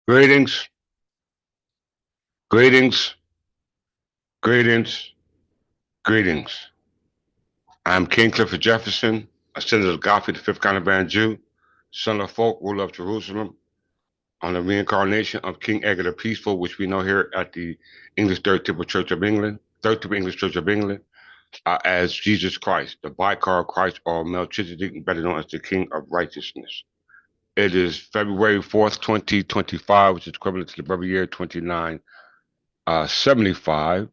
Greetings, greetings, greetings, greetings. I'm King Clifford Jefferson, ascendant of Godfrey, the fifth Counterband Jew, son of folk, ruler of Jerusalem, on the reincarnation of King Edgar the Peaceful, which we know here at the English Third Temple Church of England, Third Temple English Church of England, as Jesus Christ, the Vicar of Christ, or Melchizedek, better known as the King of Righteousness. It is February 4th, 2025, which is equivalent to the birth year 2975.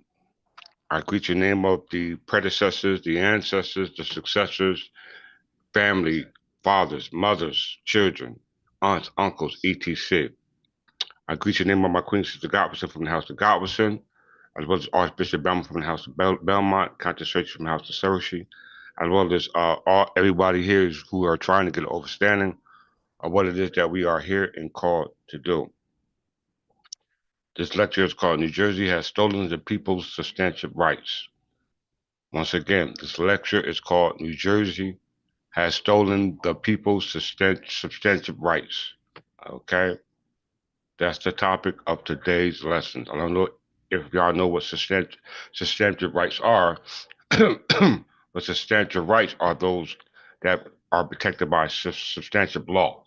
I greet you in the name of the predecessors, the ancestors, the successors, family, fathers, mothers, children, aunts, uncles, etc. I greet you in the name of my Queen Sister Godwinson from the House of Godwinson, as well as Archbishop Belmont from the House of Belmont, Countess Rachel from the House of Cersei, as well as everybody here who are trying to get an understanding of what it is that we are here and called to do. This lecture is called New Jersey Has Stolen the People's Substantive Rights. Once again, this lecture is called New Jersey Has Stolen the People's Substantive Rights. Okay? That's the topic of today's lesson. I don't know if y'all know what substantive rights are, but substantive rights are those that are protected by substantive law.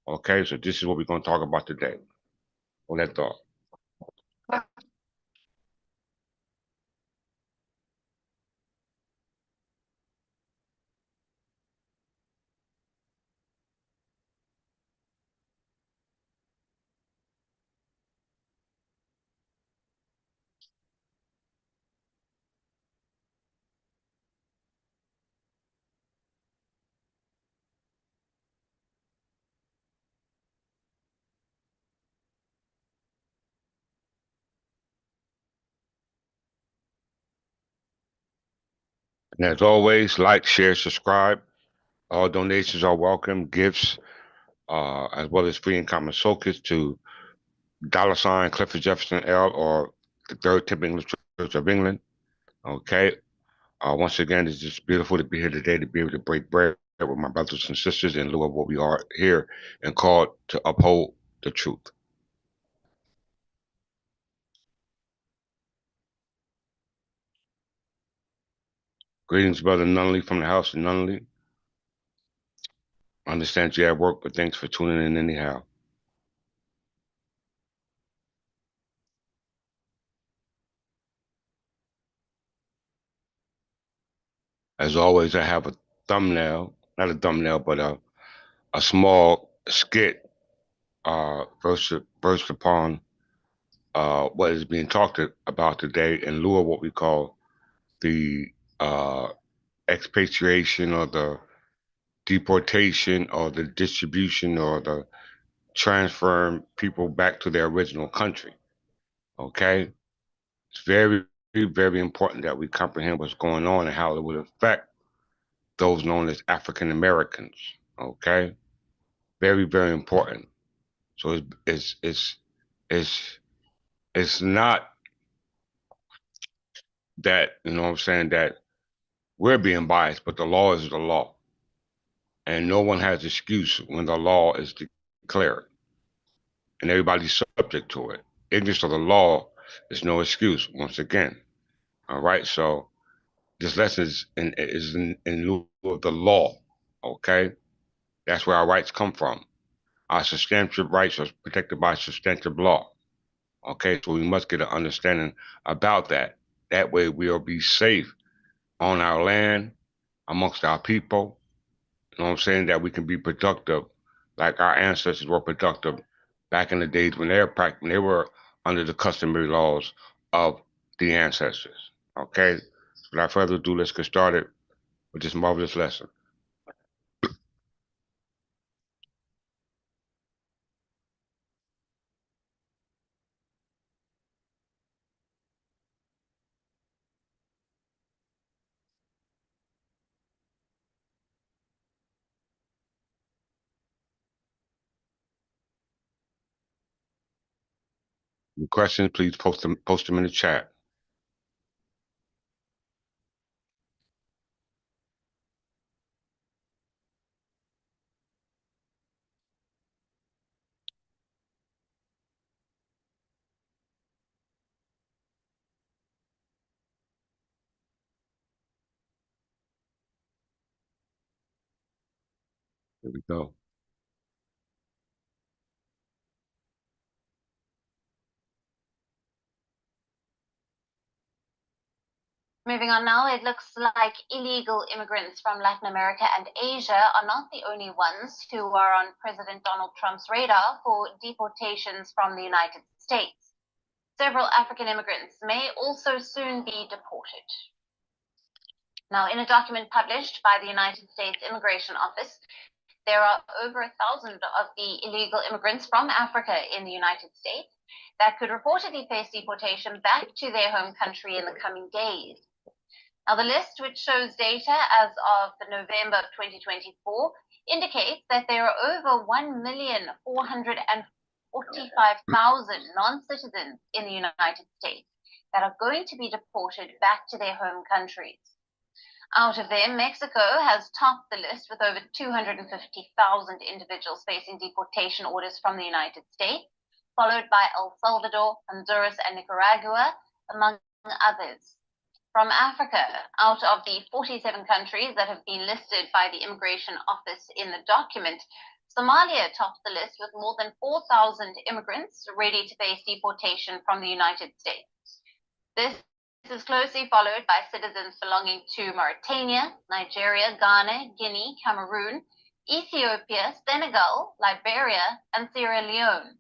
Okay? So this is what we're going to talk about today. On that thought. And as always, like, share, subscribe. All donations are welcome. Gifts, as well as free and common sockets to $ Clifford Jefferson L or the Third Temple English Church of England. Okay. Once again, it's just beautiful to be here today to be able to break bread with my brothers and sisters in lieu of what we are here and called to uphold the truth. Greetings, Brother Nunley from the House of Nunley. I understand you're at work, but thanks for tuning in anyhow. As always, I have a thumbnail, not a thumbnail, but a small skit versed upon what is being talked about today in lieu of what we call the uh, expatriation or the deportation or the distribution or the transferring people back to their original country. Okay? It's very, very important that we comprehend what's going on and how it would affect those known as African Americans. Okay? Very, very important. So it's it's not that, you know what I'm saying, that we're being biased, but the law is the law. And no one has excuse when the law is declared. And everybody's subject to it. Ignorance of the law is no excuse, once again. All right. So this lesson is in lieu of the law. Okay. That's where our rights come from. Our substantive rights are protected by substantive law. Okay. So we must get an understanding about that. That way we'll be safe on our land, amongst our people. You know what I'm saying? That we can be productive like our ancestors were productive back in the days when they were under the customary laws of the ancestors. Okay? So without further ado, let's get started with this marvelous lesson. Any questions, please post them in the chat. Here we go. Moving on now, it looks like illegal immigrants from Latin America and Asia are not the only ones who are on President Donald Trump's radar for deportations from the United States. Several African immigrants may also soon be deported. Now, in a document published by the United States Immigration Office, there are over 1,000 of the illegal immigrants from Africa in the United States that could reportedly face deportation back to their home country in the coming days. Now, the list, which shows data as of November of 2024, indicates that there are over 1,445,000 non-citizens in the United States that are going to be deported back to their home countries. Out of them, Mexico has topped the list with over 250,000 individuals facing deportation orders from the United States, followed by El Salvador, Honduras, and Nicaragua, among others. From Africa, out of the 47 countries that have been listed by the Immigration Office in the document, Somalia tops the list with more than 4,000 immigrants ready to face deportation from the United States. This is closely followed by citizens belonging to Mauritania, Nigeria, Ghana, Guinea, Cameroon, Ethiopia, Senegal, Liberia, and Sierra Leone.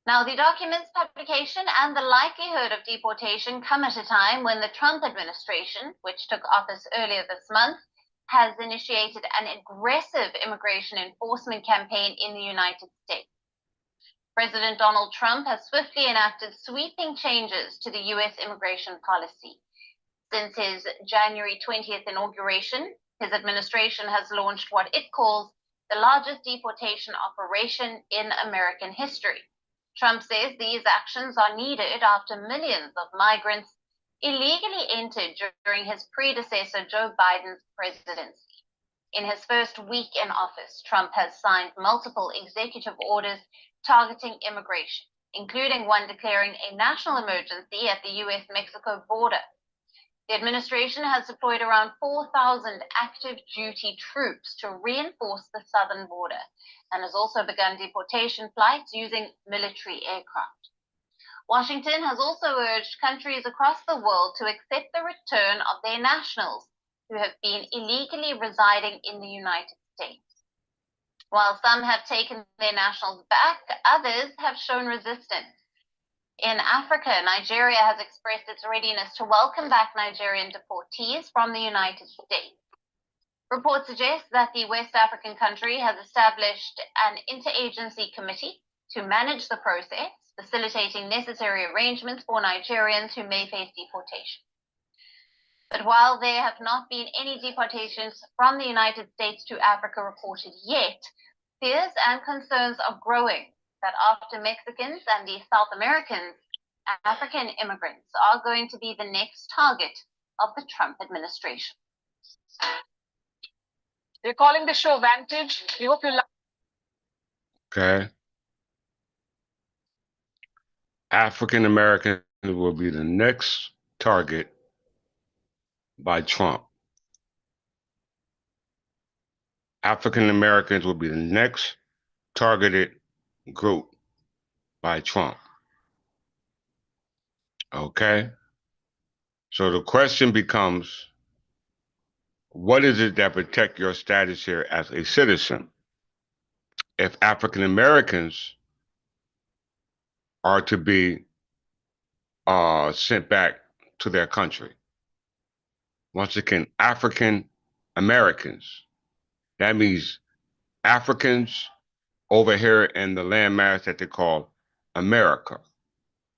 Now, the document's publication and the likelihood of deportation come at a time when the Trump administration, which took office earlier this month, has initiated an aggressive immigration enforcement campaign in the United States. President Donald Trump has swiftly enacted sweeping changes to the U.S. immigration policy. Since his January 20th inauguration, his administration has launched what it calls the largest deportation operation in American history. Trump says these actions are needed after millions of migrants illegally entered during his predecessor Joe Biden's presidency. In his first week in office, Trump has signed multiple executive orders targeting immigration, including one declaring a national emergency at the U.S.-Mexico border. The administration has deployed around 4,000 active duty troops to reinforce the southern border and has also begun deportation flights using military aircraft. Washington has also urged countries across the world to accept the return of their nationals who have been illegally residing in the United States. While some have taken their nationals back, others have shown resistance. In Africa, Nigeria has expressed its readiness to welcome back Nigerian deportees from the United States. Reports suggest that the West African country has established an interagency committee to manage the process, facilitating necessary arrangements for Nigerians who may face deportation. But while there have not been any deportations from the United States to Africa reported yet, fears and concerns are growing that after Mexicans and the South Americans, African immigrants are going to be the next target of the Trump administration. They're calling the show Vantage. We hope you like. Okay. African Americans will be the next target by Trump. African Americans will be the next targeted group by Trump. Okay? So the question becomes, what is it that protects your status here as a citizen? If African Americans are to be sent back to their country. Once again, African Americans. That means Africans over here in the landmass that they call America.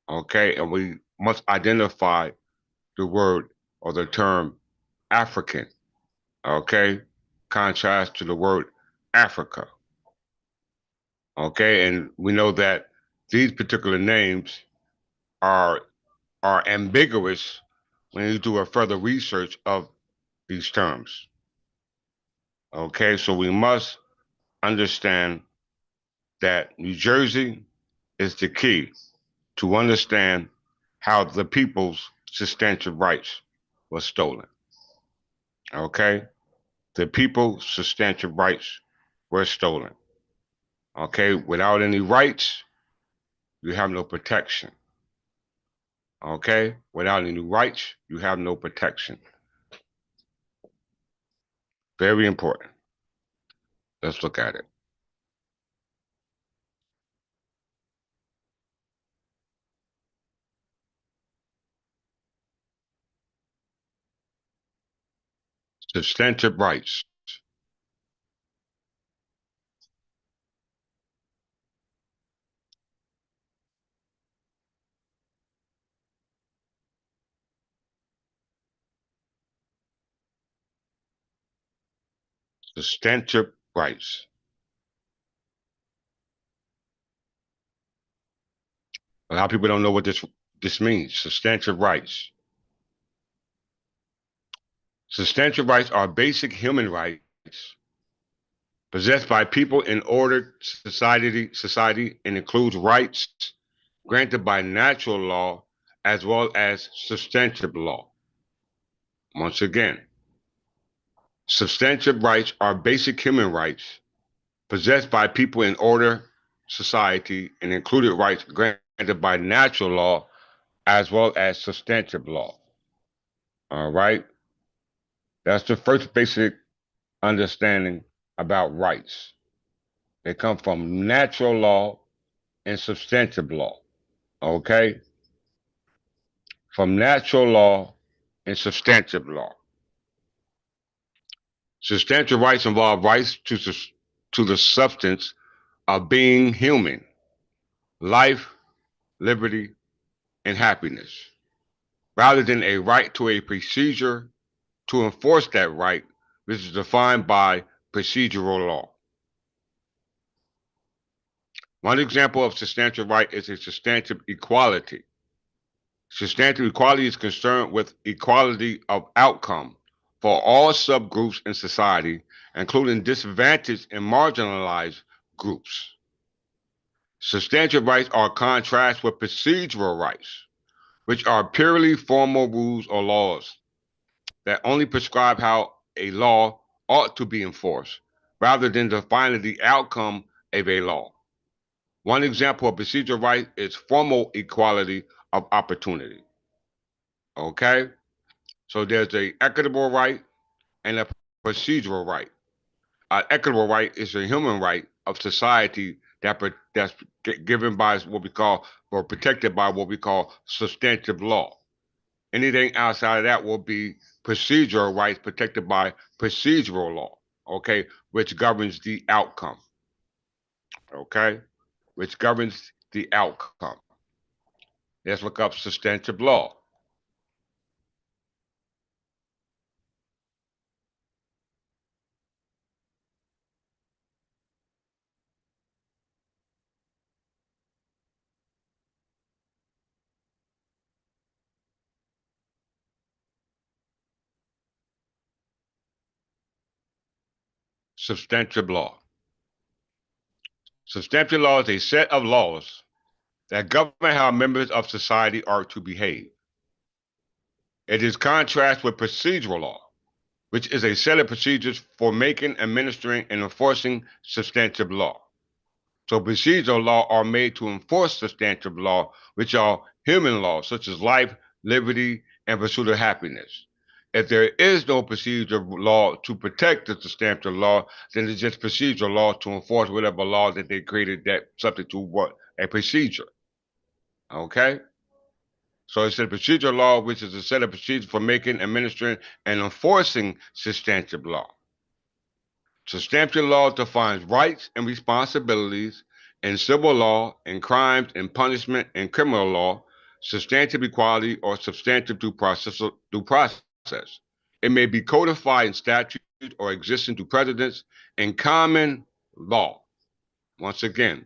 Okay, and we must identify the word or the term African. Okay, contrast to the word Africa. Okay, and we know that these particular names are ambiguous when you do a further research of these terms. Okay, so we must understand that New Jersey is the key to understand how the people's substantive rights were stolen. Okay, the people's substantive rights were stolen. Okay, without any rights, you have no protection. Okay, without any rights, you have no protection. Very important. Let's look at it. Substantive rights. Substantive rights. A lot of people don't know what this means. Substantive rights. Substantive rights are basic human rights possessed by people in ordered society and includes rights granted by natural law as well as substantive law. Once again, substantive rights are basic human rights possessed by people in order society and included rights granted by natural law as well as substantive law. All right? That's the first basic understanding about rights. They come from natural law and substantive law. Okay? From natural law and substantive law. Substantive rights involve rights to the substance of being human, life, liberty, and happiness, rather than a right to a procedure to enforce that right, which is defined by procedural law. One example of substantive right is a substantive equality. Substantive equality is concerned with equality of outcome for all subgroups in society, including disadvantaged and marginalized groups. Substantive rights are contrast with procedural rights, which are purely formal rules or laws that only prescribe how a law ought to be enforced, rather than defining the outcome of a law. One example of procedural right is formal equality of opportunity. Okay? So there's a equitable right and a procedural right. An equitable right is a human right of society that's given by what we call or protected by what we call substantive law. Anything outside of that will be procedural rights protected by procedural law, okay, which governs the outcome, okay, which governs the outcome. Let's look up substantive law. Substantive law. Substantive law is a set of laws that govern how members of society are to behave. It is contrast with procedural law, which is a set of procedures for making, administering, and enforcing substantive law. So procedural law are made to enforce substantive law, which are human laws, such as life, liberty, and pursuit of happiness. If there is no procedural law to protect the substantive law, then it's just procedural law to enforce whatever law that they created that subject to what? A procedure. Okay? So it's a procedural law, which is a set of procedures for making, administering, and enforcing substantive law. Substantive law defines rights and responsibilities in civil law, in crimes and punishment, in criminal law, substantive equality, or substantive due process. It may be codified in statute or existing through precedents in common law. Once again,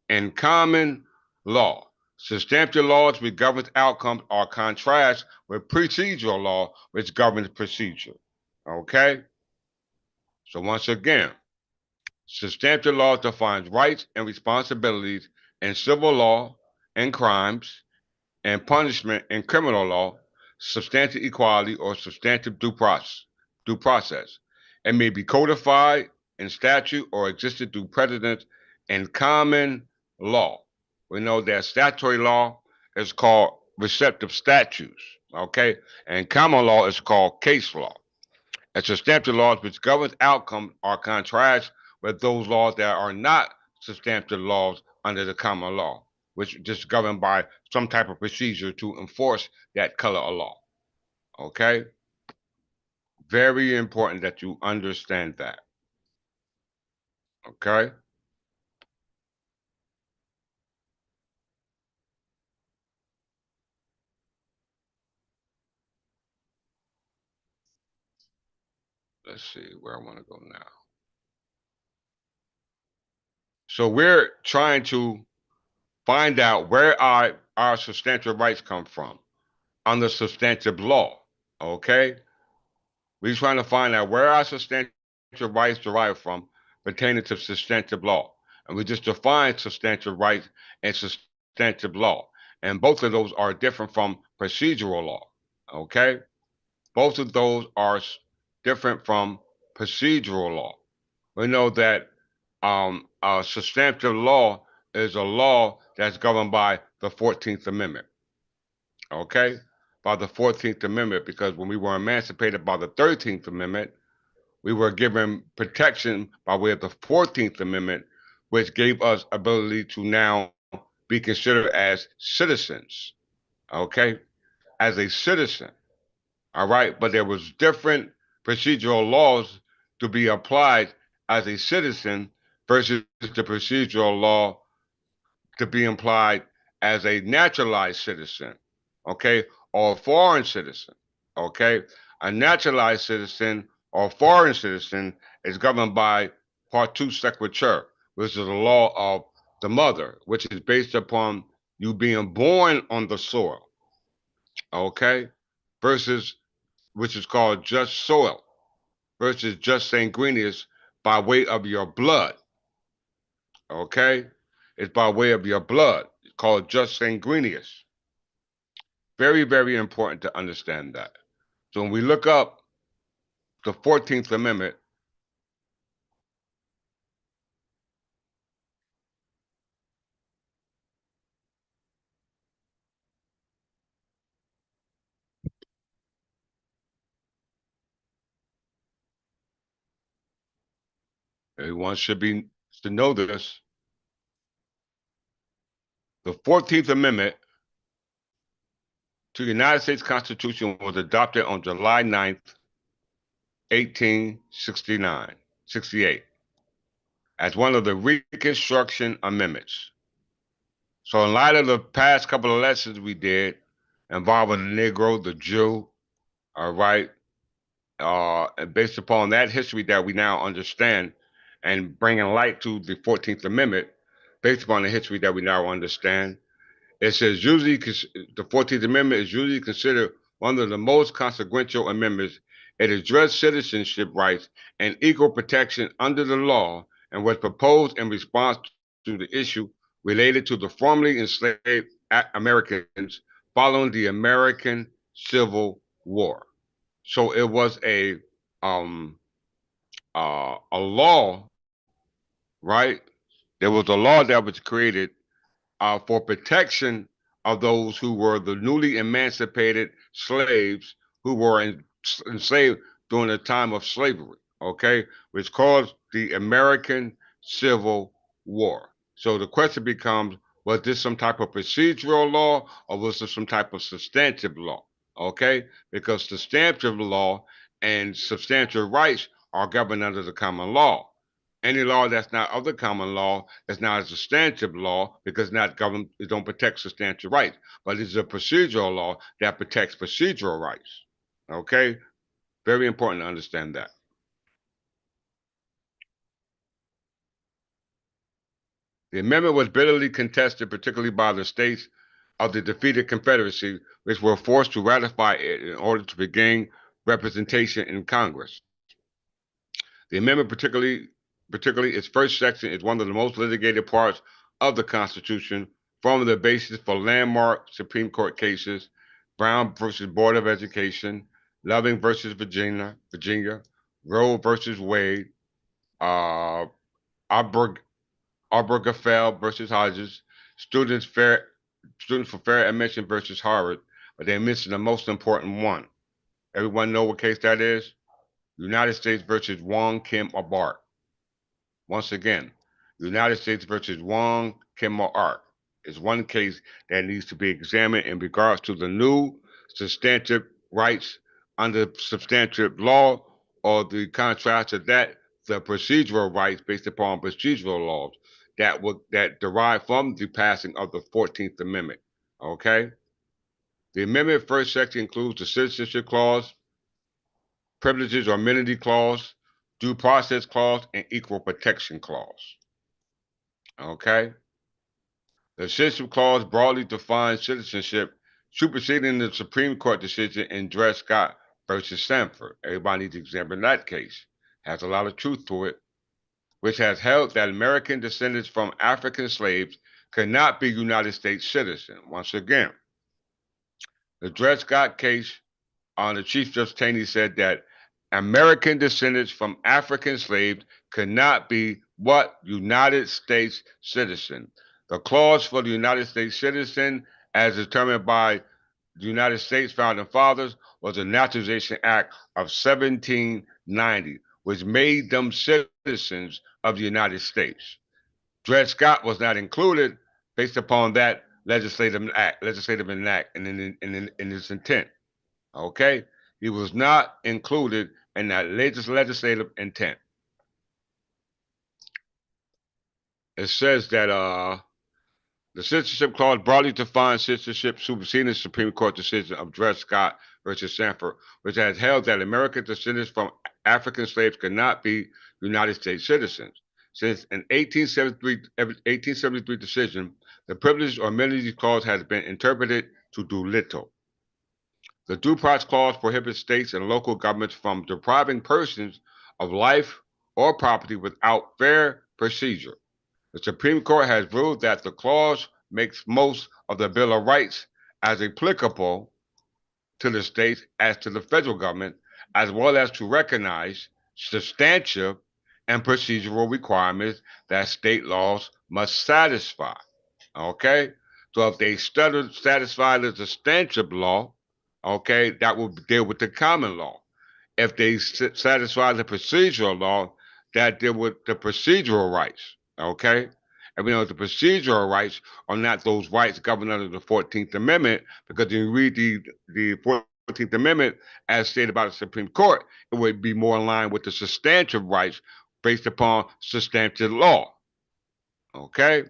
in common law. Substantive laws which governs outcomes are contrast with procedural law which governs procedure. Okay? So once again, substantive law defines rights and responsibilities in civil law and crimes and punishment in criminal law, substantive equality or substantive due process. It may be codified in statute or existed through precedents in common law. We know that statutory law is called receptive statutes, okay? And common law is called case law. And substantive laws which govern outcomes are contrast with those laws that are not substantive laws under the common law, which is just governed by some type of procedure to enforce that color of law. Okay? Very important that you understand that. Okay? Let's see where I want to go now. So we're trying to find out where our substantive rights come from under substantive law. Okay? We're trying to find out where our substantive rights derive from pertaining to substantive law. And we just define substantive rights and substantive law. And both of those are different from procedural law. Okay? Both of those are different from procedural law. We know that substantive law is a law that's governed by the 14th Amendment. Okay? By the 14th Amendment, because when we were emancipated by the 13th Amendment, we were given protection by way of the 14th Amendment, which gave us ability to now be considered as citizens. Okay? As a citizen. All right? But there was different procedural laws to be applied as a citizen versus the procedural law to be applied as a naturalized citizen, okay, or a foreign citizen, okay? A naturalized citizen or foreign citizen is governed by Part 2 Sequitur, which is the law of the mother, which is based upon you being born on the soil, okay, versus which is called just soil, versus just sanguineous by way of your blood, okay? It's by way of your blood. It's called just sanguineous. Very, very important to understand that. So when we look up the 14th Amendment, everyone should know this. The 14th Amendment to the United States Constitution was adopted on July 9th, 1868, as one of the Reconstruction Amendments. So in light of the past couple of lessons we did involving the Negro, the Jew, all right, based upon that history that we now understand and bringing light to the 14th Amendment, based upon the history that we now understand, it says usually the 14th Amendment is usually considered one of the most consequential amendments. It addressed citizenship rights and equal protection under the law and was proposed in response to the issue related to the formerly enslaved Americans following the American Civil War. So it was a law, right? There was a law that was created for protection of those who were the newly emancipated slaves who were enslaved during the time of slavery, okay, which caused the American Civil War. So the question becomes, was this some type of procedural law or was this some type of substantive law? Okay, because substantive law and substantial rights are governed under the common law. Any law that's not of the common law is not a substantive law because it's not governed, it don't protect substantial rights, but it's a procedural law that protects procedural rights. Okay? Very important to understand that. The amendment was bitterly contested, particularly by the states of the defeated Confederacy, which were forced to ratify it in order to begin representation in Congress. The amendment, particularly its first section, is one of the most litigated parts of the Constitution, forming the basis for landmark Supreme Court cases, Brown versus Board of Education, Loving versus Virginia, Roe versus Wade, uh, Obergefell versus Hodges, students fair students for fair admission versus Harvard, but they're missing the most important one. Everyone know what case that is? United States versus Wong Kim or Bart. Once again, United States versus Wong Kim or Art is one case that needs to be examined in regards to the new substantive rights under substantive law, or the contrast to that, the procedural rights based upon procedural laws that derive from the passing of the 14th Amendment. Okay? The amendment first section includes the citizenship clause, privileges or amenity clause, due process clause, and equal protection clause. Okay? The citizenship clause broadly defines citizenship, superseding the Supreme Court decision in Dred Scott versus Sanford. Everybody needs to examine that case. Has a lot of truth to it, which has held that American descendants from African slaves could not be United States citizens. Once again, the Dred Scott case on the Chief Justice Taney said that American descendants from African slaves could not be what? United States citizen. The clause for the United States citizen, as determined by the United States founding fathers, was the Naturalization Act of 1790, which made them citizens of the United States. Dred Scott was not included based upon that legislative enact, in its intent. Okay? He was not included in that legislative intent. It says that the citizenship clause broadly defines citizenship, superseding the Supreme Court decision of Dred Scott versus Sanford, which has held that American descendants from African slaves could not be United States citizens. Since an 1873 decision, the privilege or amenity clause has been interpreted to do little. The Due Process Clause prohibits states and local governments from depriving persons of life or property without fair procedure. The Supreme Court has ruled that the clause makes most of the Bill of Rights as applicable to the states as to the federal government, as well as to recognize substantive and procedural requirements that state laws must satisfy. Okay? So if they satisfy the substantive law, okay, that will deal with the common law. If they satisfy the procedural law, that deal with the procedural rights. Okay? And we know the procedural rights are not those rights governed under the 14th Amendment, because you read the 14th Amendment as stated by the Supreme Court, it would be more in line with the substantive rights based upon substantive law. Okay?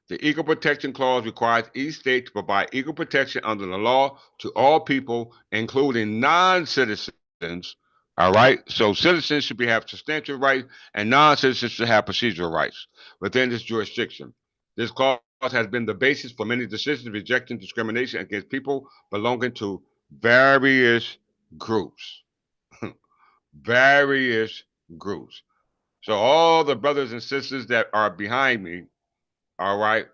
The Equal Protection Clause requires each state to provide equal protection under the law to all people, including non-citizens. All right. So citizens should have substantial rights, and non-citizens should have procedural rights within this jurisdiction. This clause has been the basis for many decisions rejecting discrimination against people belonging to various groups. Various groups. So all the brothers and sisters that are behind me, all right,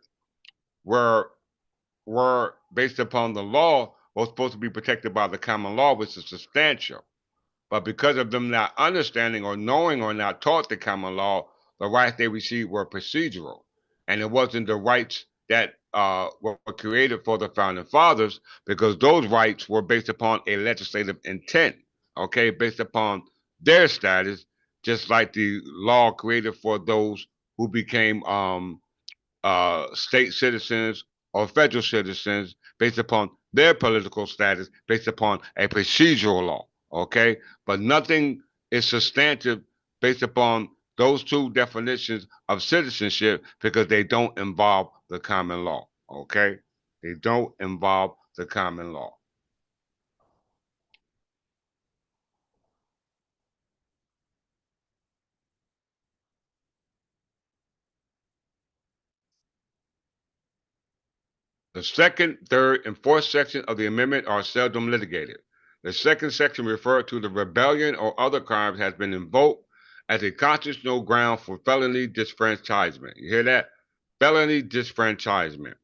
were were based upon the law were supposed to be protected by the common law, which is substantial. But because of them not understanding or knowing or not taught the common law, the rights they received were procedural. And it wasn't the rights that were created for the founding fathers, because those rights were based upon a legislative intent, okay, based upon their status, just like the law created for those who became state citizens or federal citizens based upon their political status, based upon a procedural law. Okay, but nothing is substantive based upon those two definitions of citizenship, because they don't involve the common law. Okay, they don't involve the common law. The second, third, and fourth sections of the amendment are seldom litigated. The second section referred to the rebellion or other crimes has been invoked as a constitutional ground for felony disfranchisement. You hear that? Felony disfranchisement.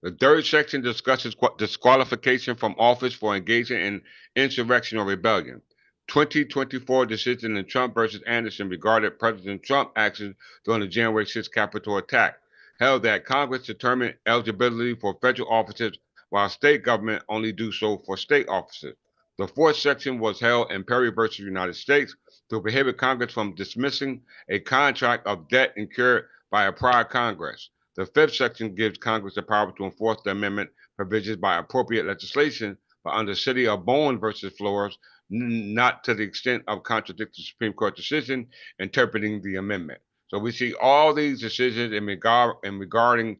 The third section discusses disqualification from office for engaging in insurrection or rebellion. 2024 decision in Trump versus Anderson regarded President Trump's actions during the January 6th Capitol attack, held that Congress determine eligibility for federal offices while state government only do so for state offices. The fourth section was held in Perry versus United States to prohibit Congress from dismissing a contract of debt incurred by a prior Congress. The fifth section gives Congress the power to enforce the amendment provisions by appropriate legislation, but under City of Bowen versus Flores, not to the extent of contradicting the Supreme Court decision interpreting the amendment. So we see all these decisions regarding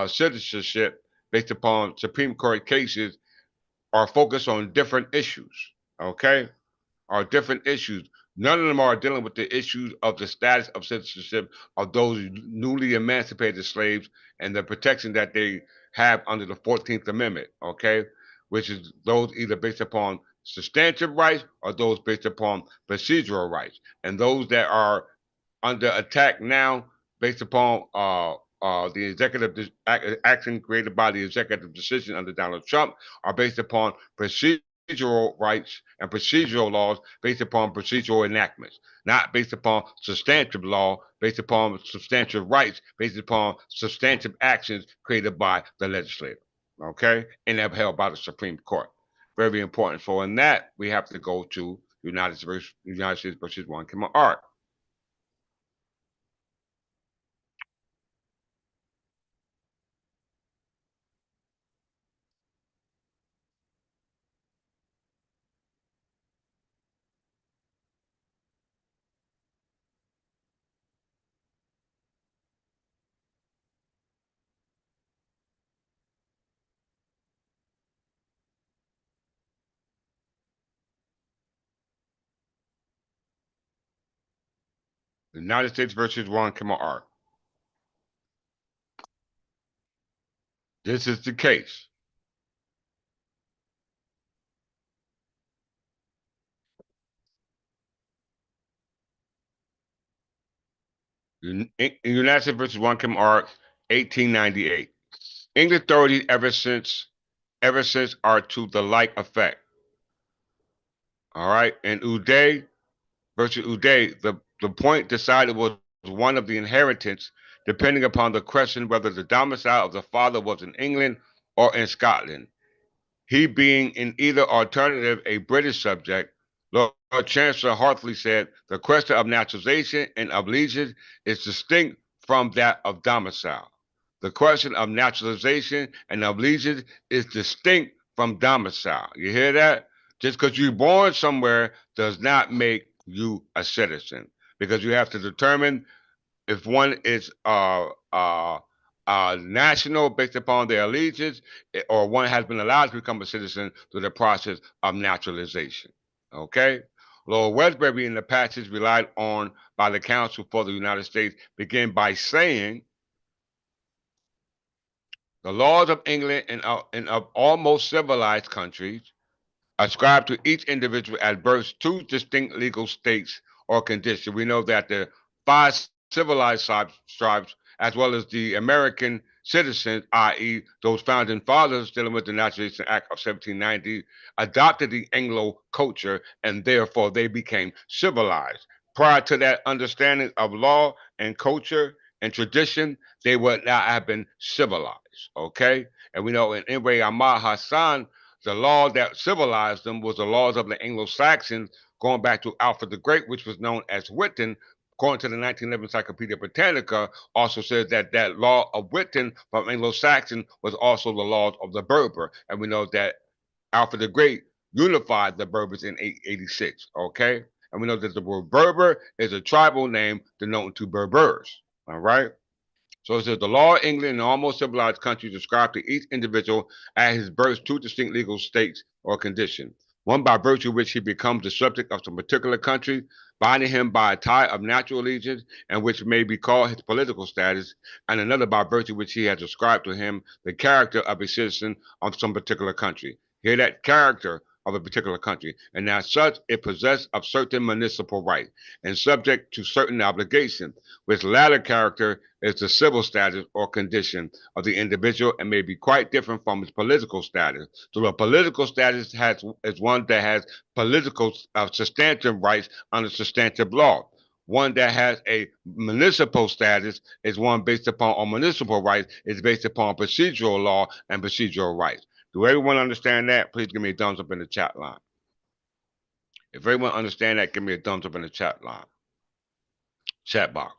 citizenship based upon Supreme Court cases are focused on different issues. Okay, are different issues. None of them are dealing with the issues of the status of citizenship of those newly emancipated slaves and the protection that they have under the 14th Amendment, okay? Which is those either based upon substantive rights or those based upon procedural rights. And those that are under attack now based upon the executive action created by the executive decision under Donald Trump are based upon procedural rights and procedural laws based upon procedural enactments, not based upon substantive law, based upon substantive rights, based upon substantive actions created by the legislature, okay, and upheld by the Supreme Court. Very important. For in that, we have to go to United States versus Juan Art. The United States versus Juan Art. This is the case. United States versus Juan Art, 1898. English authorities ever since are to the like effect. All right, and Uday versus Uday, the point decided was one of the inheritance, depending upon the question whether the domicile of the father was in England or in Scotland. He being in either alternative a British subject, Lord Chancellor Hartley said, the question of naturalization and of allegiance is distinct from that of domicile. The question of naturalization and of allegiance is distinct from domicile. You hear that? Just because you're born somewhere does not make you a citizen, because you have to determine if one is national based upon their allegiance, or one has been allowed to become a citizen through the process of naturalization. Okay? Lord Westbury in the passage relied on by the Council for the United States begin by saying, the laws of England and of almost civilized countries ascribe to each individual at birth two distinct legal states or conditions. We know that the five civilized tribes, as well as the American citizens, i.e., those founding fathers dealing with the Naturalization Act of 1790, adopted the Anglo culture and therefore they became civilized. Prior to that understanding of law and culture and tradition, they would not have been civilized. Okay? And we know in Imre Ahmad Hassan, the law that civilized them was the laws of the Anglo-Saxons, going back to Alfred the Great, which was known as Witten. According to the 1911 Encyclopedia Britannica, also says that that law of Witten from Anglo-Saxon was also the laws of the Berber. And we know that Alfred the Great unified the Berbers in 886, okay? And we know that the word Berber is a tribal name denoting to Berbers, all right? So it says the law of England and almost civilized countries describe to each individual at his birth two distinct legal states or conditions. One by virtue of which he becomes the subject of some particular country, binding him by a tie of natural allegiance, and which may be called his political status, and another by virtue of which he has ascribed to him the character of a citizen of some particular country. Here that character of a particular country, and as such, it possessed of certain municipal rights and subject to certain obligations, which latter character is the civil status or condition of the individual and may be quite different from its political status. So the political status is one that has political substantive rights under substantive law. One that has a municipal status is one based upon on municipal rights, is based upon procedural law and procedural rights. Do everyone understand that? Please give me a thumbs up in the chat line. If everyone understand that, give me a thumbs up in the chat line, chat box.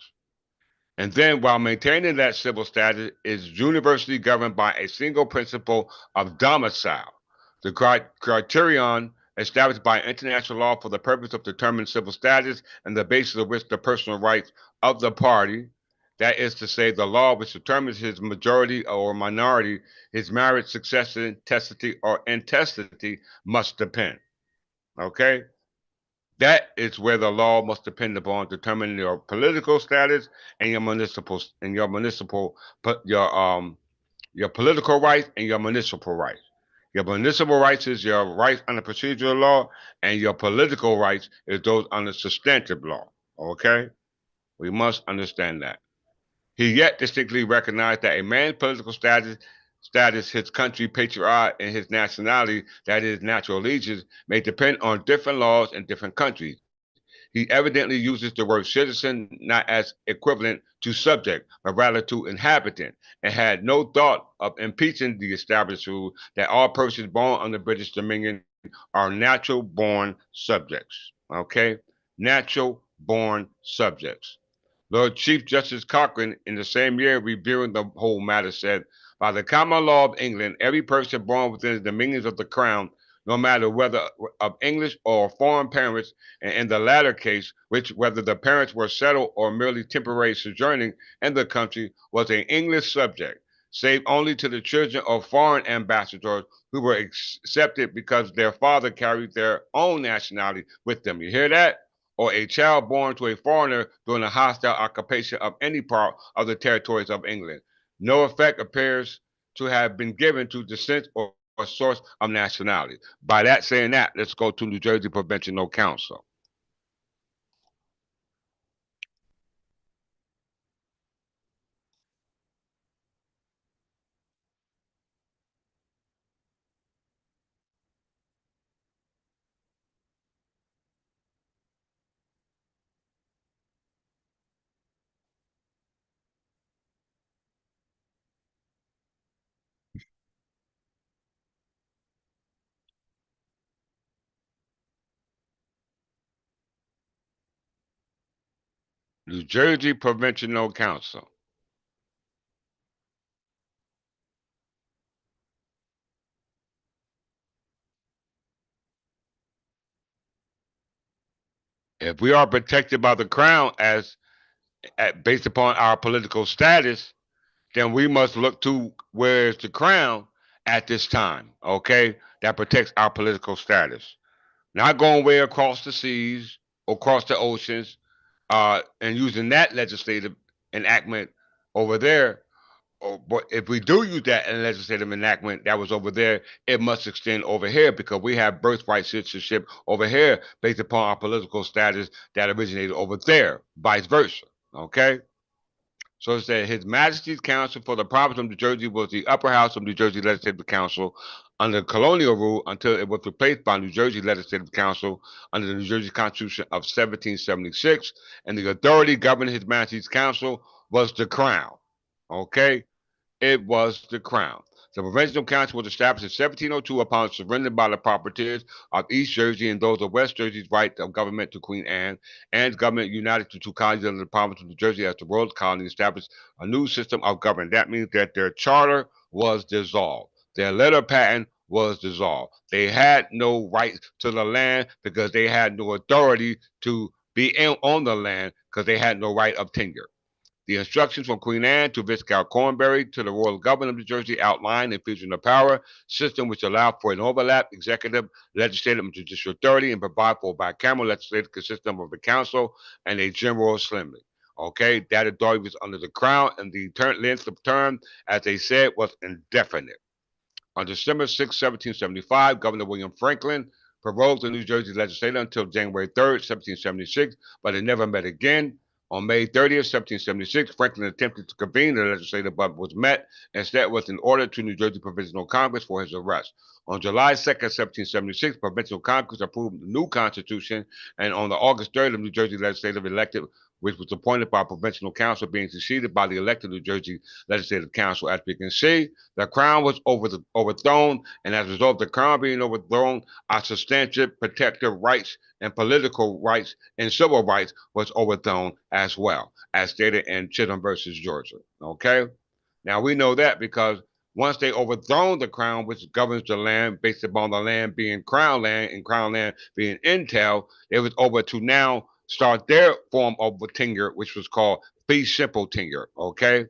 And then, while maintaining that civil status, is universally governed by a single principle of domicile. The criterion established by international law for the purpose of determining civil status and the basis of which the personal rights of the party, that is to say, the law which determines his majority or minority, his marriage, succession, testity, or intestacy, must depend. Okay? That is where the law must depend upon determining your political status and your political rights and your municipal rights. Your municipal rights is your rights under procedural law, and your political rights is those under substantive law. Okay, we must understand that. He yet distinctly recognized that a man's political status, his country, patriot, and his nationality, that is, natural allegiance, may depend on different laws in different countries. He evidently uses the word citizen not as equivalent to subject, but rather to inhabitant, and had no thought of impeaching the established rule that all persons born under British dominion are natural born subjects. Okay? Natural born subjects. Lord Chief Justice Cochrane, in the same year reviewing the whole matter, said, by the common law of England, every person born within the dominions of the crown, no matter whether of English or foreign parents, and in the latter case, which whether the parents were settled or merely temporarily sojourning in the country, was an English subject, save only to the children of foreign ambassadors who were accepted because their father carried their own nationality with them. You hear that? Or a child born to a foreigner during a hostile occupation of any part of the territories of England. No effect appears to have been given to descent or source of nationality. By that saying that, let's go to New Jersey Provincial Council. New Jersey Provincial Council. If we are protected by the crown based upon our political status, then we must look to where's the crown at this time, okay, that protects our political status. Not going way across the seas, across the oceans, and using that legislative enactment over there. But if we do use that in legislative enactment that was over there, it must extend over here because we have birthright citizenship over here based upon our political status that originated over there, vice versa. Okay? So it said His Majesty's Council for the Province of New Jersey was the upper house of New Jersey Legislative Council under colonial rule until it was replaced by New Jersey Legislative Council under the New Jersey Constitution of 1776, and the authority governing His Majesty's Council was the Crown. Okay? It was the Crown. The Provincial Council was established in 1702 upon surrender by the proprietors of East Jersey and those of West Jersey's right of government to Queen Anne, and government united to two colonies under the province of New Jersey as the world's colony established a new system of government. That means that their charter was dissolved. Their letter patent was dissolved. They had no right to the land because they had no authority to be on the land because they had no right of tenure. The instructions from Queen Anne to Viscount Cornbury to the royal government of New Jersey outlined a fusion of power system which allowed for an overlap executive, legislative, and judicial authority and provide for a bicameral legislative system of the council and a general assembly. Okay, that authority was under the crown, and the length of term, as they said, was indefinite. On December 6, 1775, Governor William Franklin prorogued the New Jersey legislature until January 3rd, 1776, but it never met again. On May 30th, 1776, Franklin attempted to convene the legislature but was met instead with an order to New Jersey Provincial Congress for his arrest. On July 2nd, 1776, Provincial Congress approved the new Constitution, and on the August 3rd, the New Jersey legislative elected, which was appointed by Provincial Council, being succeeded by the elected New Jersey Legislative Council. As we can see, the crown was overthrown, and as a result of the crown being overthrown, our substantive protective rights and political rights and civil rights was overthrown as well, as stated in Chisholm versus Georgia. Okay? Now we know that because once they overthrown the crown, which governs the land based upon the land being crown land and crown land being intel, it was over to now start their form of tenure, which was called fee simple tenure. Okay?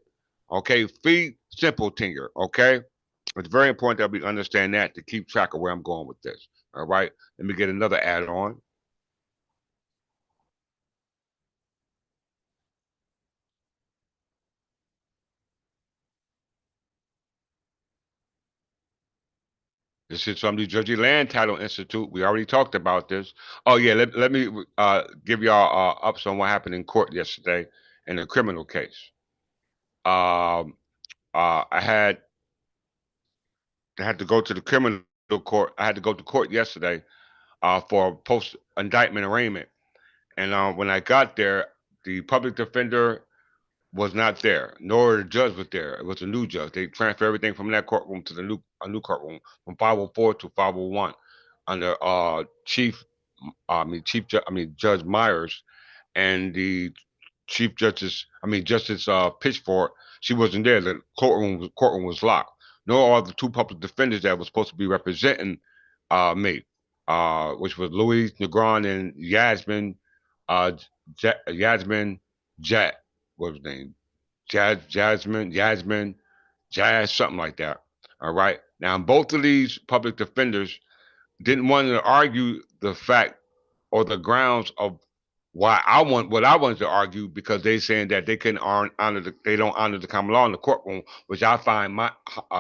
Okay, fee simple tenure. Okay? It's very important that we understand that to keep track of where I'm going with this. All right? Let me get another add on. This is from the Jersey Land Title Institute. We already talked about this. Oh yeah, let me give y'all ups on what happened in court yesterday in a criminal case. Um, I had to go to the criminal court. I had to go to court yesterday for post indictment arraignment, and when I got there, the public defender was not there, nor the judge was there. It was a new judge. They transferred everything from that courtroom to the new courtroom from 504 to 501 under Judge Myers and the Chief Justice, Justice Pitchford. She wasn't there. The courtroom was locked. Nor are the two public defenders that were supposed to be representing me, which was Louis Negron and Yasmin, uh, Yasmin Jat, what was his name? Jasmine, Jazz, something like that. All right. Now, both of these public defenders didn't want to argue the fact or the grounds of why I want what I wanted to argue because they saying that they couldn't they don't honor the common law in the courtroom, which I find my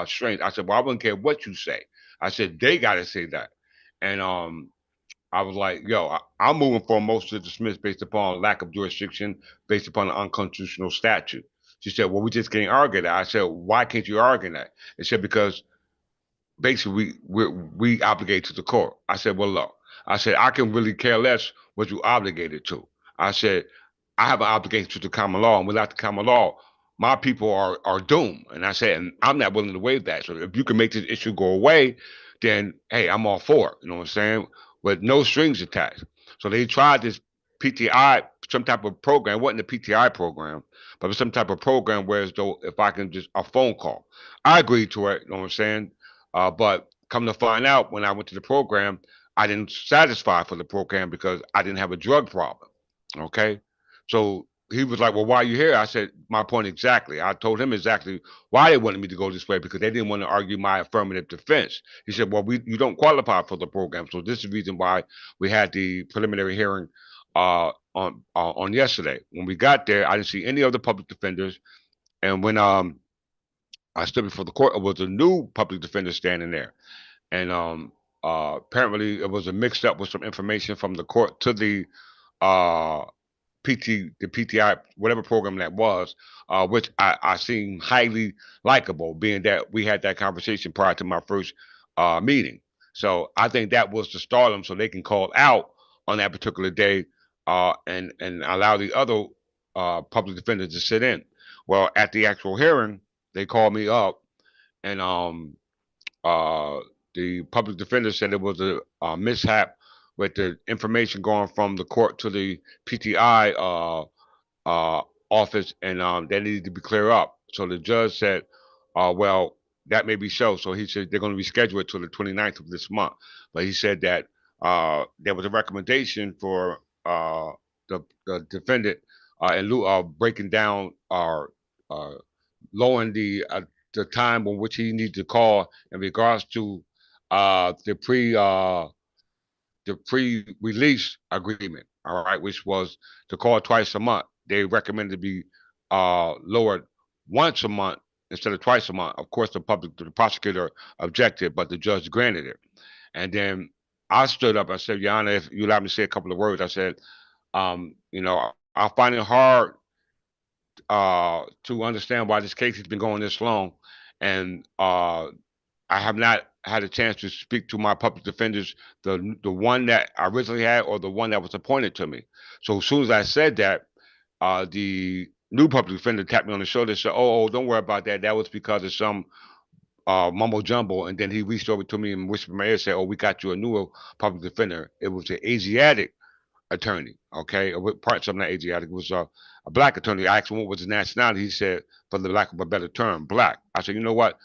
strange. I said, well, I wouldn't care what you say. I said they got to say that, and I was like, yo, I'm moving for a motion to dismiss based upon lack of jurisdiction, based upon an unconstitutional statute. She said, well, we just can't argue that. I said, why can't you argue that? It said, because basically we obligate to the court. I said, well, look, I said, I can really care less what you obligated to. I said, I have an obligation to the common law, and without the common law, my people are doomed. And I said, and I'm not willing to waive that. So if you can make this issue go away, then hey, I'm all for it. You know what I'm saying? With no strings attached. So they tried this PTI, some type of program. It wasn't a PTI program, but it was some type of program where as though if I can just a phone call. I agreed to it, you know what I'm saying? But come to find out, when I went to the program, I didn't satisfy for the program because I didn't have a drug problem. Okay, so he was like, "Well, why are you here?" I said, "My point exactly." I told him exactly why they wanted me to go this way because they didn't want to argue my affirmative defense. He said, "Well, you don't qualify for the program, so this is the reason why we had the preliminary hearing on yesterday." When we got there, I didn't see any other public defenders, and when I stood before the court, it was a new public defender standing there, and apparently it was a mixed up with some information from the court to the uh, the PTI, whatever program that was, which I seem highly likable, being that we had that conversation prior to my first meeting. So I think that was to start them so they can call out on that particular day and allow the other public defenders to sit in. Well, at the actual hearing, they called me up and uh, the public defender said it was a mishap with the information going from the court to the PTI uh, office, and that needed to be cleared up. So the judge said, well, that may be so. So he said they're going to reschedule it to the 29th of this month. But he said that there was a recommendation for the defendant in lieu of breaking down or uh, lowering the time on which he needs to call in regards to uh, the pre uh, the pre-release agreement. All right, which was to call twice a month. They recommended to be lowered once a month instead of twice a month. Of course, the prosecutor objected, but the judge granted it. And then I stood up. I said, Your Honor, if you allow me to say a couple of words, I said, I find it hard to understand why this case has been going this long, and I have not had a chance to speak to my public defenders, the one that I originally had or the one that was appointed to me. So as soon as I said that, the new public defender tapped me on the shoulder and said, "Oh, don't worry about that. That was because of some mumbo jumbo." And then he reached over to me and whispered in my ear, said, "Oh, we got you a new public defender. It was an Asiatic attorney, okay? With parts of not Asiatic. It was a black attorney. I asked him what was his nationality. He said, for the lack of a better term, black." I said, "You know what?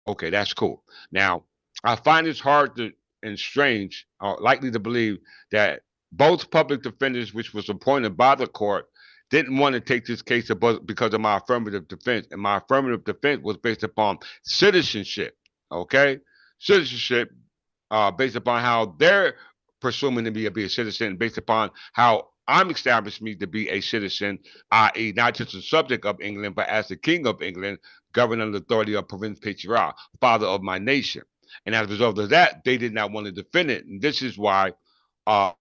Okay, that's cool." Now, I find it's hard to and strange, or likely to believe that both public defenders, which was appointed by the court, didn't want to take this case because of my affirmative defense, and my affirmative defense was based upon citizenship. Okay, citizenship, based upon how they're presuming to be a citizen, based upon how I'm establishing me to be a citizen, i.e., not just a subject of England, but as the King of England, governed under the authority of Prince Patriarch, father of my nation. And as a result of that, they did not want to defend it. And this is why a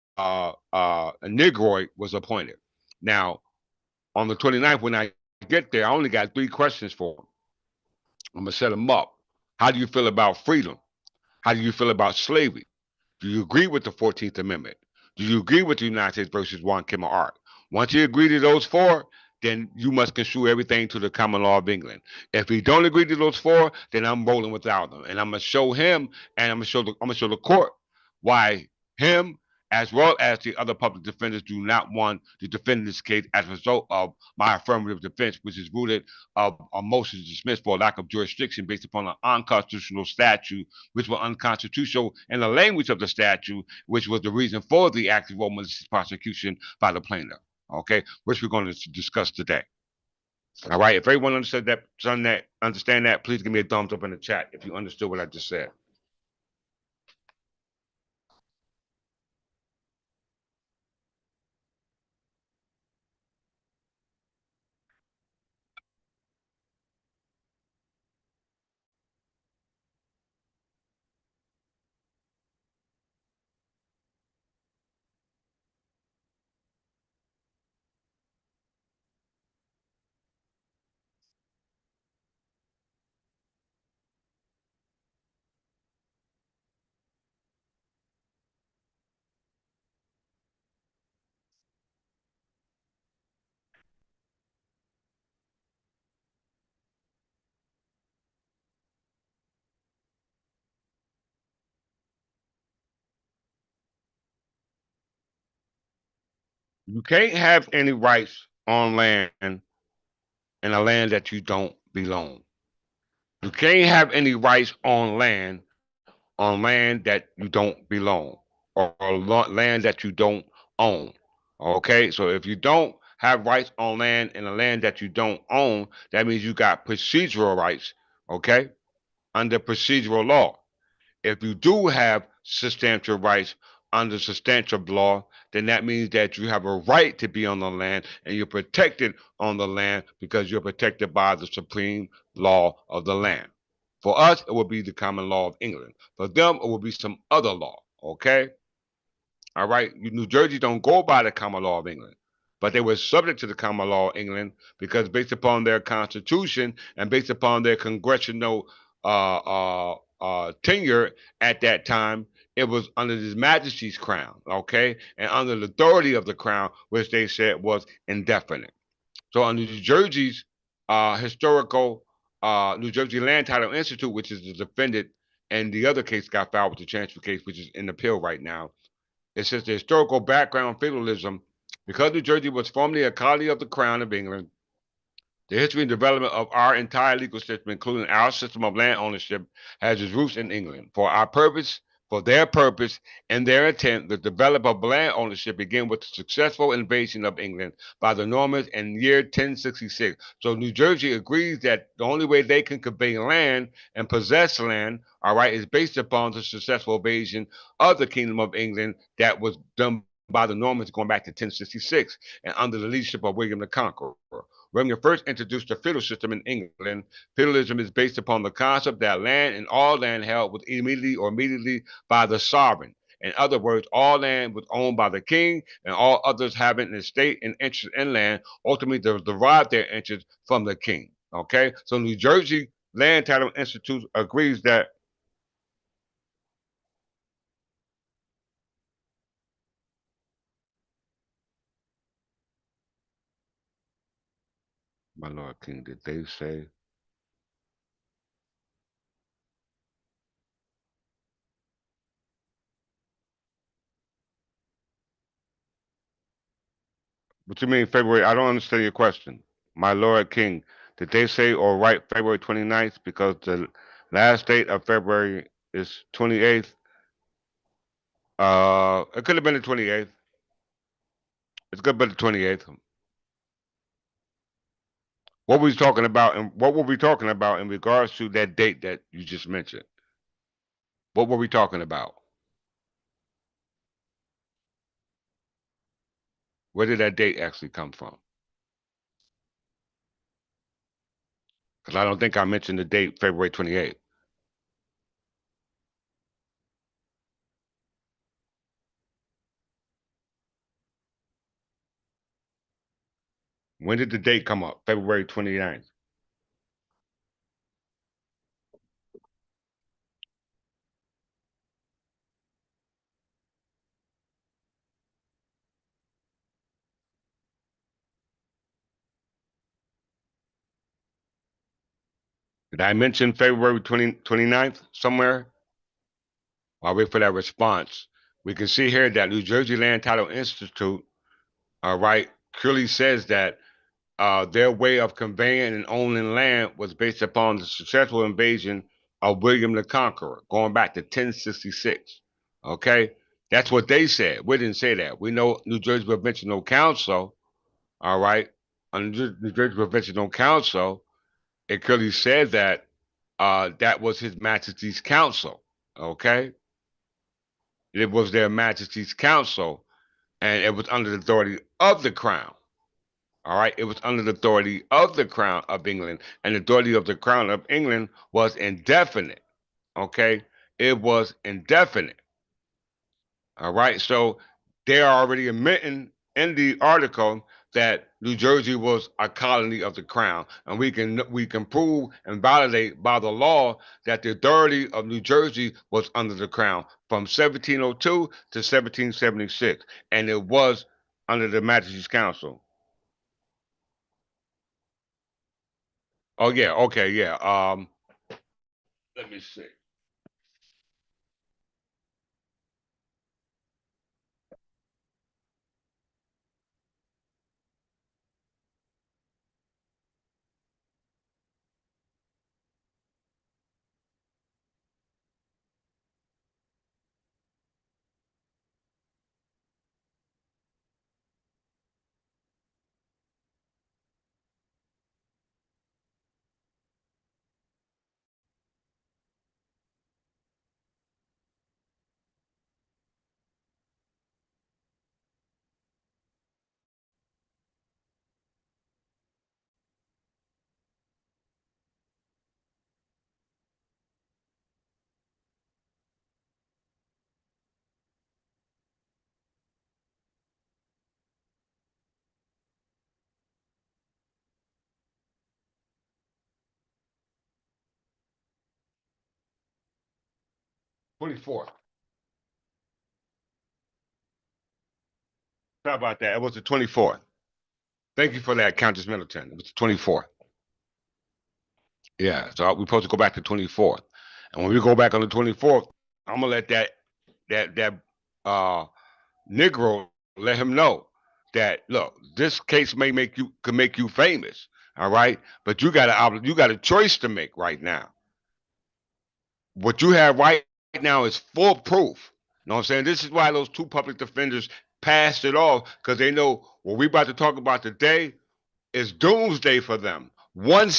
Negroid was appointed. Now, on the 29th, when I get there, I only got 3 questions for him. I'm going to set him up. How do you feel about freedom? How do you feel about slavery? Do you agree with the 14th Amendment? Do you agree with the United States versus Juan Kim Art? Once you agree to those 4, then you must construe everything to the common law of England. If he don't agree to those 4, then I'm rolling without them, and I'm gonna show him, and I'm gonna show the court why him, as well as the other public defenders, do not want to defend this case as a result of my affirmative defense, which is rooted of a motion to dismiss for lack of jurisdiction based upon an unconstitutional statute, which were unconstitutional in the language of the statute, which was the reason for the active role malicious prosecution by the plaintiff. Okay, which we're going to discuss today. All right. If everyone understand that, please give me a thumbs up in the chat if you understood what I just said. You can't have any rights on land in a land that you don't belong. You can't have any rights on land that you don't belong, or land that you don't own. Okay, so if you don't have rights on land in a land that you don't own, that means you got procedural rights. Okay, under procedural law. If you do have substantive rights under substantive law, then that means that you have a right to be on the land and you're protected on the land because you're protected by the supreme law of the land. For us, it will be the common law of England. For them, it will be some other law. Okay? All right? New Jersey don't go by the common law of England, but they were subject to the common law of England because based upon their constitution and based upon their congressional tenure at that time, it was under His Majesty's crown, okay, and under the authority of the crown, which they said was indefinite. So under New Jersey's historical New Jersey Land Title Institute, which is the defendant, and the other case got filed with the transfer case, which is in appeal right now. It says the historical background feudalism, because New Jersey was formerly a colony of the Crown of England, the history and development of our entire legal system, including our system of land ownership, has its roots in England. For their purpose, and their intent, the development of land ownership began with the successful invasion of England by the Normans in the year 1066. So New Jersey agrees that the only way they can convey land and possess land, all right, is based upon the successful invasion of the Kingdom of England that was done by the Normans going back to 1066 and under the leadership of William the Conqueror. William first introduced the feudal system in England. Feudalism is based upon the concept that land and all land held was immediately by the sovereign. In other words, all land was owned by the king, and all others having an estate and interest in land ultimately derive their interest from the king. Okay, so New Jersey Land Title Institute agrees that. My Lord King, did they say? What you mean February? I don't understand your question. My Lord King, did they say or write February 29th because the last date of February is 28th? It could have been the 28th. It's good, but the 28th. What were we talking about, and what were we talking about in regards to that date that you just mentioned? What were we talking about? Where did that date actually come from? Because I don't think I mentioned the date February 28th. When did the date come up? February 29th. Did I mention February 29th somewhere? While we wait for that response, we can see here that New Jersey Land Title Institute, right, clearly says that their way of conveying and owning land was based upon the successful invasion of William the Conqueror, going back to 1066. Okay, that's what they said. We didn't say that. We know New Jersey Provincial Council, all right, under New Jersey Provincial Council, it clearly said that that was His Majesty's Council. Okay, it was their Majesty's Council, and it was under the authority of the Crown. All right, it was under the authority of the Crown of England, and the authority of the Crown of England was indefinite. Okay, it was indefinite. All right, so they are already admitting in the article that New Jersey was a colony of the Crown, and we can prove and validate by the law that the authority of New Jersey was under the Crown from 1702 to 1776, and it was under the Majesty's Council. Oh yeah, okay, yeah. Let me see. 24th. How about that? It was the 24th. Thank you for that, Countess Middleton. It was the 24th. Yeah, so we're supposed to go back to 24th. And when we go back on the 24th, I'm gonna let that uh Negro let him know that look, this case may make you could make you famous, all right? But you got a choice to make right now. What you have right now is full proof. You know what I'm saying? This is why those two public defenders passed it off because they know what we about to talk about today is doomsday for them. One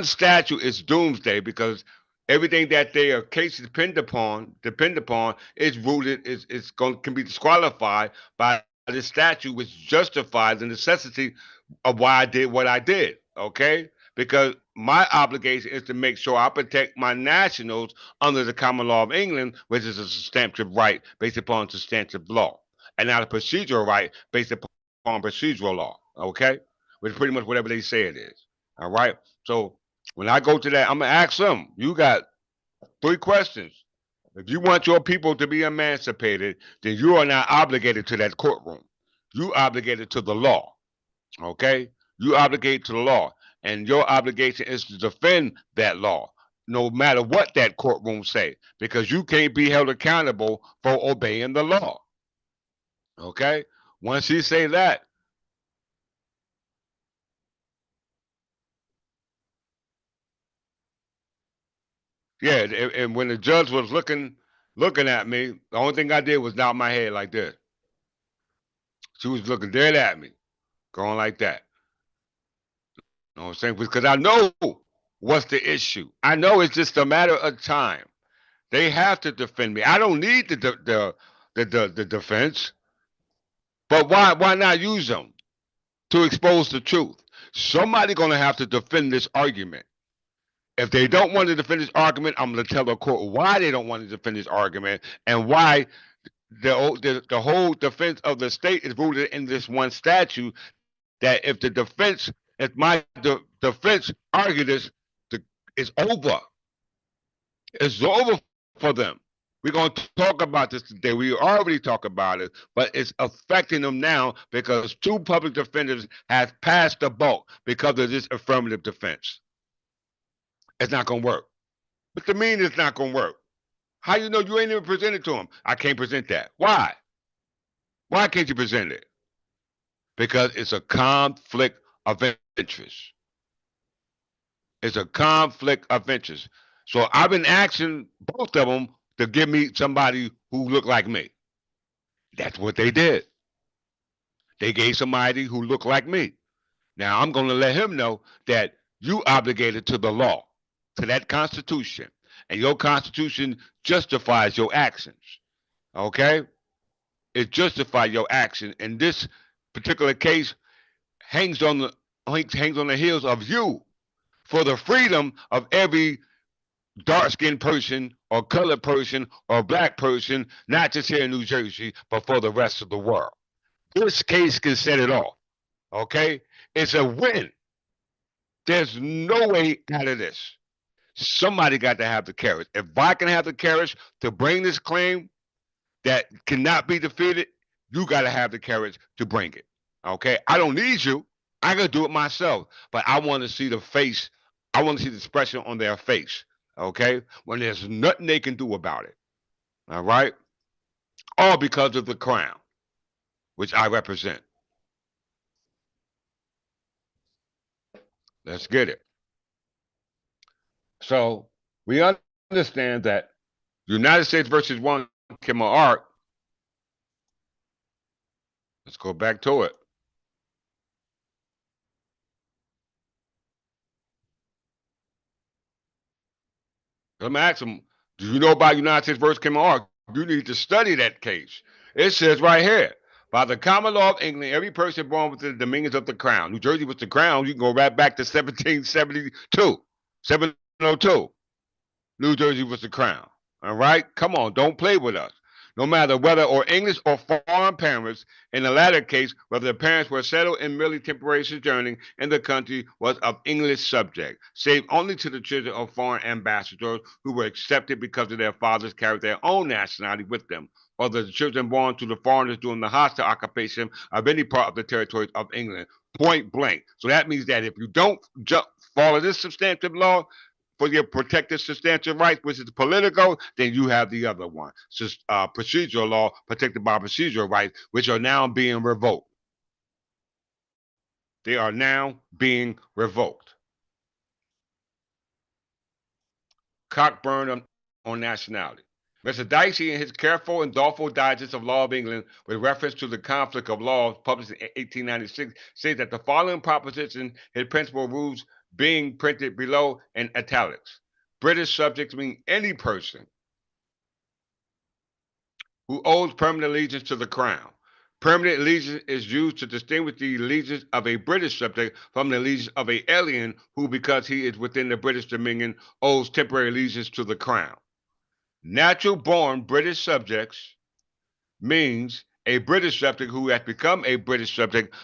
statue is doomsday because everything that their case depend upon is rooted is going can be disqualified by this statute which justifies the necessity of why I did what I did. Okay? Because my obligation is to make sure I protect my nationals under the common law of England, which is a substantive right based upon substantive law, and not a procedural right based upon procedural law. Okay? Which is pretty much whatever they say it is. All right? So when I go to that, I'm going to ask them, you got 3 questions. If you want your people to be emancipated, then you are not obligated to that courtroom. You obligated to the law. Okay? You obligate to the law. And your obligation is to defend that law, no matter what that courtroom say, because you can't be held accountable for obeying the law. Okay? Once you say that, yeah, and when the judge was looking at me, the only thing I did was nod my head like this. She was looking dead at me, going like that. You know what I'm saying? Because I know what's the issue. I know it's just a matter of time. They have to defend me. I don't need the defense, but why not use them to expose the truth? Somebody gonna have to defend this argument. If they don't want to defend this argument, I'm gonna tell the court why they don't want to defend this argument and why the whole defense of the state is rooted in this one statute. That if the defense, if my defense argue this, it's over. It's over for them. We're going to talk about this today. We already talked about it, but it's affecting them now because 2 public defenders have passed the buck because of this affirmative defense. It's not going to work. What do you mean it's not going to work? How you know you ain't even presented to them? I can't present that. Why? Why can't you present it? Because it's a conflict of interest. It's a conflict of interest. So I've been asking both of them to give me somebody who looked like me. That's what they did. They gave somebody who looked like me. Now I'm going to let him know that you obligated to the law, to that Constitution, and your Constitution justifies your actions. Okay? It justifies your action. In this particular case, hangs on the heels of you for the freedom of every dark-skinned person or colored person or black person, not just here in New Jersey, but for the rest of the world. This case can set it off. Okay? It's a win. There's no way out of this. Somebody got to have the courage. If I can have the courage to bring this claim that cannot be defeated, you got to have the courage to bring it. Okay? I don't need you. I got to do it myself. But I want to see the face. I want to see the expression on their face. Okay? When there's nothing they can do about it. All right? All because of the crown, which I represent. Let's get it. So we understand that United States versus one Kimmel Art. Let's go back to it. Let me ask him, do you know about United States versus Kimmel Art? You need to study that case. It says right here, by the common law of England, every person born within the dominions of the crown. New Jersey was the crown. You can go right back to 1772, 702. New Jersey was the crown. All right? Come on, don't play with us. No matter whether or English or foreign parents, in the latter case, whether the parents were settled in merely temporary sojourning in the country, was of English subject, save only to the children of foreign ambassadors who were accepted because of their fathers carried their own nationality with them, or the children born to the foreigners during the hostile occupation of any part of the territories of England, point blank. So that means that if you don't follow this substantive law, for your protected substantial rights, which is political, then you have the other one. Procedural law protected by procedural rights, which are now being revoked. They are now being revoked. Cockburn on nationality. Mr. Dicey, in his careful and thoughtful digest of Law of England, with reference to the conflict of laws published in 1896, says that the following proposition, his principal rules being printed below in italics. British subjects mean any person who owes permanent allegiance to the crown. Permanent allegiance is used to distinguish the allegiance of a British subject from the allegiance of an alien who, because he is within the British Dominion, owes temporary allegiance to the crown. Natural born British subjects means a British subject who has become a British subject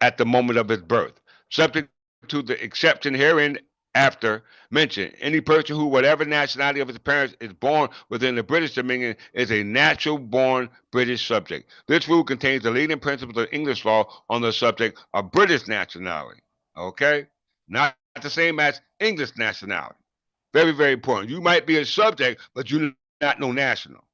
at the moment of his birth. Subject to the exception herein after mentioned, any person who, whatever nationality of his parents, is born within the British Dominion is a natural born British subject. This rule contains the leading principles of English law on the subject of British nationality. Okay? Not the same as English nationality. Very, very important. You might be a subject, but you're not no national.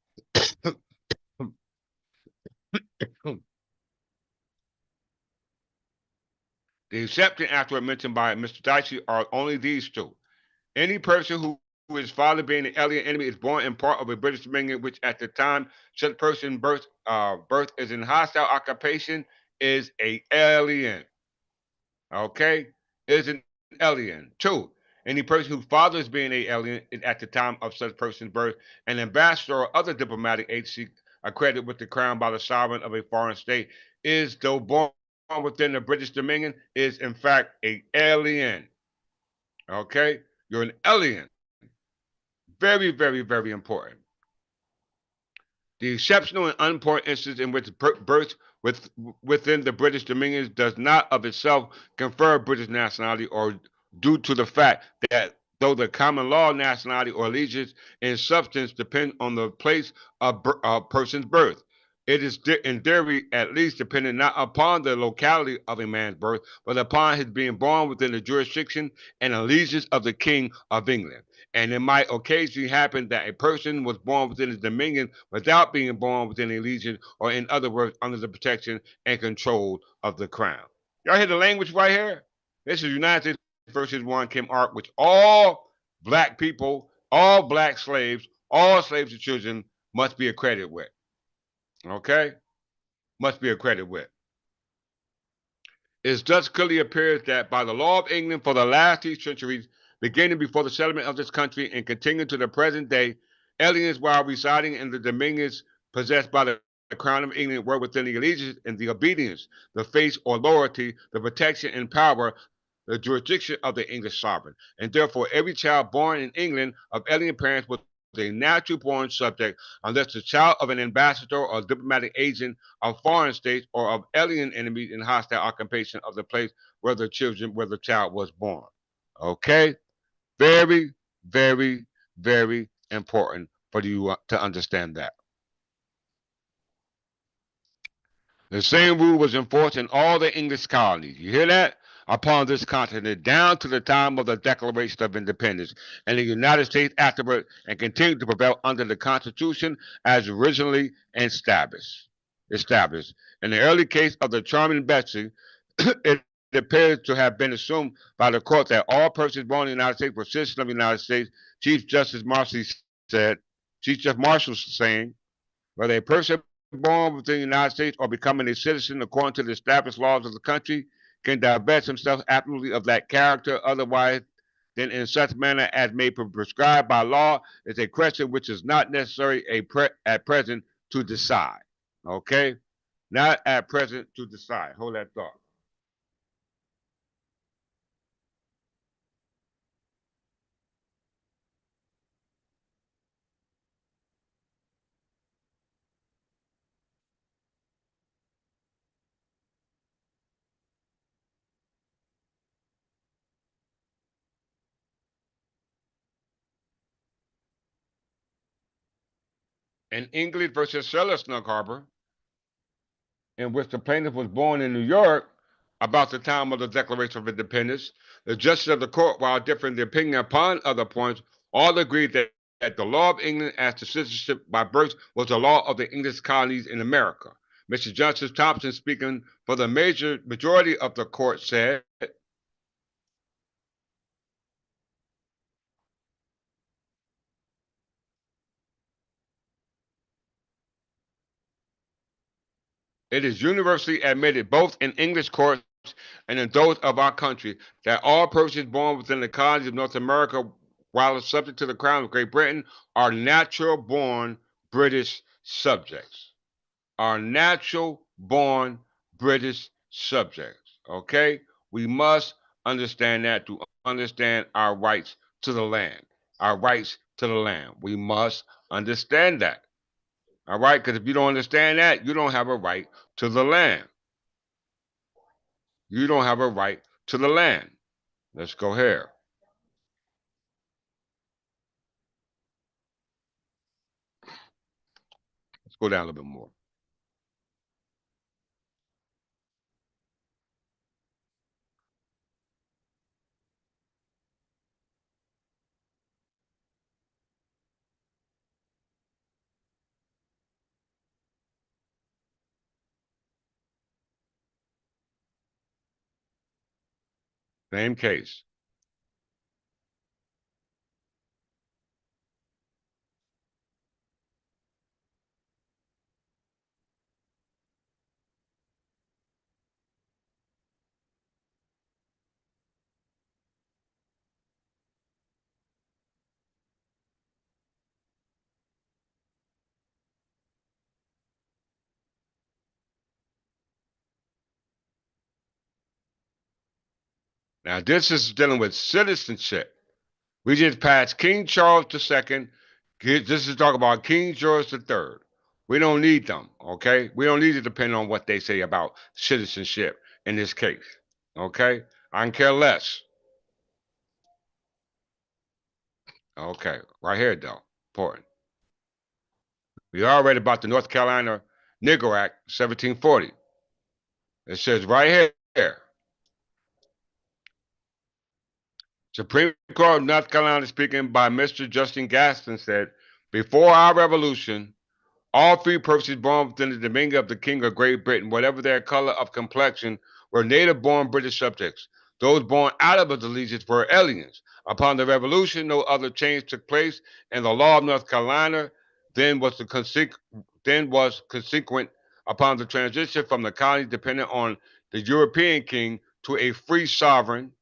The exception after mentioned by Mr. Dicey are only these two. Any person who is father being an alien enemy is born in part of a British Dominion, which at the time such person birth is in hostile occupation, is a alien. Okay? Is an alien. Two, any person whose father is being a alien is at the time of such person's birth an ambassador or other diplomatic agency accredited with the crown by the sovereign of a foreign state is, though born within the British Dominion, is in fact a alien. Okay? You're an alien. Very, very, very important. The exceptional and unimportant instance in which birth within the British Dominions does not of itself confer British nationality or due to the fact that though the common law nationality or allegiance in substance depend on the place of a person's birth. It is in theory at least dependent not upon the locality of a man's birth, but upon his being born within the jurisdiction and allegiance of the King of England. And it might occasionally happen that a person was born within his dominion without being born within a legion, or in other words, under the protection and control of the crown. Y'all hear the language right here? This is United States versus one Kim Ark, which all black people, all black slaves, all slaves and children must be accredited with. Okay? Must be accredited with. It thus clearly appears that by the law of England for the last 3 centuries, beginning before the settlement of this country and continuing to the present day, aliens while residing in the dominions possessed by the crown of England were within the allegiance and the obedience, the faith or loyalty, the protection and power, the jurisdiction of the English sovereign. And therefore every child born in England of alien parents was a natural born subject unless the child of an ambassador or diplomatic agent of foreign states or of alien enemies in hostile occupation of the place where the child was born. Okay? Very, very, very important for you to understand that. The same rule was enforced in all the English colonies. You hear that? Upon this continent down to the time of the Declaration of Independence, and the United States afterward, and continued to prevail under the Constitution as originally established. In the early case of the charming Betsy, it appears to have been assumed by the court that all persons born in the United States were citizens of the United States. Chief Justice Marshall said, Chief Justice Marshall saying, whether a person born within the United States or becoming a citizen according to the established laws of the country can divest himself absolutely of that character otherwise than in such manner as may be prescribed by law is a question which is not necessary at present to decide. Okay? Not at present to decide. Hold that thought. In English versus Sheller Snug Harbor, in which the plaintiff was born in New York about the time of the Declaration of Independence, the justices of the court, while differing the opinion upon other points, all agreed that the law of England as to citizenship by birth was the law of the English colonies in America. Mr. Justice Thompson, speaking for the majority of the court, said, it is universally admitted, both in English courts and in those of our country, that all persons born within the colonies of North America, while subject to the crown of Great Britain, are natural born British subjects. Are natural born British subjects. Okay? We must understand that to understand our rights to the land. Our rights to the land. We must understand that. All right? Because if you don't understand that, you don't have a right to the land. You don't have a right to the land. Let's go here. Let's go down a little bit more. Same case. Now, this is dealing with citizenship. We just passed King Charles II. This is talking about King George III. We don't need them, okay? We don't need to depend on what they say about citizenship in this case, okay? I can care less. Okay, right here, though, important. We already about the North Carolina Negro Act, 1740. It says right here, Supreme Court of North Carolina, speaking by Mr. Justin Gaston, said, before our revolution, all free persons born within the dominion of the King of Great Britain, whatever their color of complexion, were native-born British subjects. Those born out of his allegiance were aliens. Upon the Revolution, no other change took place, and the law of North Carolina then was consequent upon the transition from the colony dependent on the European king to a free sovereign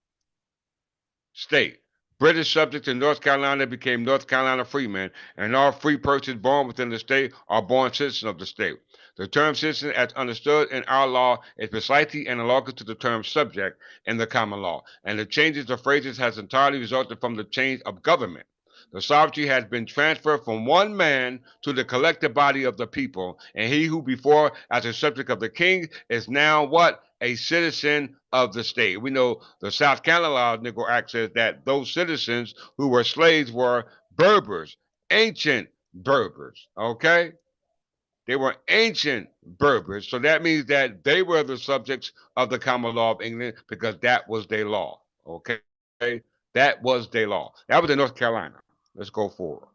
state. British subjects in North Carolina became North Carolina freemen, and all free persons born within the state are born citizens of the state. The term citizen, as understood in our law, is precisely analogous to the term subject in the common law, and the changes of phrases has entirely resulted from the change of government. The sovereignty has been transferred from one man to the collective body of the people, and he who before, as a subject of the king, is now what? A citizen of the state. We know the South Carolina Negro Act says that those citizens who were slaves were Berbers, ancient Berbers, okay? They were ancient Berbers, so that means that they were the subjects of the common law of England because that was their law, okay? That was their law. That was in North Carolina. Let's go forward.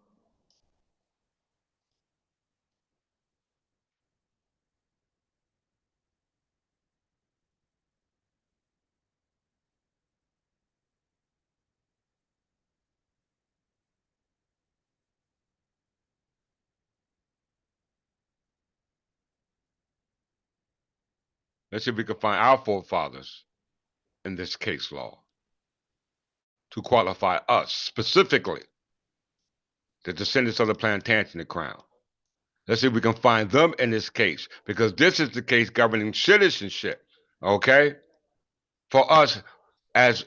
Let's see if we can find our forefathers in this case law to qualify us specifically, the descendants of the Plantagenet crown. Let's see if we can find them in this case, because this is the case governing citizenship, okay? For us as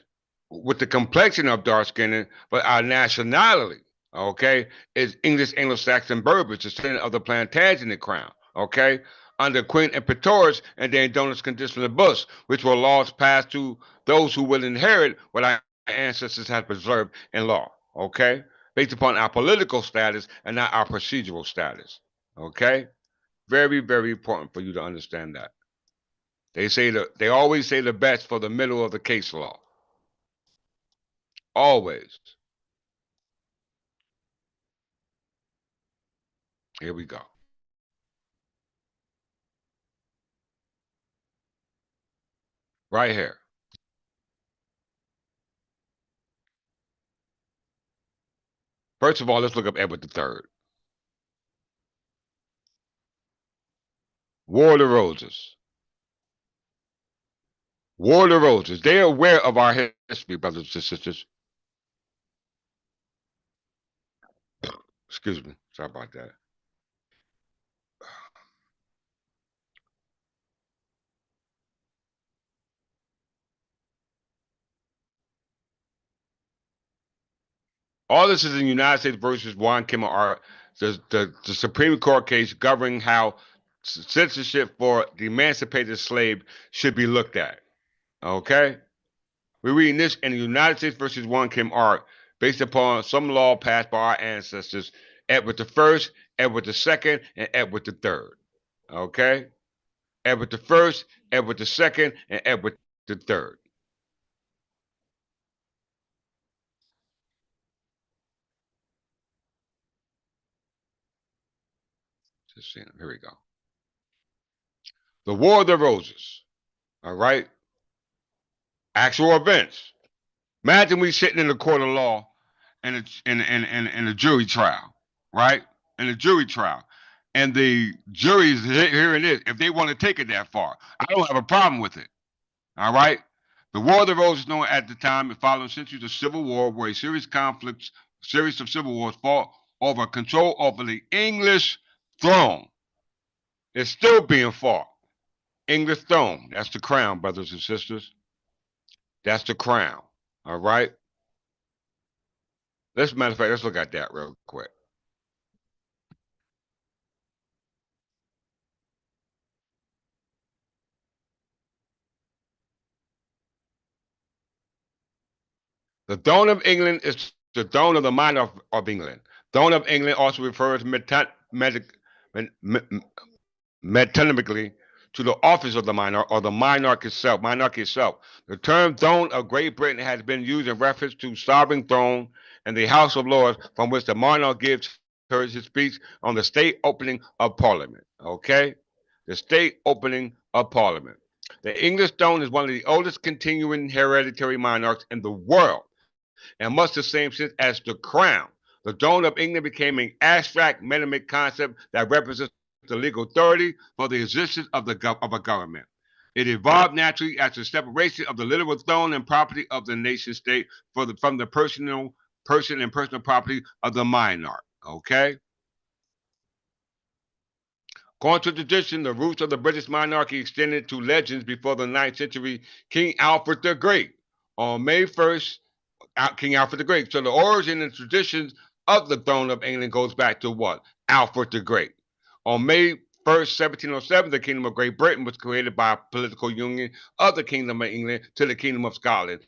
with the complexion of dark skin, but our nationality, okay, is English Anglo-Saxon Berbers, descendant of the Plantagenet crown, okay, under Queen Imperatrice and the Indonus Conditional Bus, which were laws passed to those who will inherit what our ancestors had preserved in law, okay, based upon our political status and not our procedural status, okay. Very, very important for you to understand that. They always say the best for the middle of the case law. Always. Here we go. Right here. First of all, let's look up Edward III. War of the Roses. War of the Roses. They're aware of our history, brothers and sisters. Excuse me. Sorry about that. All this is in the United States versus Juan Kimmel Art, the Supreme Court case governing how censorship for the emancipated slave should be looked at. Okay? We're reading this in the United States versus Juan Kim Art, based upon some law passed by our ancestors, Edward the First, Edward the Second, and Edward the Third. Okay? Edward the First, Edward the Second, and Edward the Third. Just seeing. Here we go. The War of the Roses. All right? Actual events. Imagine we sitting in the court of law in a jury trial, right? In a jury trial. And the jury is hearing this. If they want to take it that far, I don't have a problem with it. All right? The War of the Roses, known at the time, and following centuries of civil war, where a series of civil wars fought over control over the English throne. It's still being fought. English throne. That's the crown, brothers and sisters. That's the crown. All right? Matter of fact, let's look at that real quick. The throne of England is the throne of the monarch of England. Throne of England also refers metonymically to the office of the monarch or the monarch itself. The term throne of Great Britain has been used in reference to sovereign throne and the House of Lords, from which the monarch gives his speech on the state opening of Parliament. Okay, the state opening of Parliament. The English throne is one of the oldest continuing hereditary monarchs in the world, and much the same sense as the crown. The throne of England became an abstract metonymic concept that represents the legal authority for the existence of a government. It evolved naturally as the separation of the literal throne and property of the nation state from the person and personal property of the monarch. Okay? According to tradition, the roots of the British monarchy extended to legends before the 9th century King Alfred the Great. On May 1st, King Alfred the Great. So the origin and traditions of the throne of England goes back to what? Alfred the Great. On May 1st, 1707, the Kingdom of Great Britain was created by a political union of the Kingdom of England to the Kingdom of Scotland.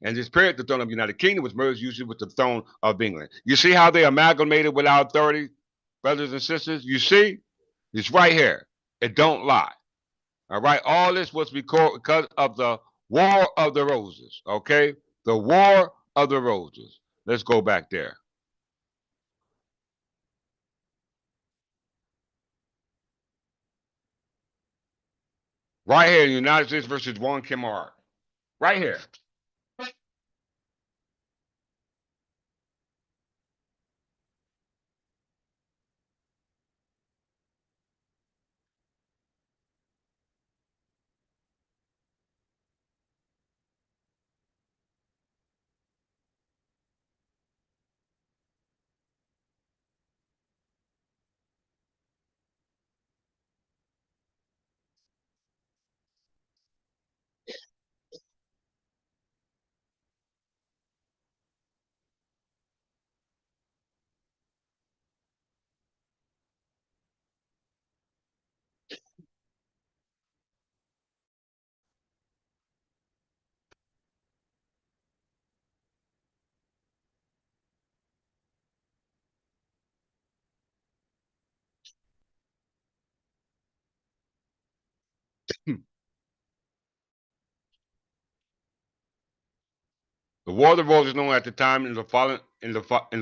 And this period, the throne of the United Kingdom was merged usually with the throne of England. You see how they amalgamated without authority, brothers and sisters? You see? It's right here. It don't lie. All right? All this was because of the War of the Roses. Okay? The War of the Roses. Let's go back there. Right here, United States versus Juan Kim Art. Right here. The War of the Roses, known at the time in the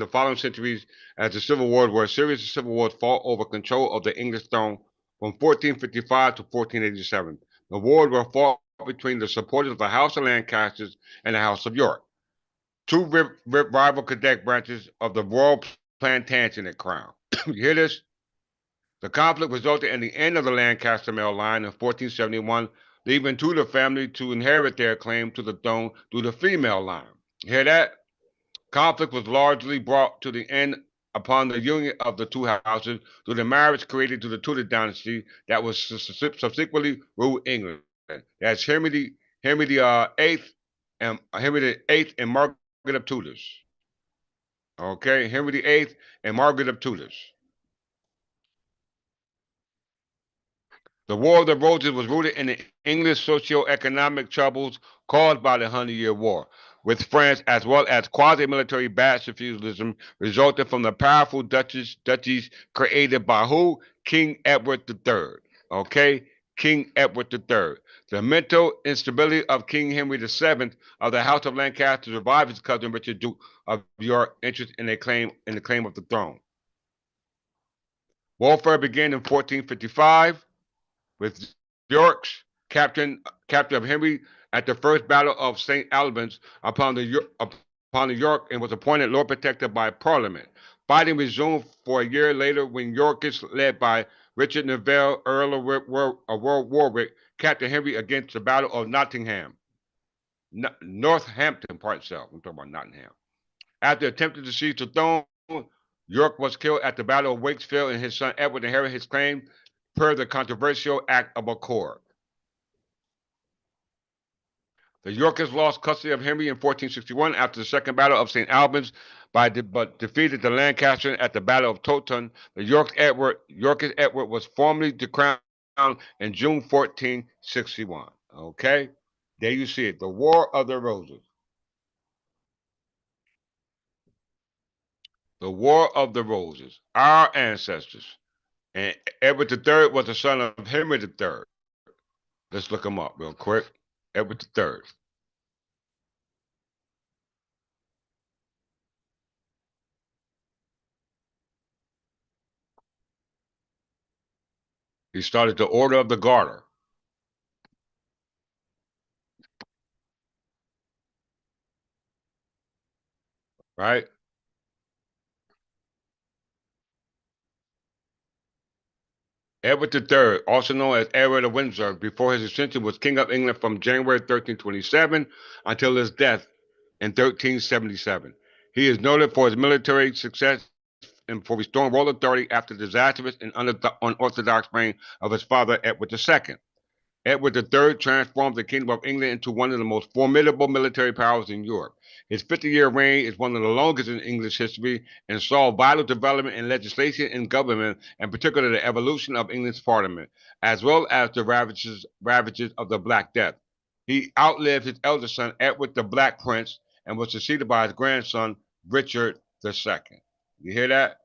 following centuries as the Civil War, were a series of civil wars fought over control of the English throne from 1455 to 1487. The wars were fought between the supporters of the House of Lancaster and the House of York, two rival cadet branches of the royal Plantagenet crown. You hear this? The conflict resulted in the end of the Lancaster male line in 1471, leaving Tudor family to inherit their claim to the throne through the female line. Hear that? Conflict was largely brought to the end upon the union of the two houses through the marriage created to the Tudor dynasty that was subsequently ruled England. That's Henry the Eighth and Margaret of Tudors. Okay, Henry VIII and Margaret of Tudors. The War of the Roses was rooted in the English socio-economic troubles caused by the Hundred Year War with France, as well as quasi-military Bastille resulting from the powerful duchies created by who? King Edward III. Okay, King Edward III. The mental instability of King Henry VII of the House of Lancaster revived his cousin Richard, Duke of York, interest in the claim of the throne. Warfare began in 1455 with York's capture of Henry at the First Battle of St. Albans upon the York and was appointed Lord Protector by Parliament. Fighting resumed for a year later when Yorkists, led by Richard Neville, Earl of Warwick, captured Henry against the Battle of Nottingham. Northampton, part itself. I'm talking about Nottingham. After attempting to seize the throne, York was killed at the Battle of Wakefield, and his son Edward inherited his claim per the controversial Act of Accord. The Yorkists lost custody of Henry in 1461 after the Second Battle of St. Albans, but defeated the Lancasters at the Battle of Towton. The Yorkist Edward was formally decrowned in June 1461. Okay, there you see it. The War of the Roses. The War of the Roses. Our ancestors. And Edward III was the son of Henry III. Let's look him up real quick. Edward III. He started the Order of the Garter. Right? Edward III, also known as Edward of Windsor, before his ascension was King of England from January 1327 until his death in 1377. He is noted for his military success and for restoring royal authority after the disastrous and unorthodox reign of his father, Edward II. Edward III transformed the Kingdom of England into one of the most formidable military powers in Europe. His 50-year reign is one of the longest in English history and saw vital development in legislation and government, and particularly the evolution of England's parliament, as well as the ravages of the Black Death. He outlived his eldest son, Edward the Black Prince, and was succeeded by his grandson, Richard II. You hear that?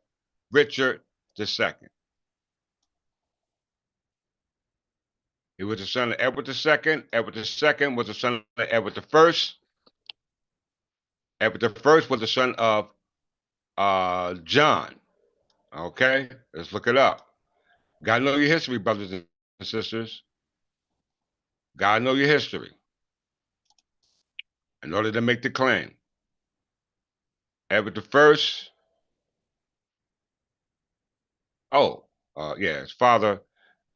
Richard II. He was the son of Edward II. Edward II was the son of Edward I. Edward I was the son of John. Okay, let's look it up. Gotta know your history, brothers and sisters. Gotta know your history in order to make the claim. Edward I. Oh, yeah, his father,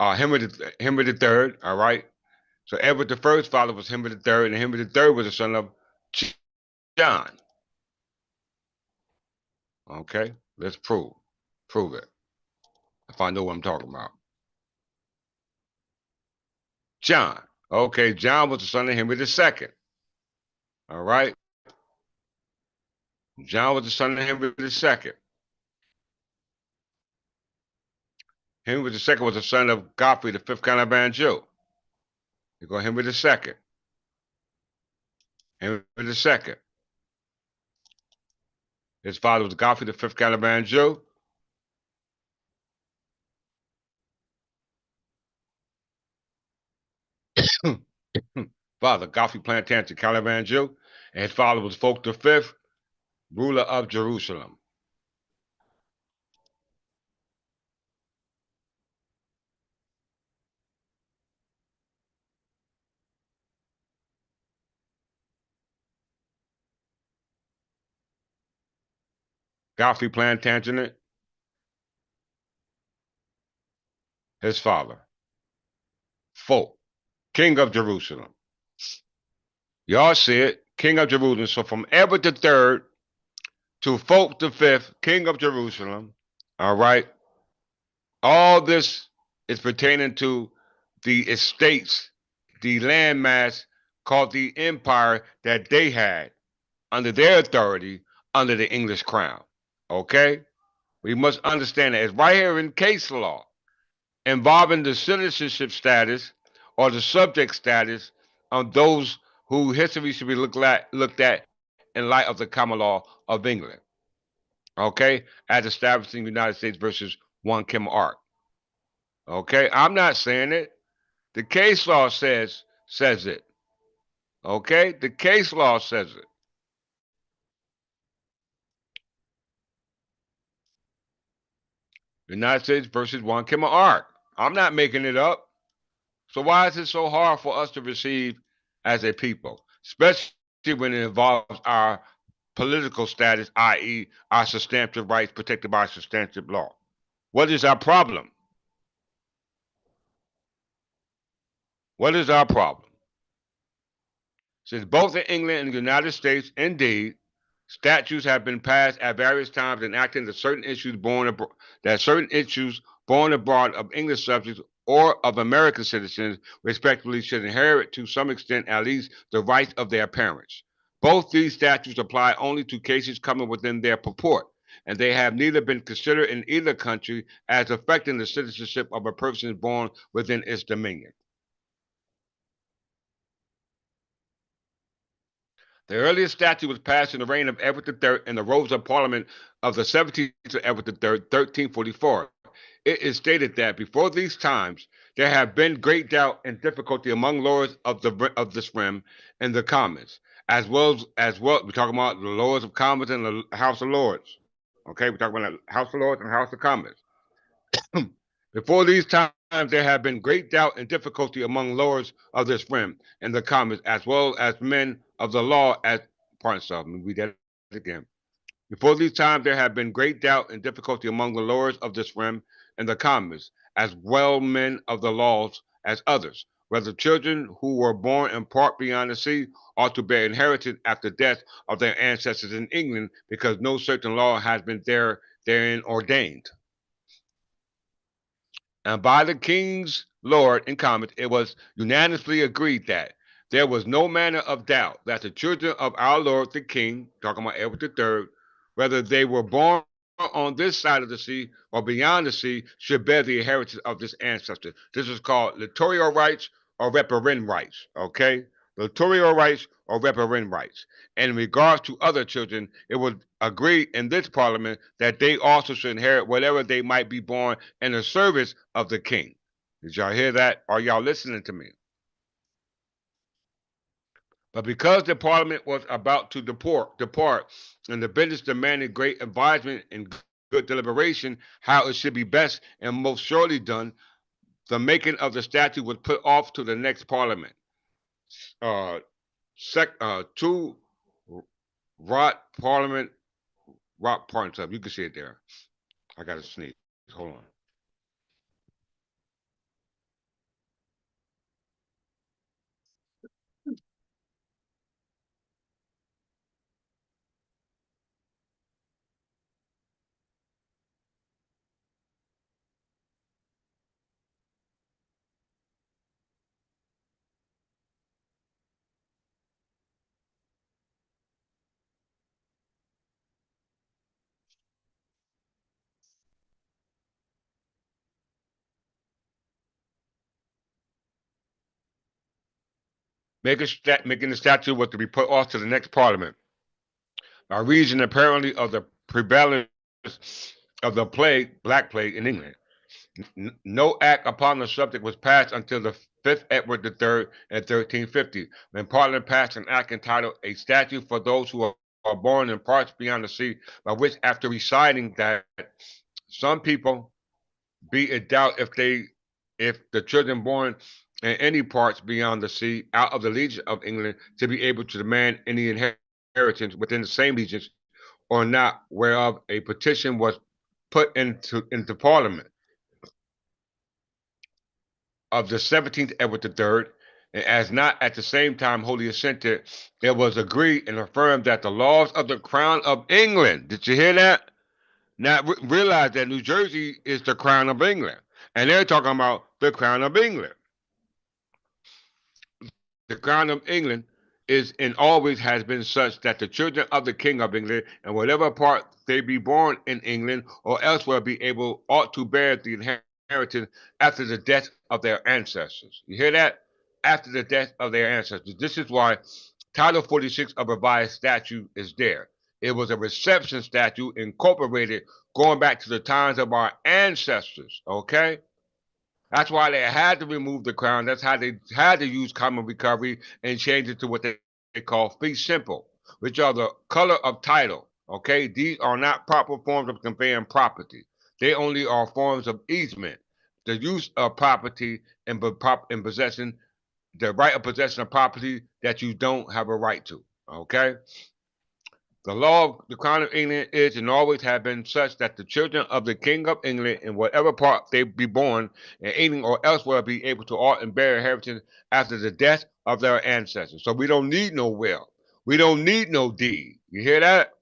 Henry III. All right. So Edward I's father was Henry III, and Henry III was the son of John. Okay, let's prove it. If I know what I'm talking about. John. Okay, John was the son of Henry II. All right. John was the son of Henry II. Henry II was the son of Godfrey, the fifth Count of Anjou. You go Henry II. Henry II. His father was Godfrey, the fifth Count of Anjou. Father, Godfrey Plantagenet, Count of Anjou. And his father was Fulk V, ruler of Jerusalem. Godfrey Plantagenet, his father. Fulk, King of Jerusalem. Y'all see it, King of Jerusalem. So from Edward III to Fulk V, King of Jerusalem. All right. All this is pertaining to the estates, the landmass called the empire that they had under their authority under the English crown. Okay? We must understand that it's right here in case law involving the citizenship status or the subject status of those who history should be looked at in light of the common law of England. Okay? As established in the United States versus 1 Kim Art. Okay? I'm not saying it. The case law says it. Okay? The case law says it. United States versus 1 Kim Art. I'm not making it up. So why is it so hard for us to receive as a people, especially when it involves our political status, i.e., our substantive rights protected by substantive law? What is our problem? What is our problem? Since both in England and the United States, indeed, statutes have been passed at various times enacting that certain issues born abroad of English subjects or of American citizens, respectively, should inherit to some extent at least the rights of their parents. Both these statutes apply only to cases coming within their purport, and they have neither been considered in either country as affecting the citizenship of a person born within its dominion. The earliest statute was passed in the reign of Edward III in the Robes of Parliament of the 17th of Edward III, 1344. It is stated that before these times there have been great doubt and difficulty among lords of this realm and the Commons, as well. We're talking about the Lords of Commons and the House of Lords. Okay, we're talking about the House of Lords and House of Commons. Before these times, there have been great doubt and difficulty among lords of this realm and the Commons, as well as men of the law. Let me read that again. Before these times, there have been great doubt and difficulty among the lords of this realm and the Commons, as well men of the laws as others, whether children who were born in part beyond the sea ought to bear inheritance after death of their ancestors in England, because no certain law has been therein ordained. And by the king's lord and commons, it was unanimously agreed that there was no manner of doubt that the children of our lord the king, talking about Edward III, whether they were born on this side of the sea or beyond the sea, should bear the inheritance of this ancestor. This is called littorial rights or reparent rights. Okay, littorial rights or reparent rights. And in regards to other children, it was agreed in this parliament that they also should inherit whatever they might be born in the service of the king. Did y'all hear that? Are y'all listening to me? But because the parliament was about to depart, and the business demanded great advisement and good deliberation how it should be best and most surely done, the making of the statute was put off to the next parliament. Two rot parliament rock parts of. You can see it there. I got to sneeze. Hold on. Making the statute was to be put off to the next parliament by reason apparently of the prevalence of the plague, Black Plague, in England. No act upon the subject was passed until the 5th Edward III in 1350, when Parliament passed an act entitled "A Statute for Those who are born in parts beyond the sea," by which, after reciting that some people, be it doubt if the children born in any parts beyond the sea out of the legion of England, to be able to demand any inheritance within the same legions or not, whereof a petition was put into Parliament of the 17th Edward III, and as not at the same time wholly assented, it was agreed and affirmed that the laws of the Crown of England, did you hear that? Now realize that New Jersey is the Crown of England, and they're talking about the Crown of England. The Crown of England is and always has been such that the children of the King of England, and whatever part they be born in England or elsewhere, be able ought to bear the inheritance after the death of their ancestors. You hear that? After the death of their ancestors. This is why Title 46 of Revised Statute is there. It was a reception statute incorporated going back to the times of our ancestors, okay? That's why they had to remove the crown. That's how they had to use common recovery and change it to what they call fee simple, which are the color of title. Okay, these are not proper forms of conveying property. They only are forms of easement. The use of property and possession, the right of possession of property that you don't have a right to. Okay, the law of the Crown of England is and always have been such that the children of the King of England, in whatever part they be born, in England or elsewhere, be able to art and bear inheritance after the death of their ancestors. So we don't need no will. We don't need no deed. You hear that?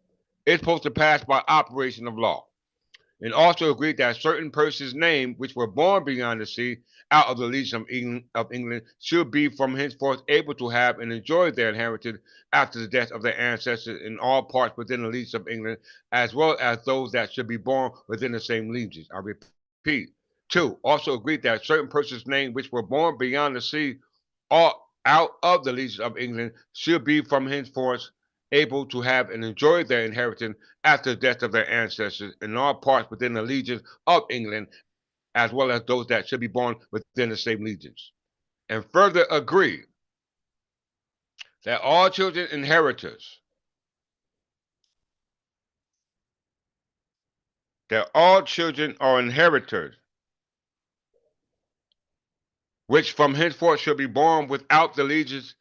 It's supposed to pass by operation of law, and also agreed that certain persons named which were born beyond the sea out of the legion of England should be from henceforth able to have and enjoy their inheritance after the death of their ancestors in all parts within the legion of England, as well as those that should be born within the same legions. I repeat. Two, also agreed that certain persons named which were born beyond the sea out of the legion of England should be from henceforth able to have and enjoy their inheritance after the death of their ancestors in all parts within the legions of England, as well as those that should be born within the same legions. And further agree that all children inheritors, that all children are inheritors, which from henceforth shall be born without the legions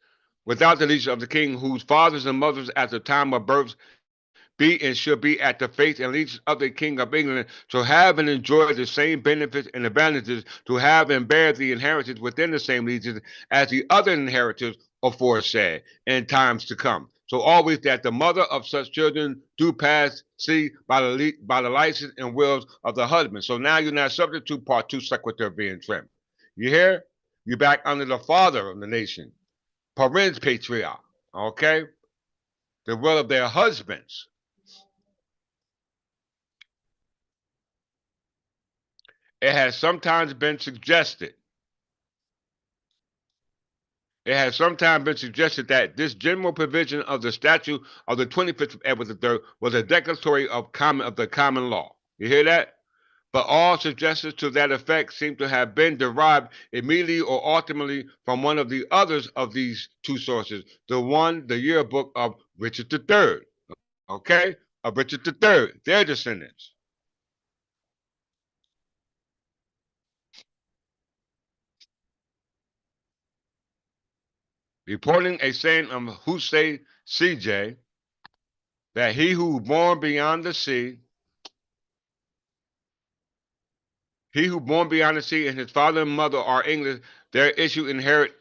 of the king, whose fathers and mothers at the time of birth be and should be at the faith and allegiance of the King of England, to have and enjoy the same benefits and advantages, to have and bear the inheritance within the same legions as the other inheritors aforesaid in times to come. So always that the mother of such children do pass see by the license and wills of the husband. So now you're not subject to part two sequitur being trimmed. You hear? You're back under the father of the nation, parens patriarch. Okay, the will of their husbands. It has sometimes been suggested. It has sometimes been suggested that this general provision of the statute of the 25th of Edward III was a declaratory of the common law. You hear that? But all suggestions to that effect seem to have been derived immediately or ultimately from one of the others of these two sources. The yearbook of Richard III. Okay? Of Richard III, their descendants. Reporting a saying of Hussey CJ that he who born beyond the sea, he who born beyond the sea and his father and mother are English, their issue inherit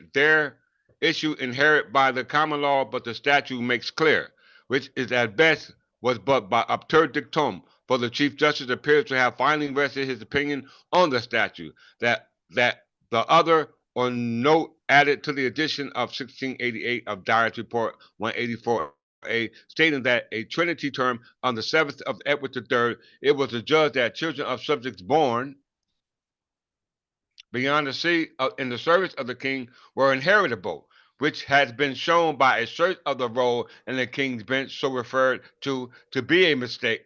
by the common law, but the statute makes clear, which is at best was but by absurd dictum, for the Chief Justice appears to have finally rested his opinion on the statute, that the other or note added to the edition of 1688 of Dyer's Report 184A, stating that a Trinity term on the 7th of Edward III, it was adjudged that children of subjects born beyond the sea in the service of the king were inheritable, which has been shown by a search of the roll in the king's bench so referred to be a mistake,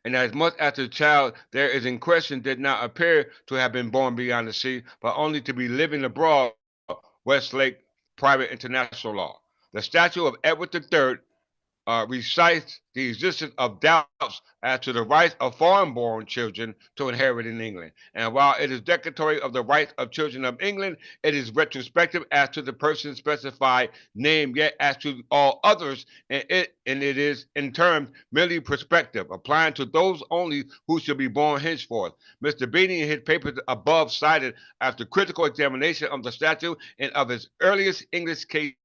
and as much as the child there is in question did not appear to have been born beyond the sea, but only to be living abroad, Westlake Private International Law. The statute of Edward III recites the existence of doubts as to the rights of foreign-born children to inherit in England. And while it is declaratory of the rights of children of England, it is retrospective as to the person specified name, yet as to all others, and it is in terms merely prospective, applying to those only who shall be born henceforth. Mr. Beatty, in his papers above cited, after critical examination of the statute and of its earliest English cases,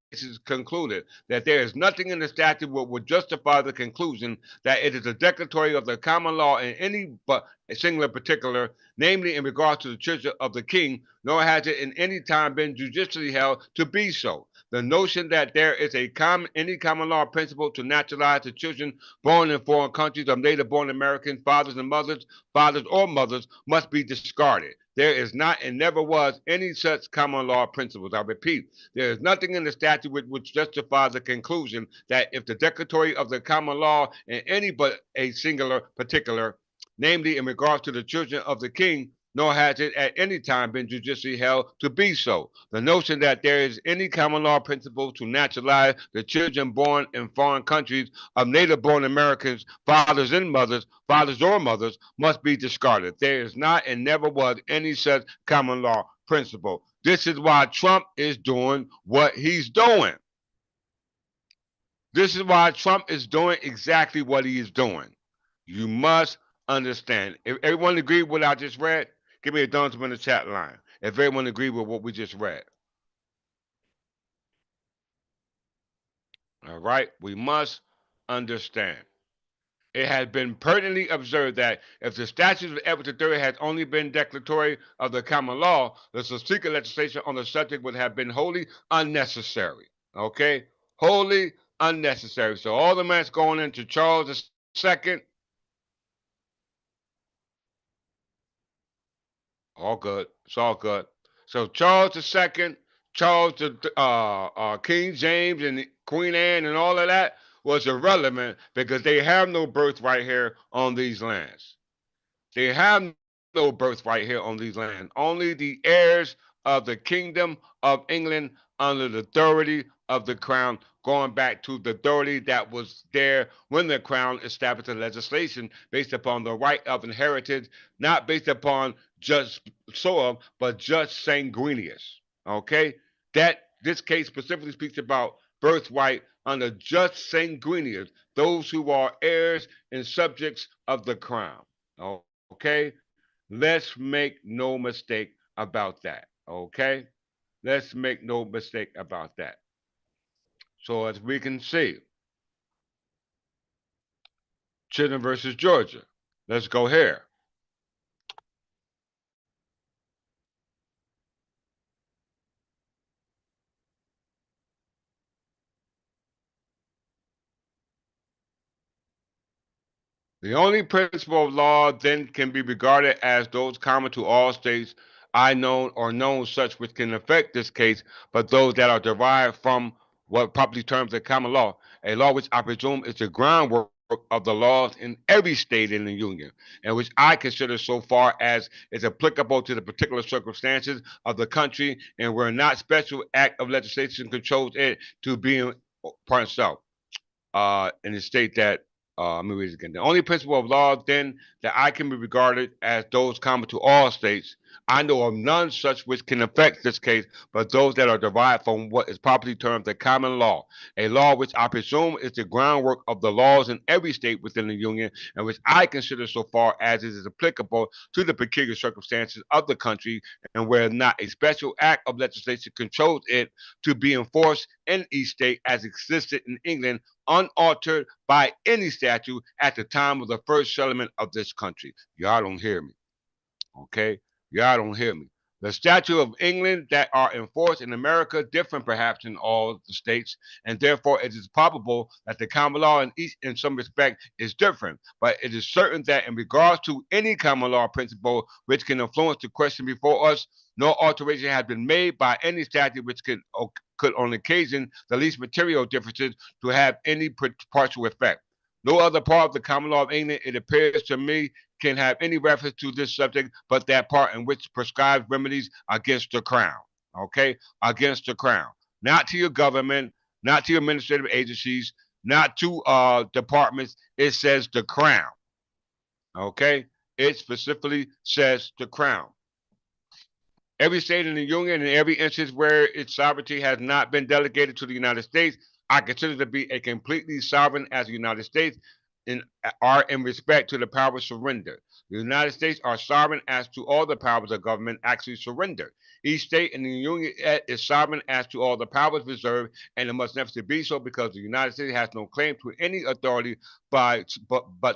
concluded that there is nothing in the statute which would justify the conclusion that it is a declaratory of the common law in any but a singular particular, namely in regard to the children of the king, nor has it in any time been judicially held to be so. The notion that there is any common law principle to naturalize the children born in foreign countries of native-born American fathers or mothers, must be discarded. There is not and never was any such common law principles. I repeat, there is nothing in the statute which justifies the conclusion that if the declaratory of the common law in any but a singular particular, namely in regards to the children of the king, nor has it at any time been judicially held to be so. The notion that there is any common law principle to naturalize the children born in foreign countries of native-born Americans, fathers or mothers, must be discarded. There is not and never was any such common law principle. This is why Trump is doing what he's doing. This is why Trump is doing exactly what he is doing. You must understand. If everyone agree with what I just read, give me a thumbs up in the chat line. If everyone agree with what we just read. All right? We must understand. It has been pertinently observed that if the statutes of Edward III had only been declaratory of the common law, the subsequent legislation on the subject would have been wholly unnecessary. Okay? Wholly unnecessary. So all the mess going into Charles II, all good. It's all good. So Charles II, Charles King James and Queen Anne and all of that was irrelevant because they have no birthright here on these lands. They have no birthright here on these lands. Only the heirs of the kingdom of England under the authority of the crown, going back to the authority that was there when the crown established the legislation based upon the right of inheritance, not based upon just soil, but just sanguineous. Okay? That this case specifically speaks about birthright under just sanguineous, those who are heirs and subjects of the crown. Okay? Let's make no mistake about that. Okay? Let's make no mistake about that. So as we can see, Chisholm versus Georgia. Let's go here. The only principle of law then can be regarded as those common to all states, I known or known such which can affect this case, but those that are derived from what properly terms a common law, a law which I presume is the groundwork of the laws in every state in the Union, and which I consider so far as is applicable to the particular circumstances of the country, and where not special act of legislation controls it to be in part itself. In the state that let me read it again. The only principle of law then that I can be regarded as those common to all states, I know of none such which can affect this case, but those that are derived from what is properly termed the common law, a law which I presume is the groundwork of the laws in every state within the Union, and which I consider so far as it is applicable to the peculiar circumstances of the country, and where not a special act of legislation controls it to be enforced in each state as existed in England, unaltered by any statute at the time of the first settlement of this country. Y'all don't hear me. Okay? Y'all don't hear me. The statutes of England that are enforced in America differ perhaps in all the states, and therefore it is probable that the common law in some respect is different. But it is certain that in regards to any common law principle which can influence the question before us, no alteration has been made by any statute which could on occasion the least material differences to have any partial effect. No other part of the common law of England, it appears to me, can have any reference to this subject but that part in which prescribes remedies against the crown. Okay? Against the crown. Not to your government, not to your administrative agencies, not to departments. It says the crown. Okay? It specifically says the crown. Every state in the Union, in every instance where its sovereignty has not been delegated to the United States, I consider to be a completely sovereign as the United States are in respect to the power surrendered. The United States are sovereign as to all the powers of government actually surrendered. Each state in the Union is sovereign as to all the powers reserved, and it must never be so because the United States has no claim to any authority but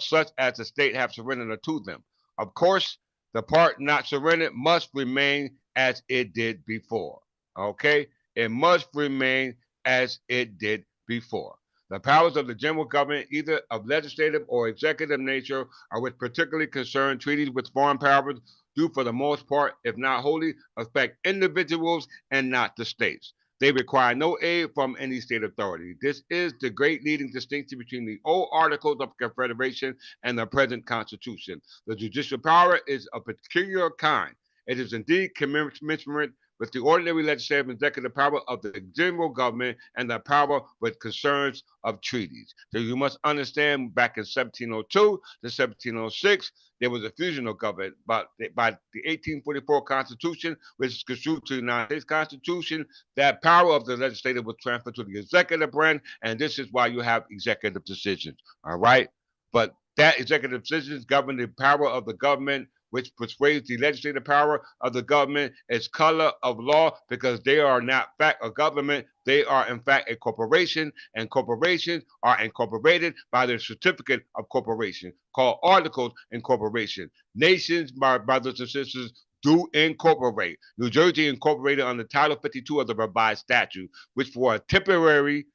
such as the state have surrendered to them. Of course, the part not surrendered must remain as it did before. Okay? It must remain as it did before. The powers of the general government, either of legislative or executive nature, are which particularly concern treaties with foreign powers, do for the most part, if not wholly, affect individuals and not the states. They require no aid from any state authority. This is the great leading distinction between the old Articles of Confederation and the present Constitution. The judicial power is a peculiar kind. It is indeed commensurate with the ordinary legislative and executive power of the general government and the power with concerns of treaties. So you must understand back in 1702 to 1706, there was a fusion of government, but by the 1844 Constitution, which is construed to the United States Constitution, that power of the legislature was transferred to the executive branch, and this is why you have executive decisions. All right, but that executive decisions govern the power of the government, which persuades the legislative power of the government its color of law, because they are not fact a government, they are in fact a corporation, and corporations are incorporated by their certificate of corporation, called articles incorporation. Nations, my brothers and sisters, do incorporate. New Jersey incorporated under Title 52 of the revised statute, which for a temporary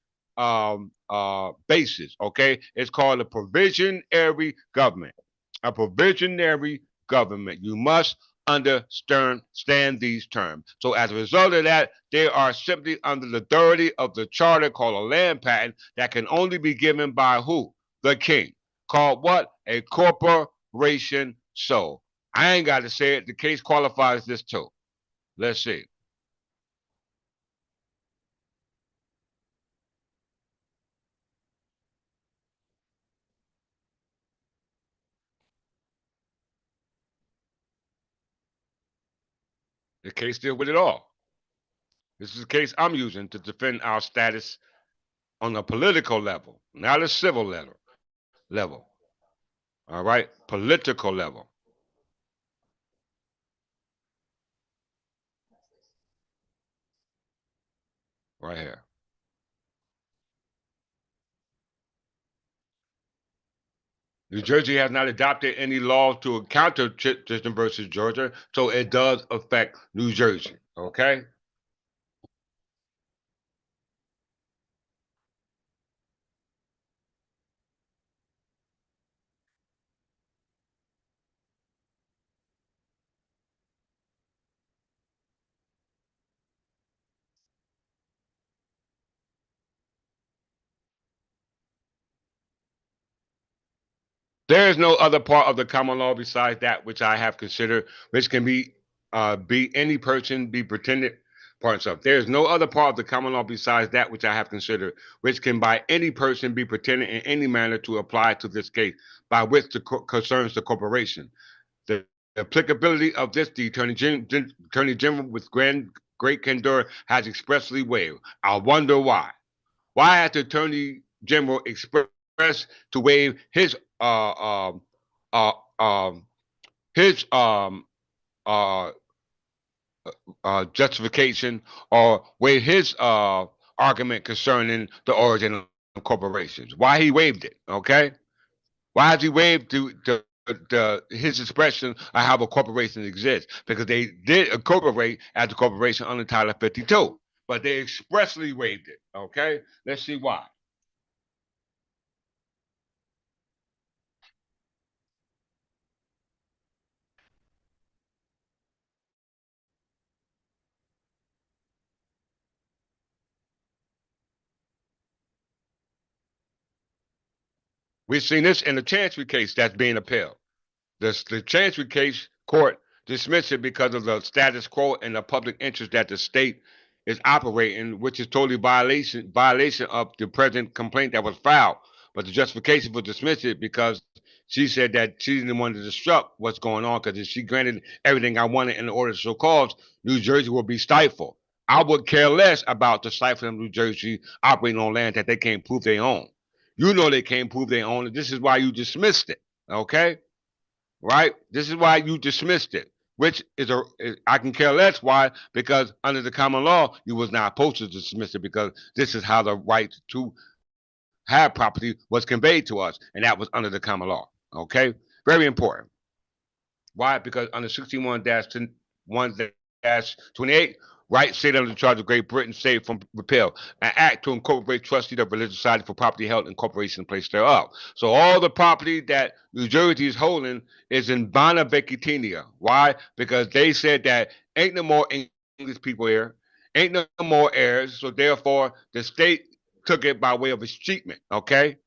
basis, okay, it's called a provisionary government. A provisionary government. You must understand these terms. So as a result of that, they are simply under the authority of the charter called a land patent that can only be given by who? The king. Called what? A corporation. So I ain't got to say it. The case qualifies this too. Let's see. The case deals with it all. This is the case I'm using to defend our status on a political level, not a civil level. All right, political level. Right here. New Jersey has not adopted any law to counter Tristan versus Georgia, so it does affect New Jersey. Okay. There is no other part of the common law besides that which I have considered, which can be any person be pretended parts of. There is no other part of the common law besides that which I have considered, which can by any person be pretended in any manner to apply to this case, by which concerns the corporation. The applicability of this, the Attorney General with great candor has expressly waived. I wonder why. Why has the Attorney General expressed to waive uh, um, his justification, or waive his argument concerning the origin of corporations? Why he waived it? Okay, why has he waived his expression of how a corporation exists? Because they did incorporate as a corporation under Title 52, but they expressly waived it. Okay, let's see why. We've seen this in the Chancery case that's being appealed. The Chancery case court dismissed it because of the status quo and the public interest that the state is operating, which is totally violation of the present complaint that was filed. But the justification for dismissing it because she said that she didn't want to disrupt what's going on, because if she granted everything I wanted in order to show cause, New Jersey will be stifled. I would care less about the stifling of New Jersey operating on land that they can't prove they own. You know they can't prove they own it. This is why you dismissed it. Okay? Right? This is why you dismissed it. Which I can care less why, because under the common law, you was not supposed to dismiss it, because this is how the right to have property was conveyed to us, and that was under the common law. Okay? Very important. Why? Because under 61-1-28, Right state under the charge of Great Britain saved from repeal. An act to incorporate trustee of religious society for property held in corporation in place thereof. So all the property that New Jersey is holding is in bona vacatia. Why? Because they said that ain't no more English people here, ain't no more heirs. So therefore, the state took it by way of escheatment. Okay,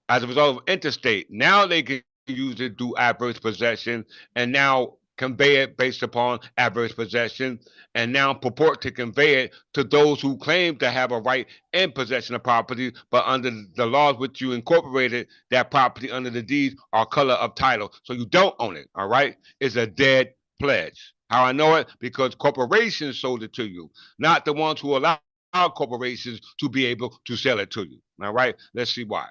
as a result of interstate. Now they can use it through adverse possession and now convey it based upon adverse possession and now purport to convey it to those who claim to have a right in possession of property, but under the laws which you incorporated that property under the deed are color of title. So you don't own it, all right? It's a dead pledge. How I know it? Because corporations sold it to you, not the ones who allow corporations to be able to sell it to you. All right? Let's see why.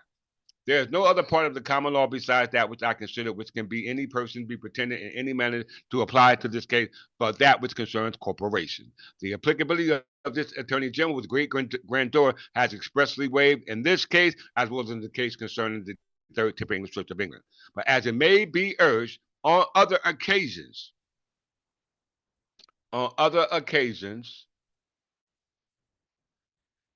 There is no other part of the common law besides that which I consider which can be any person be pretended in any manner to apply to this case, but that which concerns corporation. The applicability of this Attorney General with great grandeur has expressly waived in this case, as well as in the case concerning the Third Tip English Church of England. But as it may be urged on other occasions,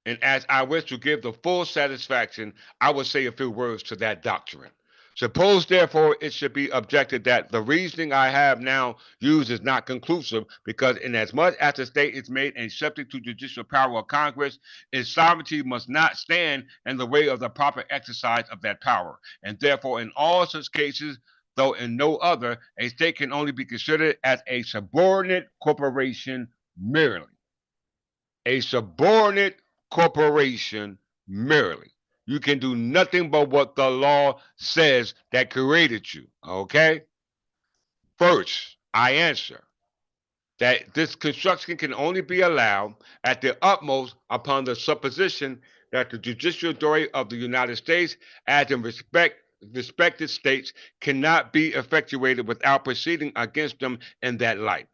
and as I wish to give the full satisfaction, I will say a few words to that doctrine. Suppose, therefore, it should be objected that the reasoning I have now used is not conclusive, because inasmuch as the state is made a subject to judicial power of Congress, its sovereignty must not stand in the way of the proper exercise of that power. And therefore, in all such cases, though in no other, a state can only be considered as a subordinate corporation merely. A subordinate corporation merely. You can do nothing but what the law says that created you. Okay? First, I answer that this construction can only be allowed at the utmost upon the supposition that the judicial authority of the United States, as in respected states, cannot be effectuated without proceeding against them in that light.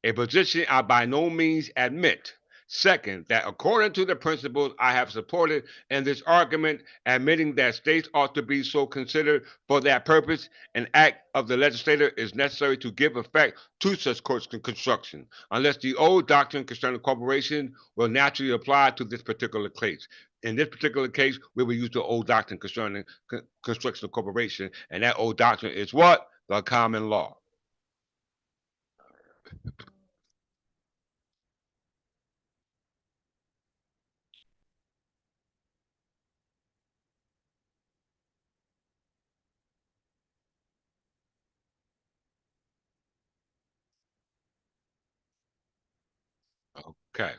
A position I by no means admit. Second, that according to the principles I have supported in this argument, admitting that states ought to be so considered for that purpose, an act of the legislator is necessary to give effect to such court's construction, unless the old doctrine concerning corporation will naturally apply to this particular case. In this particular case, we will use the old doctrine concerning construction of corporation, and that old doctrine is what? The common law. Okay,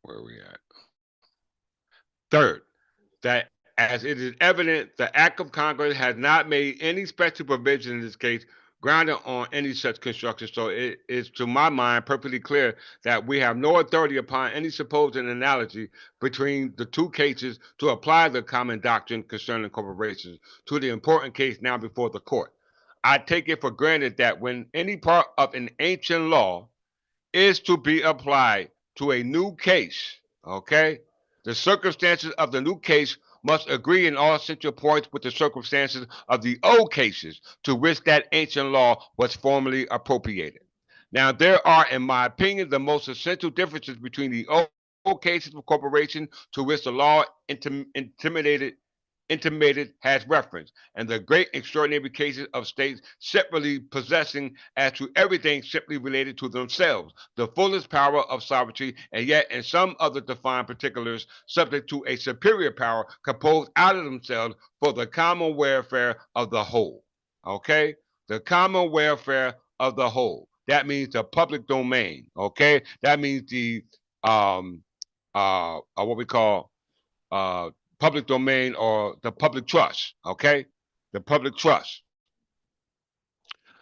where are we at? Third, that as it is evident, the Act of Congress has not made any special provision in this case grounded on any such construction. So it is, to my mind, perfectly clear that we have no authority upon any supposed analogy between the two cases to apply the common doctrine concerning corporations to the important case now before the court. I take it for granted that when any part of an ancient law is to be applied to a new case, okay? The circumstances of the new case must agree in all essential points with the circumstances of the old cases to which that ancient law was formally appropriated. Now, there are, in my opinion, the most essential differences between the old cases of corporation to which the law intimated has reference, and the great extraordinary cases of states separately possessing as to everything simply related to themselves, the fullest power of sovereignty, and yet in some other defined particulars subject to a superior power composed out of themselves for the common welfare of the whole. Okay? The common welfare of the whole. That means the public domain. Okay? That means the what we call public domain or the public trust, okay? The public trust.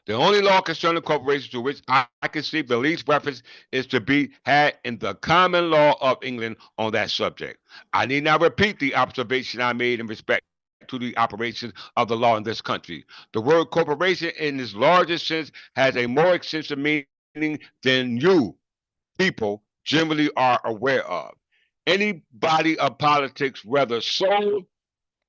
The only law concerning corporations to which I can see the least reference is to be had in the common law of England on that subject. I need not repeat the observation I made in respect to the operations of the law in this country. The word corporation in its largest sense has a more extensive meaning than you people generally are aware of. Any body of politics, whether sole,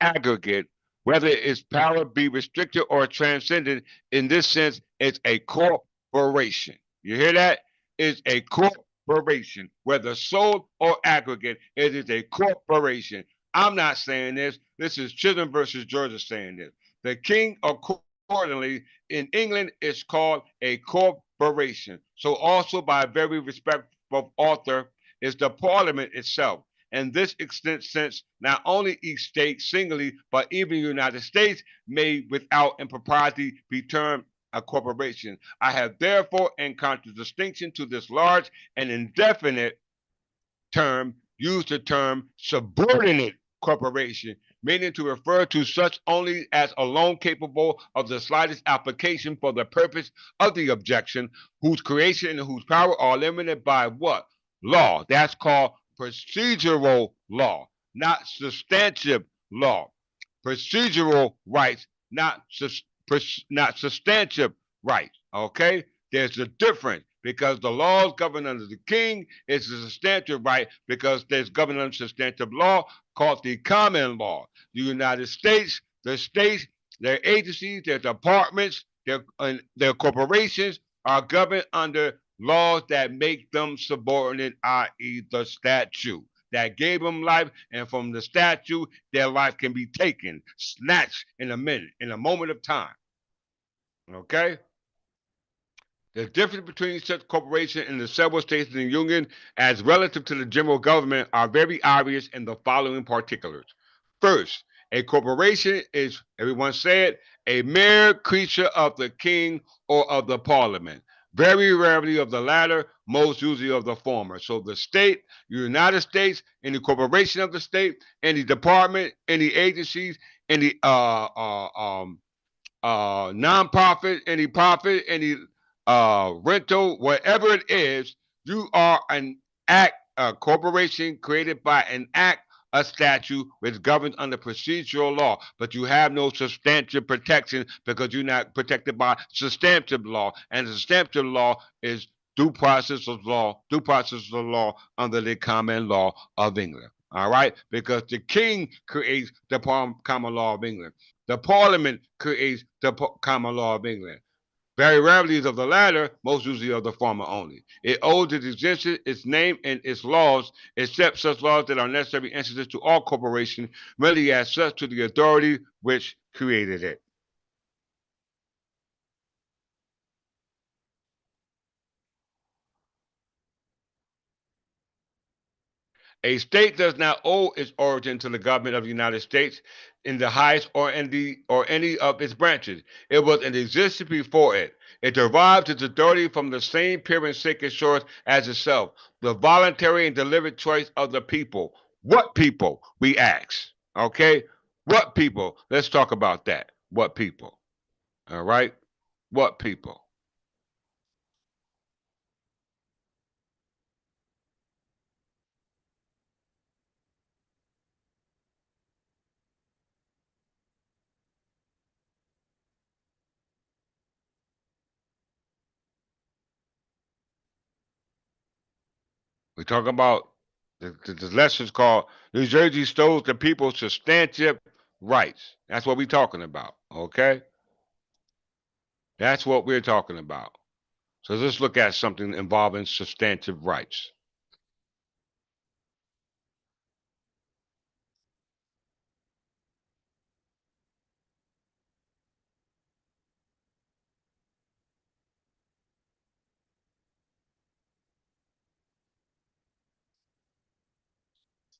aggregate, whether its power be restricted or transcended, in this sense, it's a corporation. You hear that? is a corporation, whether sole or aggregate. It is a corporation. I'm not saying this. This is Chisholm versus Georgia saying this. The king accordingly in England is called a corporation. So also by very respectful author is the parliament itself. And this extends since not only each state singly, but even the United States may without impropriety be termed a corporation. I have therefore, in contradistinction to this large and indefinite term, used the term subordinate corporation, meaning to refer to such only as alone capable of the slightest application for the purpose of the objection, whose creation and whose power are limited by what? Law. That's called procedural law, not substantive law. Procedural rights, not substantive rights. Okay? There's a difference because the laws governed under the king is a substantive right because there's governed under substantive law called the common law. The United States, the states, their agencies, their departments, their corporations are governed under laws that make them subordinate, i.e., the statute that gave them life, and from the statute, their life can be taken, snatched in a minute, in a moment of time. Okay? The difference between such corporations in the several states in the Union as relative to the general government are very obvious in the following particulars. First, a corporation is, everyone said, a mere creature of the king or of the parliament. Very rarely of the latter, most usually of the former. So the state, the United States, any corporation of the state, any department, any agencies, any nonprofit, any profit, any rental, whatever it is, you are an act, a corporation created by an act, a statute which governs under procedural law, but you have no substantive protection because you're not protected by substantive law, and the substantive law is due process of law under the common law of England. All right, because the king creates the common law of England. The parliament creates the common law of England. Very rarely is of the latter, most usually of the former only. It owes its existence, its name, and its laws, except such laws that are necessary instances to all corporations, merely as such to the authority which created it. A state does not owe its origin to the government of the United States in the highest or any of its branches. It was in existence before it. It derives its authority from the same pure and sacred source as itself, the voluntary and deliberate choice of the people. What people? We ask. Okay? What people? Let's talk about that. What people? All right? What people? We talk about the lessons called New Jersey stole the people's substantive rights. That's what we're talking about. Okay? That's what we're talking about. So let's look at something involving substantive rights.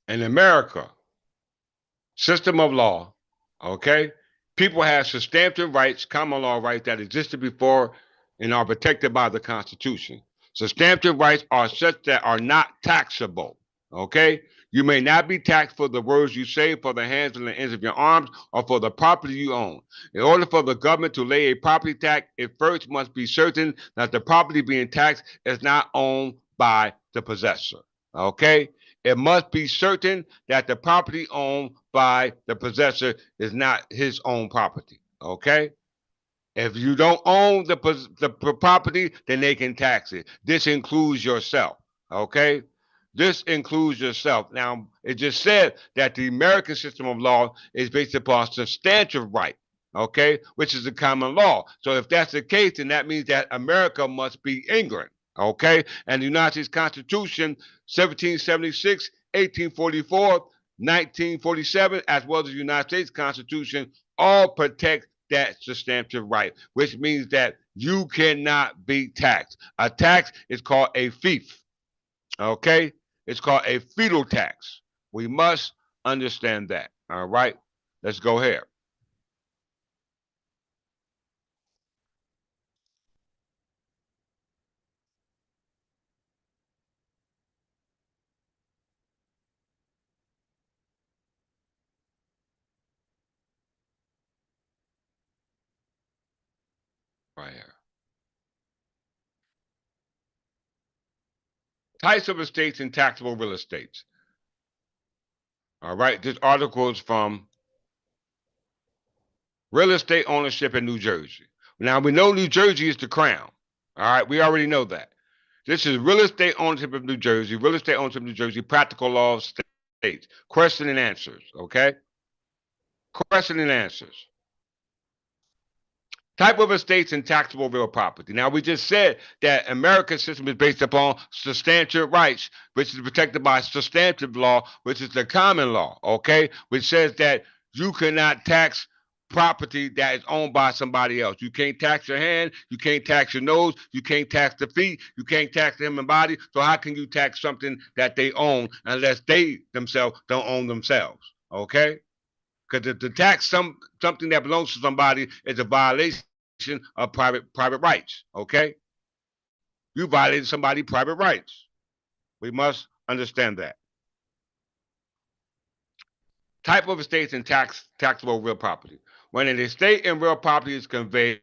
In America, system of law, okay, people have substantive rights, common law rights that existed before and are protected by the Constitution. Substantive rights are such that are not taxable, okay? You may not be taxed for the words you say, for the hands and the ends of your arms, or for the property you own. In order for the government to lay a property tax, it first must be certain that the property being taxed is not owned by the possessor, okay? It must be certain that the property owned by the possessor is not his own property. Okay? If you don't own the property, then they can tax it. This includes yourself. Okay? This includes yourself. Now, it just said that the American system of law is based upon substantive right, okay, which is the common law. So if that's the case, then that means that America must be England. Okay? And the United States Constitution, 1776, 1844, 1947, as well as the United States Constitution, all protect that substantive right, which means that you cannot be taxed. A tax is called a fief. Okay? It's called a feudal tax. We must understand that. All right? Let's go here. Right here. Types of estates and taxable real estates. All right? This article is from Real Estate Ownership in New Jersey. Now, we know New Jersey is the crown. All right? We already know that. This is Real Estate Ownership of New Jersey, Real Estate Ownership of New Jersey, Practical Law of States. Question and answers, okay? Question and answers. Type of estates and taxable real property. Now, we just said that America's system is based upon substantive rights, which is protected by substantive law, which is the common law, okay? Which says that you cannot tax property that is owned by somebody else. You can't tax your hand, you can't tax your nose, you can't tax the feet, you can't tax the human body. So how can you tax something that they own unless they themselves don't own themselves, okay? Because to tax something that belongs to somebody is a violation of private rights. Okay, you violated somebody's private rights. We must understand that. Type of estates and taxable real property. When an estate and real property is conveyed,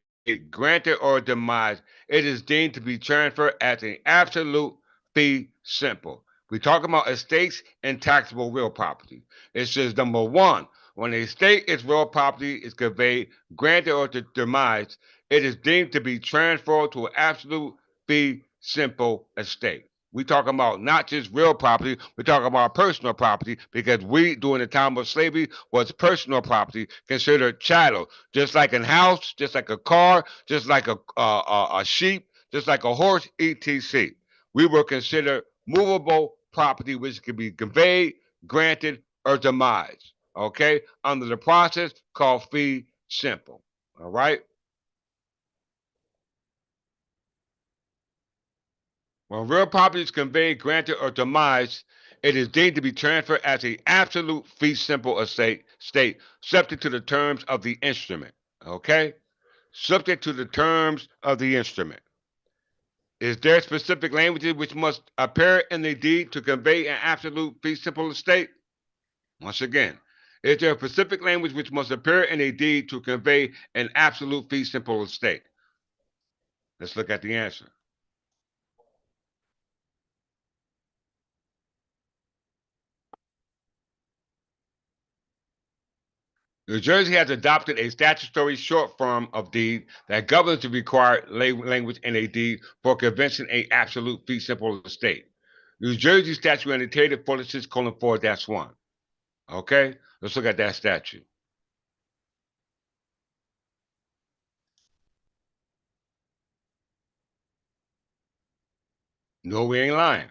granted, or demised, it is deemed to be transferred as an absolute fee simple. We talk about estates and taxable real property. It says number one, when an estate is real property is conveyed, granted, or demised, it is deemed to be transferred to an absolute fee simple estate. We talking about not just real property, we're talking about personal property because we, during the time of slavery, was personal property considered chattel. Just like a house, just like a car, just like a sheep, just like a horse, etc. We were considered movable property which could be conveyed, granted, or demised. Okay? Under the process called fee simple. All right? When real property is conveyed, granted, or demised, it is deemed to be transferred as an absolute fee simple estate state, subject to the terms of the instrument. Okay? Subject to the terms of the instrument. Is there specific languages which must appear in the deed to convey an absolute fee simple estate? Once again, is there a specific language which must appear in a deed to convey an absolute fee simple estate? Let's look at the answer. New Jersey has adopted a statutory short form of deed that governs the required language in a deed for convention a absolute fee simple estate. New Jersey statute annotated 46:4-1. Okay, let's look at that statute. No, we ain't lying.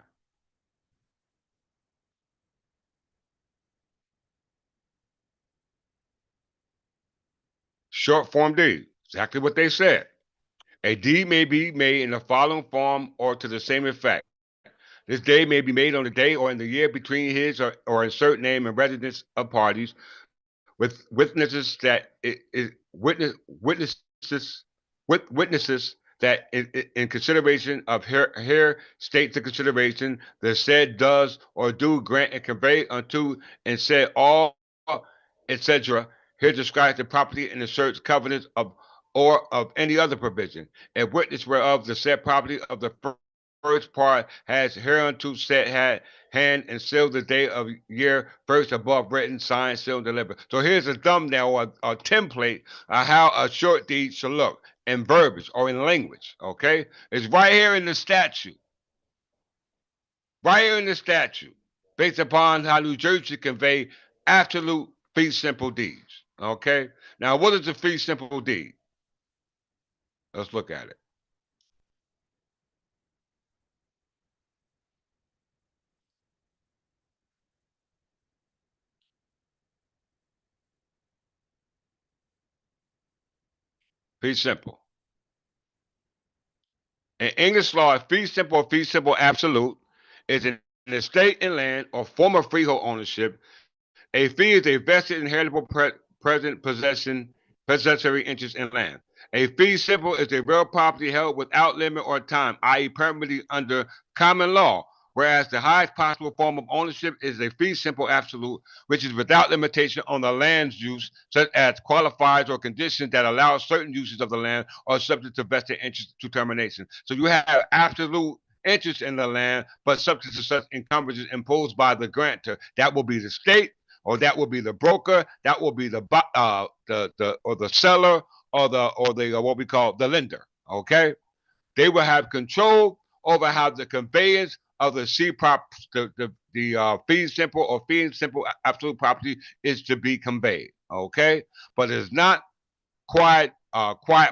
Short form deed, exactly what they said. A deed may be made in the following form or to the same effect. This deed may be made on the day or in the year between his or insert name and residence of parties with witnesses that witnesses witnesses that in consideration of here state the consideration the said does or do grant and convey unto and said all etc. Here describes the property and asserts covenants of or of any other provision, a witness whereof the said property of the first part has hereunto set hand and sealed the day of year first above written, signed, sealed, delivered. So here's a thumbnail or a template of how a short deed should look in verbiage or in language. Okay, it's right here in the statute. Right here in the statute, based upon how New Jersey convey absolute fee simple deeds. Okay, now what is a fee simple deed? Let's look at it. Fee simple. In English law, fee simple absolute is an estate in land or form of freehold ownership. A fee is a vested inheritable present possessory interest in land. A fee simple is a real property held without limit or time, i.e., permanently under common law, whereas the highest possible form of ownership is a fee simple absolute, which is without limitation on the land's use, such as qualifiers or conditions that allow certain uses of the land or subject to vested interest determination. So you have absolute interest in the land, but subject to such encumbrances imposed by the grantor. That will be the state, or that will be the broker, that will be the seller, or the what we call the lender. Okay, they will have control over how the conveyance of the fee simple or fee simple absolute property is to be conveyed. Okay, but it's not quiet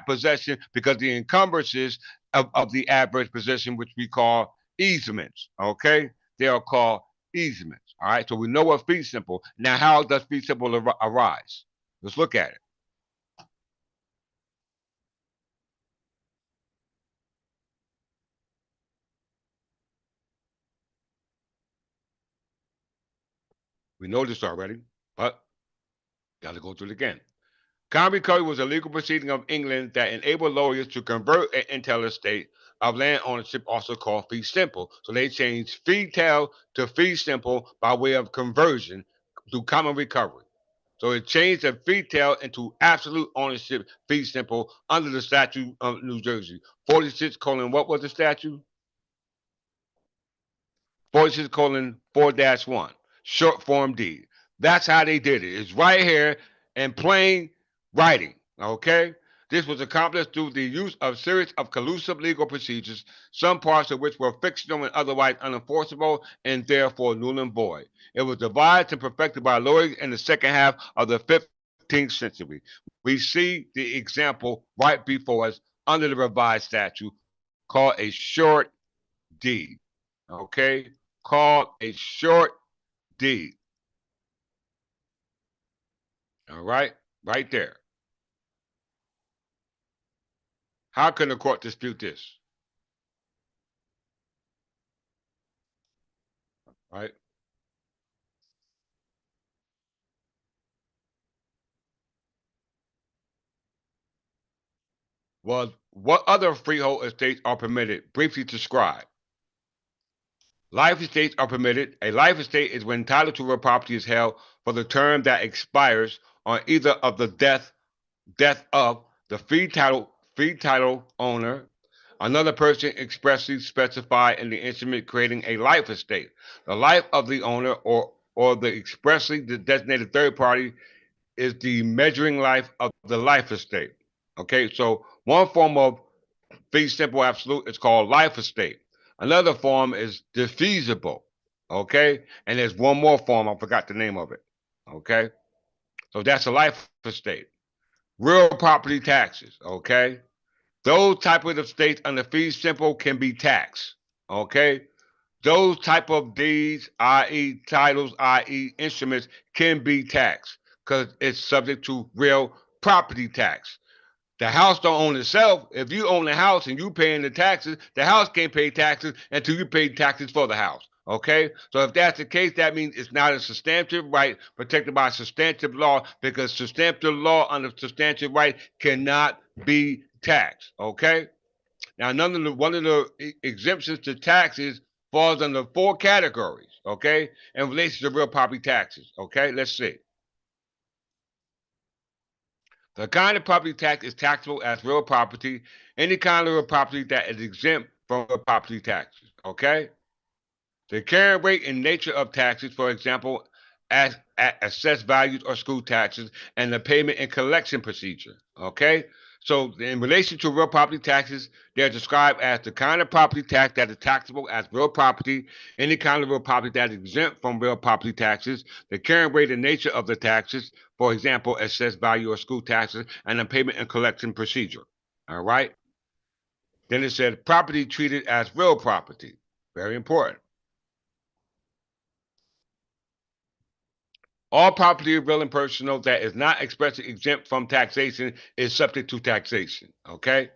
possession, because the encumbrances of the adverse possession, which we call easements. Okay, they are called easements. All right, so we know what fee simple. Now, how does fee simple arise? Let's look at it. We know this already, but got to go through it again. Common recovery was a legal proceeding of England that enabled lawyers to convert an entail estate of land ownership, also called fee simple. So they changed fee tail to fee simple by way of conversion through common recovery. So it changed the fee tail into absolute ownership fee simple under the statute of New Jersey. 46 colon, what was the statute? 46 colon 4-1, short form deed. That's how they did it. It's right here in plain writing. Okay? This was accomplished through the use of a series of collusive legal procedures, some parts of which were fictional and otherwise unenforceable and therefore null and void. It was devised and perfected by lawyers in the second half of the 15th century. We see the example right before us under the revised statute called a short deed. Okay? Called a short deed. All right? Right there. How can the court dispute this? Right? Well, what other freehold estates are permitted? Briefly describe. Life estates are permitted. A life estate is when title to real property is held for the term that expires on either of the death of the fee title owner, another person expressly specified in the instrument creating a life estate, the life of the owner, or the expressly designated third party is the measuring life of the life estate. Okay, so one form of fee simple absolute is called life estate. Another form is defeasible. Okay, and there's one more form, I forgot the name of it. Okay, so that's a life estate. Real property taxes. Okay, those type of estates under fee simple can be taxed. Okay, those type of deeds, i.e., titles, i.e., instruments, can be taxed because it's subject to real property tax. The house don't own itself. If you own the house and you paying the taxes, the house can't pay taxes until you pay taxes for the house. Okay? So if that's the case, that means it's not a substantive right protected by substantive law, because substantive law under substantive right cannot be taxed. Okay? Now, one of the exemptions to taxes falls under 4 categories, okay, in relation to real property taxes. Okay, let's see. The kind of property tax is taxable as real property. Any kind of real property that is exempt from real property taxes. Okay. The carrying rate and nature of taxes, for example, as assessed values or school taxes, and the payment and collection procedure. Okay. So, in relation to real property taxes, they're described as the kind of property tax that is taxable as real property, any kind of real property that is exempt from real property taxes, the carrying rate and nature of the taxes, for example, assessed value or school taxes, and the payment and collection procedure. All right. Then it said property treated as real property. Very important. All property, real and personal, that is not expressly exempt from taxation is subject to taxation. Okay?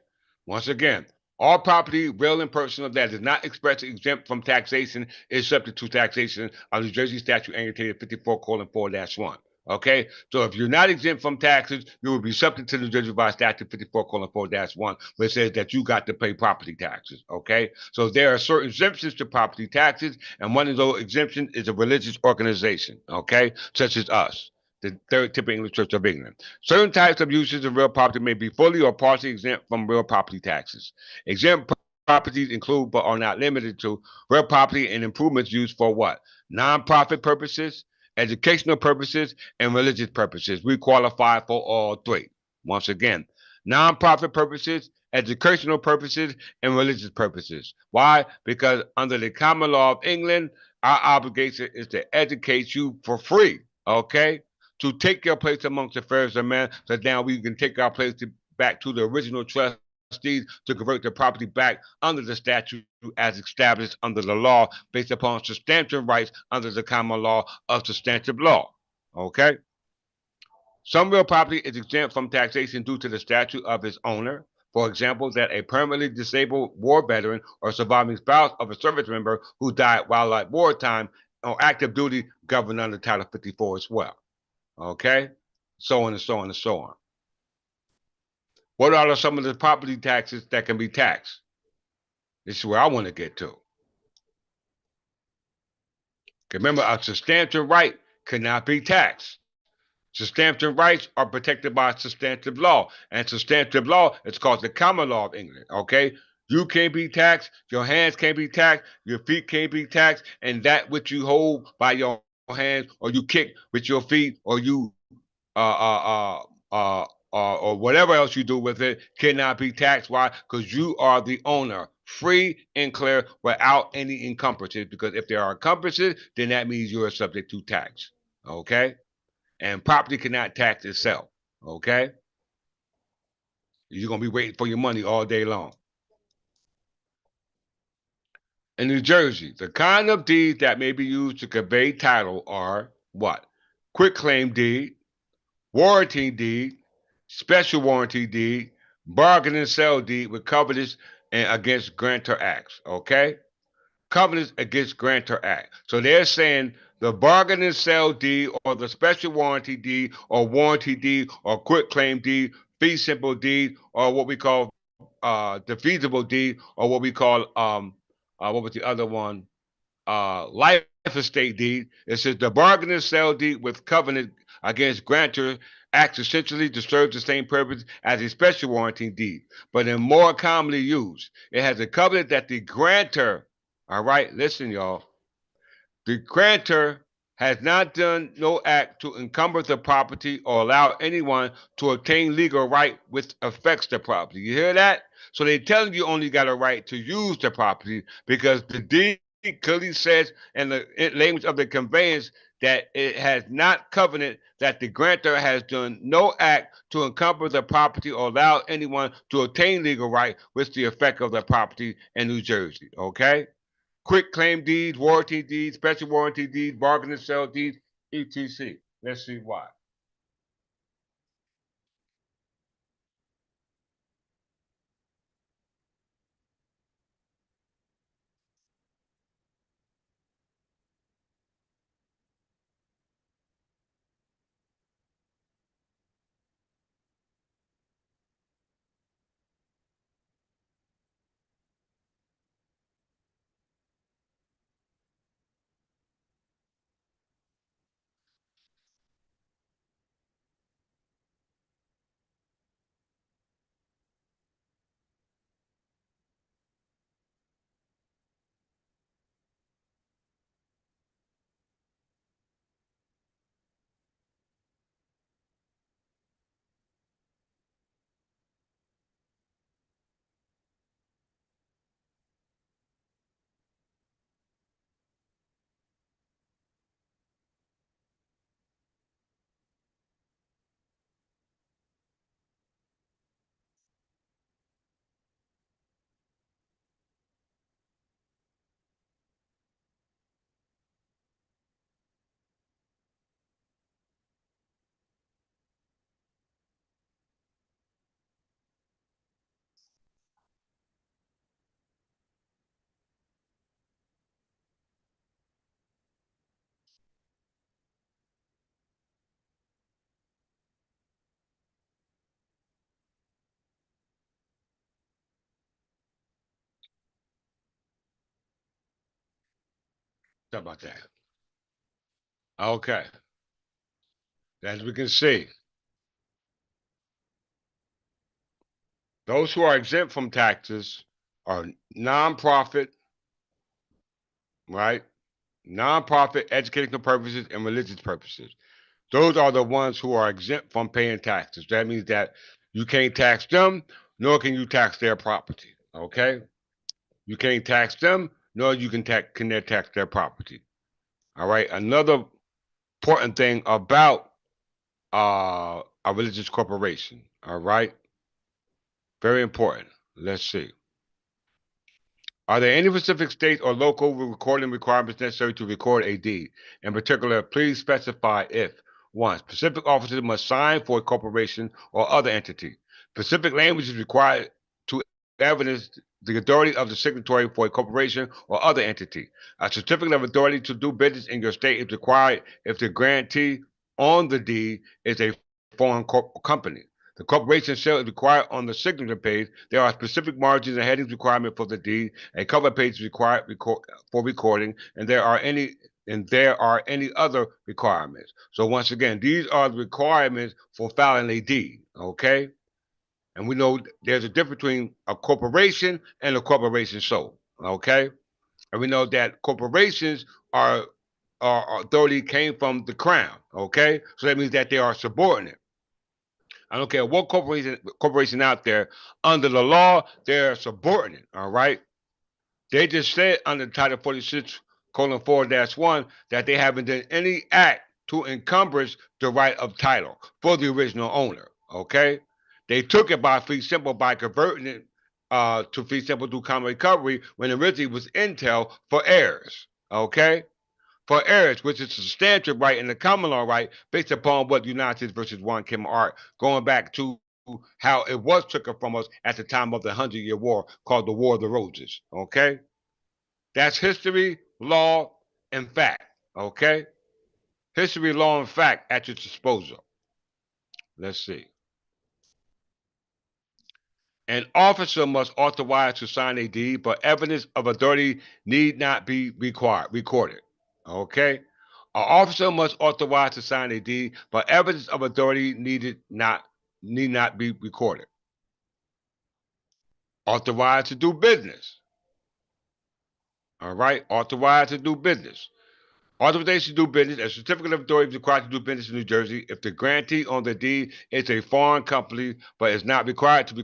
Once again, all property, real and personal, that is not expressly exempt from taxation is subject to taxation of New Jersey statute annotated 54:4-1. Okay? So if you're not exempt from taxes, you will be subject to the New Jersey Revised Statute 54:4-1, where it says that you got to pay property taxes. Okay? So there are certain exemptions to property taxes, and one of those exemptions is a religious organization. Okay? Such as us, the Third Typical English Church of England. Certain types of uses of real property may be fully or partially exempt from real property taxes. Exempt properties include, but are not limited to, real property and improvements used for what? Nonprofit purposes, educational purposes, and religious purposes. We qualify for all three. Once again, nonprofit purposes, educational purposes, and religious purposes. Why? Because under the common law of England, our obligation is to educate you for free. Okay? To take your place amongst the affairs of men, so now we can take our place back to the original trustees to convert the property back under the statute as established under the law based upon substantive rights under the common law of substantive law. Okay? Some real property is exempt from taxation due to the statute of its owner. For example, that a permanently disabled war veteran or surviving spouse of a service member who died while at wartime or active duty governed under Title 54 as well. Okay? So on and so on and so on. What are some of the property taxes that can be taxed? This is where I want to get to. Remember, a substantive right cannot be taxed. Substantive rights are protected by substantive law, and substantive law is called the common law of England. Okay, you can't be taxed, your hands can't be taxed, your feet can't be taxed, and that which you hold by your hands, or you kick with your feet, or you or whatever else you do with it cannot be taxed. Why? Because you are the owner, free and clear, without any encumbrances. Because if there are encumbrances, then that means you are subject to tax. Okay? And property cannot tax itself. Okay? You're going to be waiting for your money all day long. In New Jersey, the kind of deeds that may be used to convey title are what? Quitclaim deed, warranty deed, special warranty deed, bargain and sell deed with covenants and against grantor acts. Okay? Covenants against grantor act. So they're saying the bargain and sell deed or the special warranty deed or warranty deed or quit claim deed, fee simple deed, or what we call the feasible deed, or what we call what was the other one? Life estate deed. It says the bargain and sell deed with covenant against grantor acts essentially to serve the same purpose as a special warranty deed, but is more commonly used. It has a covenant that the grantor, all right, listen, y'all, the grantor has not done no act to encumber the property or allow anyone to obtain legal right which affects the property. You hear that? So they're telling you only got a right to use the property because the deed clearly says in the language of the conveyance that it has not covenant that the grantor has done no act to encumber the property or allow anyone to obtain legal right with the effect of the property in New Jersey. Okay? Quick claim deeds, warranty deeds, special warranty deeds, bargain and sell deeds, etc. Let's see why. Sorry about that. Okay. As we can see, those who are exempt from taxes are nonprofit, right? Nonprofit, educational purposes, and religious purposes. Those are the ones who are exempt from paying taxes. That means that you can't tax them, nor can you tax their property. Okay? You can't tax them, nor you can tax their property. All right. Another important thing about a religious corporation. All right. Very important. Let's see. Are there any specific state or local recording requirements necessary to record a deed? In particular, please specify if one, specific officers must sign for a corporation or other entity. Specific language is required to evidence the authority of the signatory for a corporation or other entity. A certificate of authority to do business in your state is required if the grantee on the deed is a foreign company. The corporation shall is required on the signature page. There are specific margins and headings requirement for the deed. A cover page is required for recording, and there are any other requirements. So once again, these are the requirements for filing a deed. Okay, and we know there's a difference between a corporation and a corporation sole. Okay, and we know that corporations are authority came from the crown. Okay, so that means that they are subordinate. I don't care what corporation out there, under the law, they're subordinate. All right. They just said under Title 46, colon 4-1, that they haven't done any act to encumbrance the right of title for the original owner. Okay. They took it by fee simple by converting it to fee simple through common recovery when originally it was intel for heirs. Okay. For heirs, which is a substantive right and the common law right, based upon what United States versus Juan Kim Art, going back to how it was taken from us at the time of the 100-Year War, called the War of the Roses. Okay, that's history, law, and fact. Okay, history, law, and fact at your disposal. Let's see. An officer must authorize to sign a deed, but evidence of authority need not be recorded. Okay? An officer must authorize to sign a deed, but evidence of authority need not be recorded. Authorized to do business. All right? Authorized to do business. Authorization to do business. A certificate of authority is required to do business in New Jersey if the grantee on the deed is a foreign company, but is not required to be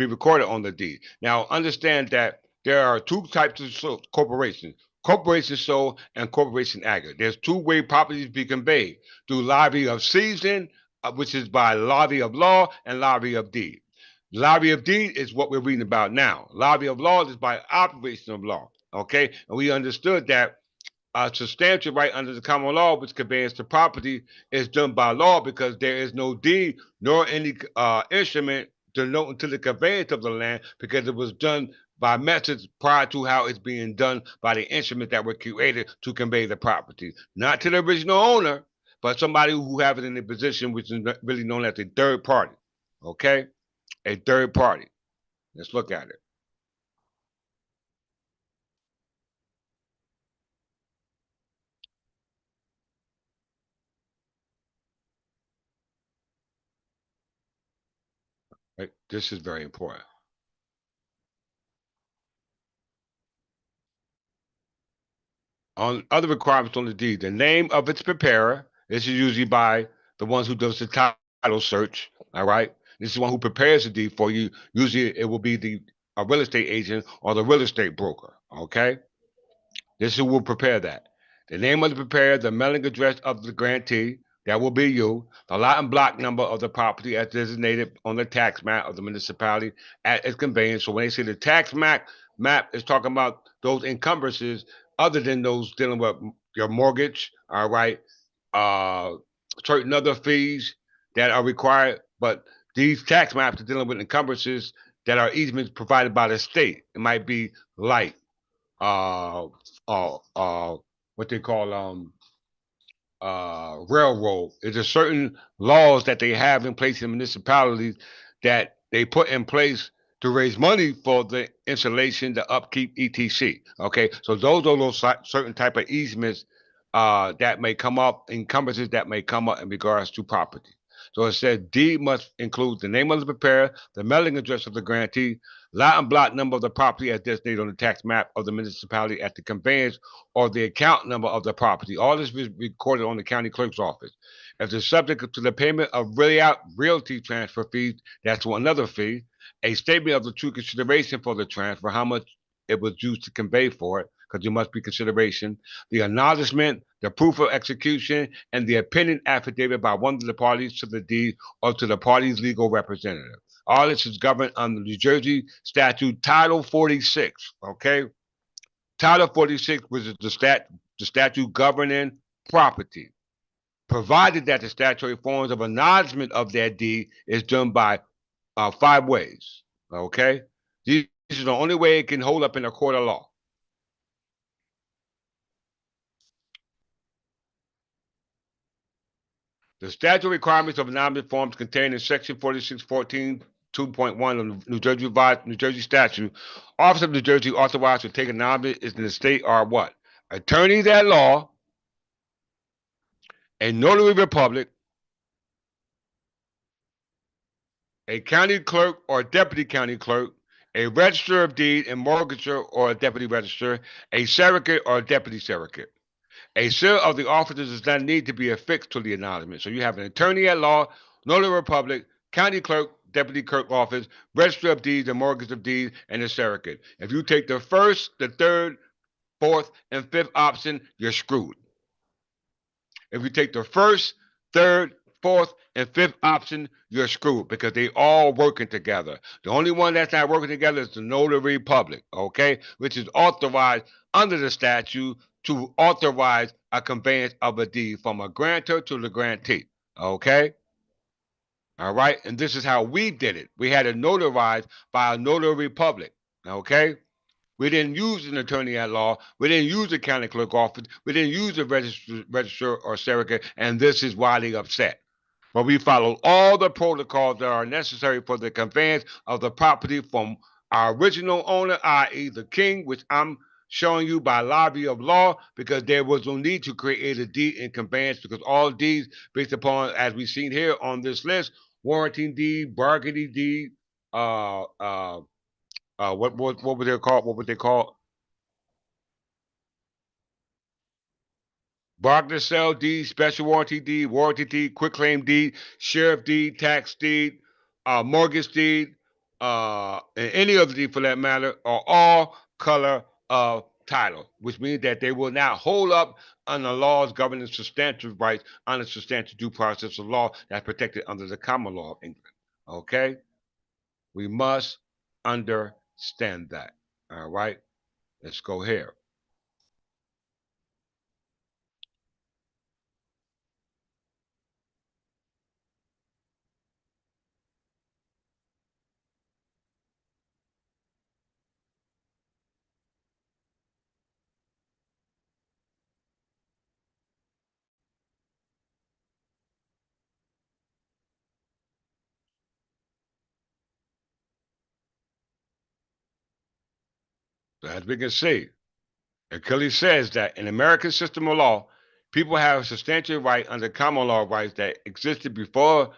recorded on the deed. Now, understand that there are two types of corporations: corporation sole and corporation aggregate. There's two-way properties be conveyed through lottery of season, which is by lottery of law and lottery of deed. Lottery of deed is what we're reading about now. Lottery of law is by operation of law. Okay, and we understood that substantial right under the common law, which conveys to property, is done by law because there is no deed nor any instrument denoting to the conveyance of the land because it was done by methods prior to how it's being done by the instruments that were created to convey the property, not to the original owner, but somebody who have it in a position which is really known as a third party. Okay, a third party. Let's look at it. Right? This is very important. On other requirements on the deed, the name of its preparer. This is usually by the ones who does the title search. All right. This is one who prepares the deed for you. Usually it will be the a real estate agent or the real estate broker. Okay. This is who will prepare that. The name of the preparer, the mailing address of the grantee, that will be you, the lot and block number of the property as designated on the tax map of the municipality at its conveyance. So when they say the tax map is talking about those encumbrances other than those dealing with your mortgage, all right, uh, certain other fees that are required, but these tax maps are dealing with encumbrances that are easements provided by the state. It might be light, uh, what they call railroad. There's certain laws that they have in place in municipalities that they put in place to raise money for the installation, the upkeep, etc. Okay, so those are those certain type of easements that may come up, encumbrances that may come up in regards to property. So it says deed must include the name of the preparer, the mailing address of the grantee, lot and block number of the property as designated on the tax map of the municipality at the conveyance, or the account number of the property. All this is recorded on the county clerk's office. If the subject to the payment of realty transfer fees, that's another fee. A statement of the true consideration for the transfer, how much it was used to convey for it, because there must be consideration, the acknowledgement, the proof of execution, and the opinion affidavit by one of the parties to the deed or to the party's legal representative. All this is governed under New Jersey Statute Title 46. Okay, Title 46 was the statute governing property, provided that the statutory forms of acknowledgement of that deed is done by 5 ways. Okay, this is the only way it can hold up in a court of law. The statutory requirements of acknowledgement forms contained in Section 4614 2.1 of the New Jersey statute. Office of New Jersey authorized to take acknowledgement is in the state are what? Attorneys at law, a notary public, a county clerk or deputy county clerk, a register of deed and mortgager or a deputy registrar, a surrogate or a deputy surrogate. A seal of the officers does not need to be affixed to the acknowledgement. So you have an attorney at law, notary public, county clerk, deputy clerk office, register of deeds, and mortgage of deeds, and a surrogate. If you take the first, the third, fourth, and fifth option, you're screwed. If you take the first, third, fourth, and fifth option, you're screwed because they all working together. The only one that's not working together is the notary public, okay, which is authorized under the statute to authorize a conveyance of a deed from a grantor to the grantee, okay? All right, and this is how we did it. We had it notarized by a notary public, okay? We didn't use an attorney at law. We didn't use the county clerk office. We didn't use a registrar or surrogate, and this is why they upset. But we followed all the protocols that are necessary for the conveyance of the property from our original owner, i.e. the king, which I'm showing you by lobby of law, because there was no need to create a deed in conveyance, because all deeds based upon, as we've seen here on this list, warranty deed, bargaining deed, what were they called? What were they called? Bargain sale deed, special warranty deed, quitclaim deed, sheriff deed, tax deed, mortgage deed, and any other deed for that matter, are all color of title, which means that they will not hold up under laws governing substantive rights under substantive due process of law that's protected under the common law of England. Okay? We must understand that. All right? Let's go here. So as we can see, Achilles says that in American system of law, people have a substantial right under common law rights that existed before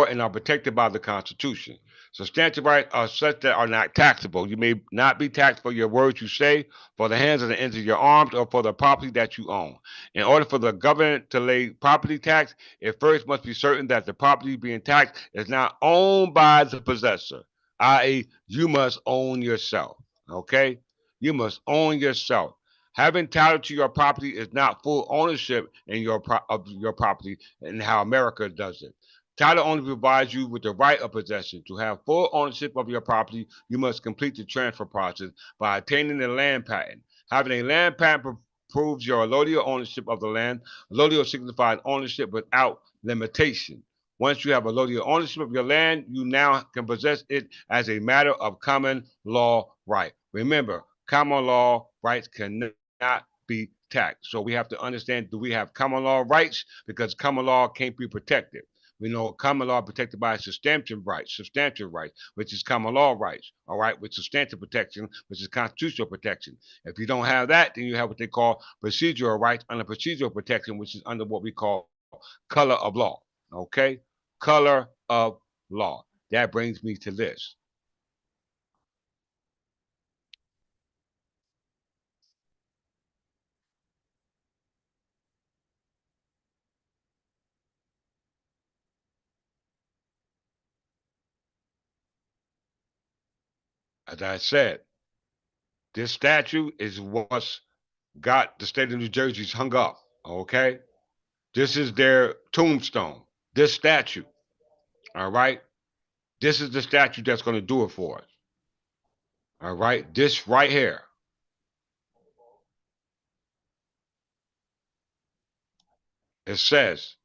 and are protected by the Constitution. Substantial rights are such that are not taxable. You may not be taxed for your words you say, for the hands and the ends of your arms, or for the property that you own. In order for the government to lay property tax, it first must be certain that the property being taxed is not owned by the possessor, i.e., you must own yourself. Okay? You must own yourself. Having title to your property is not full ownership of your property and how America does it. Title only provides you with the right of possession. To have full ownership of your property, you must complete the transfer process by obtaining a land patent. Having a land patent proves your allodial ownership of the land. Allodial signifies ownership without limitation. Once you have allodial ownership of your land, you now can possess it as a matter of common law right. Remember, common law rights cannot be taxed. So we have to understand, do we have common law rights? Because common law can't be protected. We know common law protected by substantive rights, which is common law rights, all right, with substantive protection, which is constitutional protection. If you don't have that, then you have what they call procedural rights under procedural protection, which is under what we call color of law, okay? Color of law. That brings me to this. As I said, this statue is what's got the state of New Jersey's hung up, okay? This is their tombstone, this statue, all right? This is the statue that's going to do it for us, all right? This right here. It says,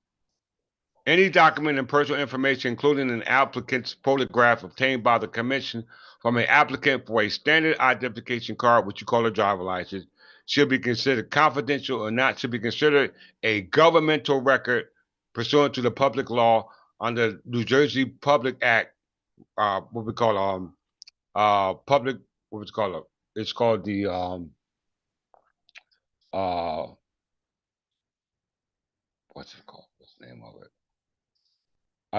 any document and personal information, including an applicant's photograph obtained by the commission from an applicant for a standard identification card, which you call a driver license, should be considered confidential or not should be considered a governmental record pursuant to the public law under New Jersey Public Act, what we call public, what was it called? It's called the uh what's it called? What's the name of it?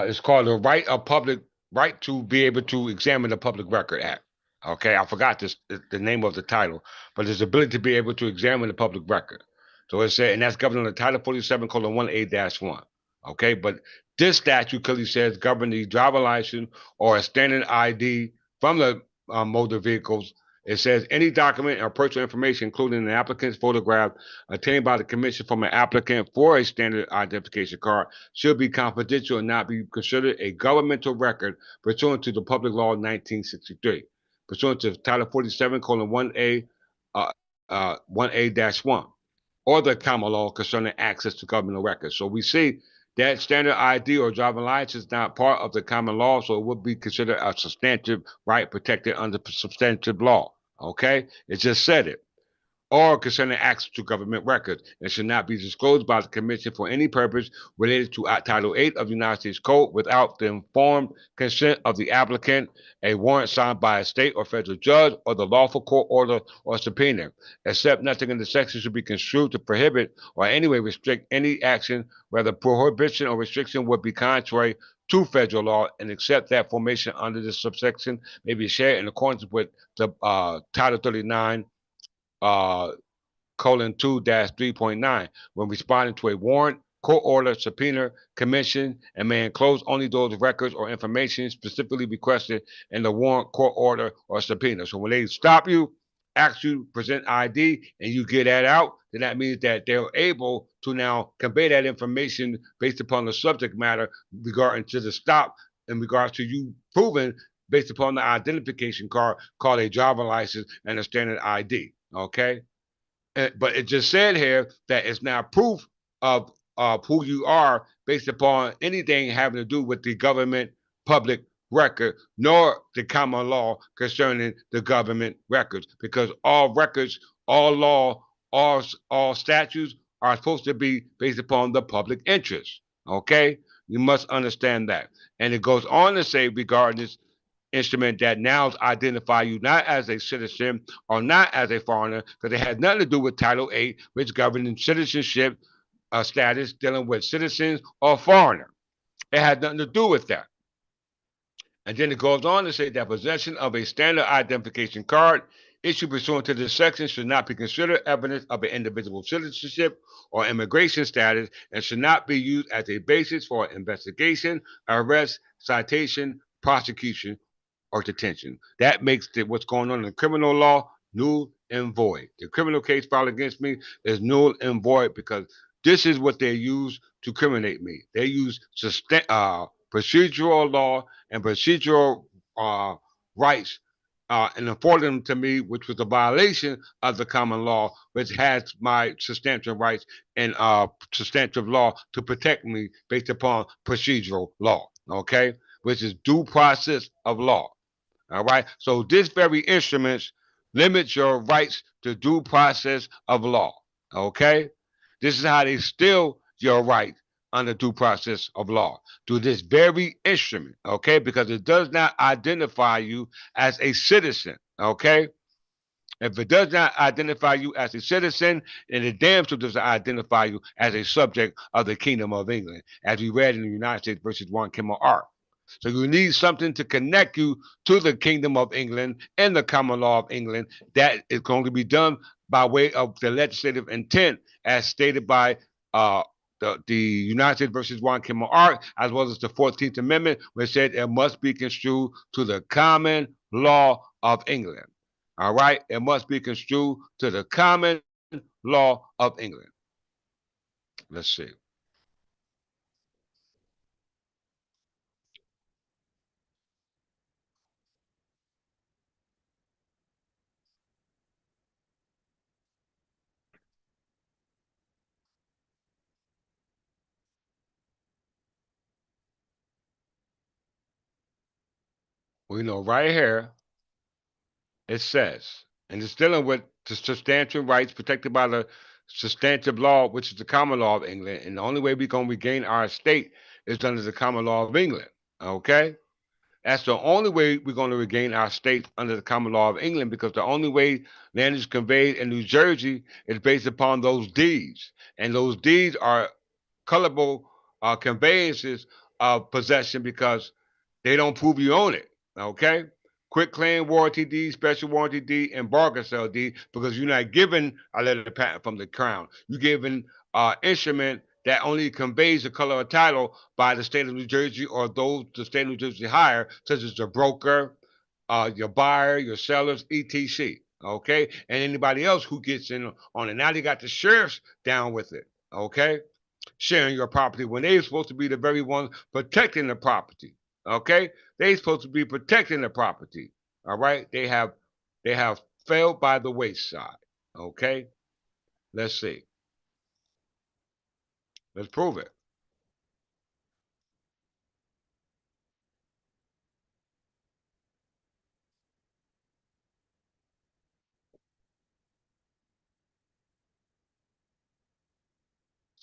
It's called the right to be able to examine the Public Record Act. Okay, I forgot the name of the title, but it's the ability to be able to examine the public record. So it said, and that's governed under Title 47 colon 1A-1. Okay, but this statute clearly says govern the driver license or a standard ID from the motor vehicles. It says any document or personal information, including an applicant's photograph, obtained by the commission from an applicant for a standard identification card, should be confidential and not be considered a governmental record pursuant to the Public Law 1963, pursuant to Title 47 colon 1A-1, or the common law concerning access to governmental records. So we see that standard ID or driving license is not part of the common law, so it would be considered a substantive right protected under substantive law. Okay? It just said it. Or concerning access to government records and should not be disclosed by the Commission for any purpose related to Title 8 of the United States Code without the informed consent of the applicant, a warrant signed by a state or federal judge, or the lawful court order or subpoena, except nothing in the section should be construed to prohibit or anyway restrict any action, whether prohibition or restriction would be contrary to federal law, and except that formation under this subsection may be shared in accordance with the Title 39 colon 2-3.9 when responding to a warrant, court order, subpoena, commission, and may enclose only those records or information specifically requested in the warrant, court order, or subpoena. So when they stop you, ask you present ID, and you get that out, then that means that they're able to now convey that information based upon the subject matter regarding to the stop in regards to you proving based upon the identification card called a driver license and a standard ID. Okay, but it just said here that it's not proof of who you are based upon anything having to do with the government public record, nor the common law concerning the government records, because all records, all law, all statutes are supposed to be based upon the public interest. Okay, you must understand that, and it goes on to say regarding this instrument that now identify you not as a citizen or not as a foreigner, because it has nothing to do with Title 8, which governs citizenship status dealing with citizens or foreigner. It has nothing to do with that. And then it goes on to say that possession of a standard identification card issued pursuant to this section should not be considered evidence of an individual's citizenship or immigration status and should not be used as a basis for investigation, arrest, citation, prosecution, or detention. That makes what's going on in the criminal law null and void. The criminal case filed against me is null and void because this is what they use to criminate me. They use procedural law and procedural rights and afforded them to me, which was a violation of the common law, which has my substantive rights and substantive law to protect me based upon procedural law, okay, which is due process of law. All right. So this very instrument limits your rights to due process of law. Okay. This is how they steal your right under due process of law through this very instrument, okay? Because it does not identify you as a citizen, okay? If it does not identify you as a citizen, then it damn sure doesn't identify you as a subject of the Kingdom of England, as we read in the United States versus 1 Kimmel R. So you need something to connect you to the Kingdom of England and the common law of England. That is going to be done by way of the legislative intent, as stated by uh, the United States versus 1 Kimmel Art, as well as the 14th Amendment, which said it must be construed to the common law of England. All right, it must be construed to the common law of England. Let's see. We know right here it says, and it's dealing with the substantive rights protected by the substantive law, which is the common law of England. And the only way we're going to regain our state is under the common law of England. Okay? That's the only way we're going to regain our state under the common law of England, because the only way land is conveyed in New Jersey is based upon those deeds. And those deeds are colorable conveyances of possession because they don't prove you own it. Okay? Quick claim warranty deed, special warranty deed, and bargain sale deed, because you're not given a letter of patent from the crown. You're given instrument that only conveys the color of title by the state of New Jersey or those the state of New Jersey hire, such as the broker, your buyer, your sellers, etc. Okay, and anybody else who gets in on it. Now they got the sheriffs down with it. Okay, sharing your property when they're supposed to be the very ones protecting the property. Okay, they're supposed to be protecting the property. All right, they have failed by the wayside. Okay, let's see. Let's prove it.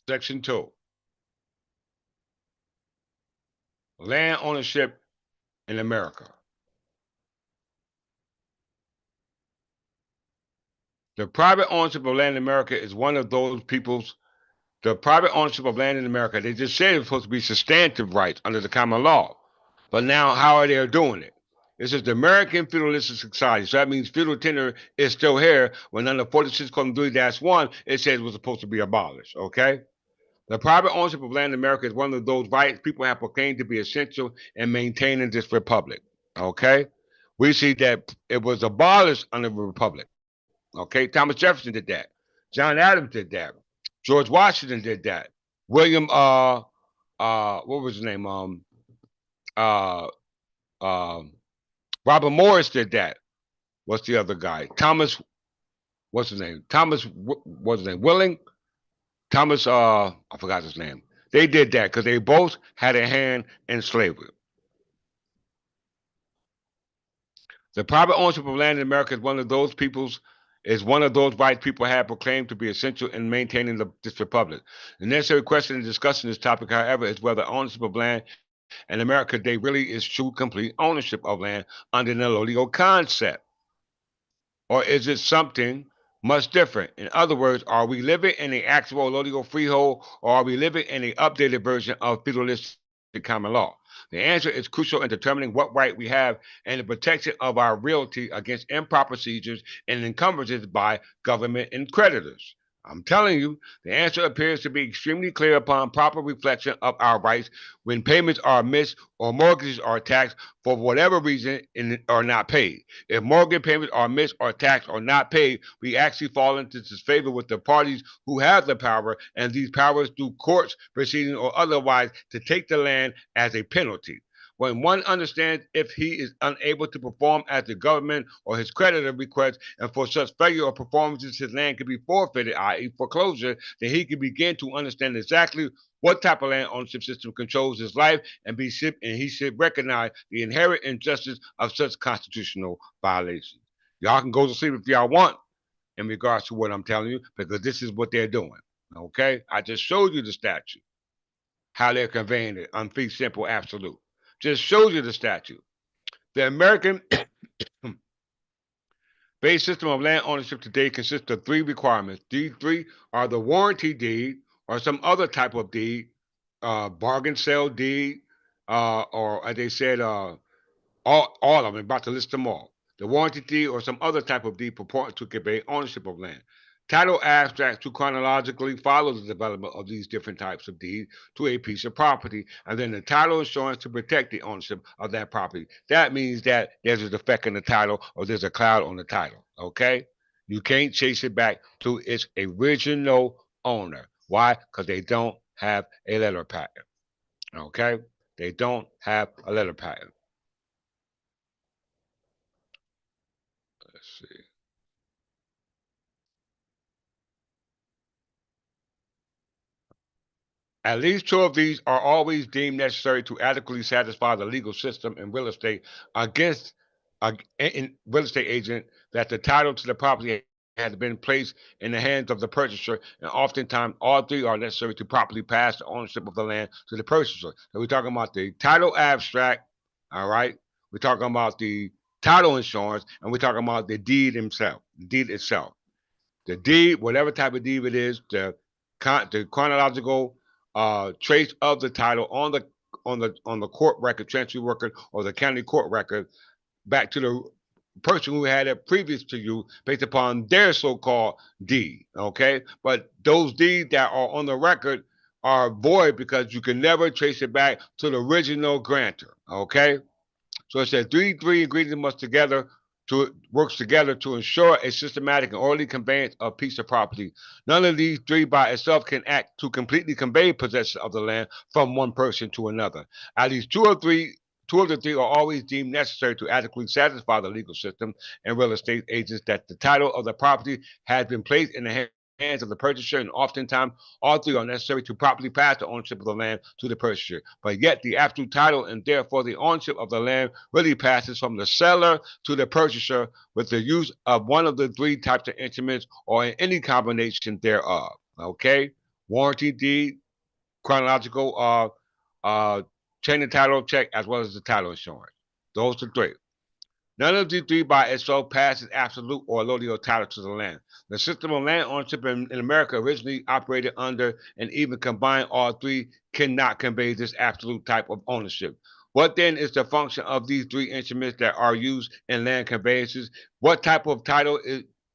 Section 2. Land ownership in America. The private ownership of land in America is one of those people's. The private ownership of land in America, they just said it was supposed to be substantive rights under the common law. But now, how are they doing it? This is the American Feudalistic Society. So that means feudal tenure is still here when under 46 column 3-1, it says it was supposed to be abolished. Okay? The private ownership of land in America is one of those rights people have proclaimed to be essential in maintaining this republic. Okay? We see that it was abolished under the republic. Okay? Thomas Jefferson did that. John Adams did that. George Washington did that. William, what was his name? Uh, Robert Morris did that. What's the other guy? Thomas, what's his name? Thomas, what's his name? Willing? Thomas, I forgot his name. They did that because they both had a hand in slavery. The private ownership of land in America is one of those rights people have proclaimed to be essential in maintaining this republic. The necessary question in discussing this topic, however, is whether ownership of land in America today really is true, complete ownership of land under the legal concept. Or is it something much different? In other words, are we living in the actual legal freehold, or are we living in an updated version of feudalistic common law? The answer is crucial in determining what right we have and the protection of our realty against improper seizures and encumbrances by government and creditors. I'm telling you, the answer appears to be extremely clear upon proper reflection of our rights when payments are missed or mortgages are taxed for whatever reason and are not paid. If mortgage payments are missed or taxed or not paid, we actually fall into disfavor with the parties who have the power, and these powers through courts proceeding or otherwise to take the land as a penalty. When one understands if he is unable to perform as the government or his creditor requests, and for such failure of performances his land can be forfeited, i.e. foreclosure, then he can begin to understand exactly what type of land ownership system controls his life, and he should recognize the inherent injustice of such constitutional violations. Y'all can go to sleep if y'all want in regards to what I'm telling you, because this is what they're doing. Okay? I just showed you the statute. how they're conveying it on fee simple absolute. Just shows you the statute. The American base system of land ownership today consists of three requirements. These three are the warranty deed or some other type of deed, bargain sale deed, or as they said, all of them, about to list them all. The warranty deed or some other type of deed purporting to convey ownership of land. Title abstracts to chronologically follow the development of these different types of deeds to a piece of property, and then the title insurance to protect the ownership of that property. That means that there's a defect in the title or there's a cloud on the title. Okay? You can't chase it back to its original owner. Why? Because they don't have a letter patent. Okay? They don't have a letter patent. Let's see. At least two of these are always deemed necessary to adequately satisfy the legal system in real estate against in real estate agent that the title to the property has been placed in the hands of the purchaser, and oftentimes all three are necessary to properly pass the ownership of the land to the purchaser. So we're talking about the title abstract, all right? We're talking about the title insurance, and we're talking about the deed itself. The deed itself. The deed, whatever type of deed it is, the chronological trace of the title on the court record, transfer record, or the county court record back to the person who had it previous to you based upon their so-called deed. Okay, but those deeds that are on the record are void because you can never trace it back to the original grantor. Okay. So it says three ingredients must together to works together to ensure a systematic and orderly conveyance of a piece of property. None of these three by itself can act to completely convey possession of the land from one person to another. At least two of the three are always deemed necessary to adequately satisfy the legal system and real estate agents that the title of the property has been placed in the hands of the purchaser, and oftentimes all three are necessary to properly pass the ownership of the land to the purchaser. But yet the absolute title and therefore the ownership of the land really passes from the seller to the purchaser with the use of one of the three types of instruments or in any combination thereof. Okay? Warranty deed, chronological chain of title check, as well as the title insurance. Those are three. None of the three by itself passes absolute or allodial title to the land. The system of land ownership in America originally operated under and even combined all three cannot convey this absolute type of ownership. What then is the function of these three instruments that are used in land conveyances? What type of title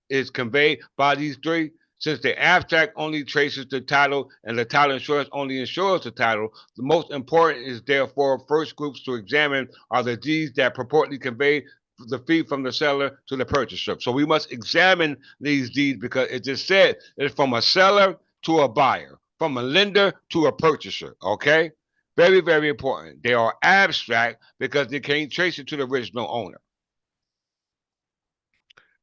is conveyed by these three? Since the abstract only traces the title and the title insurance only insures the title, the most important is therefore first groups to examine are the deeds that purportedly convey the fee from the seller to the purchaser. So we must examine these deeds because it just said it's from a seller to a buyer, from a lender to a purchaser. Okay? Very, very important. They are abstract because they can't trace it to the original owner.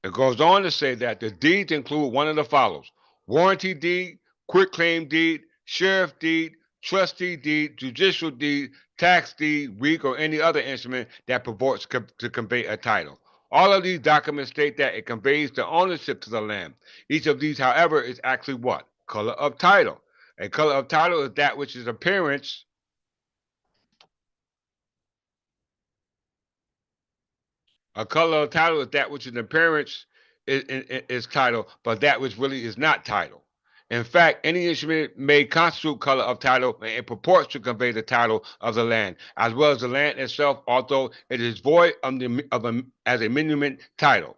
It goes on to say that the deeds include one of the follows: warranty deed, quitclaim deed, sheriff deed, trustee deed, judicial deed, tax deed, weak, or any other instrument that purports to convey a title. All of these documents state that it conveys the ownership to the land. Each of these, however, is actually what? Color of title. A color of title is that which is appearance. A color of title is that which in appearance is title, but that which really is not title. In fact, any instrument may constitute color of title and it purports to convey the title of the land, as well as the land itself, although it is void as a monument title.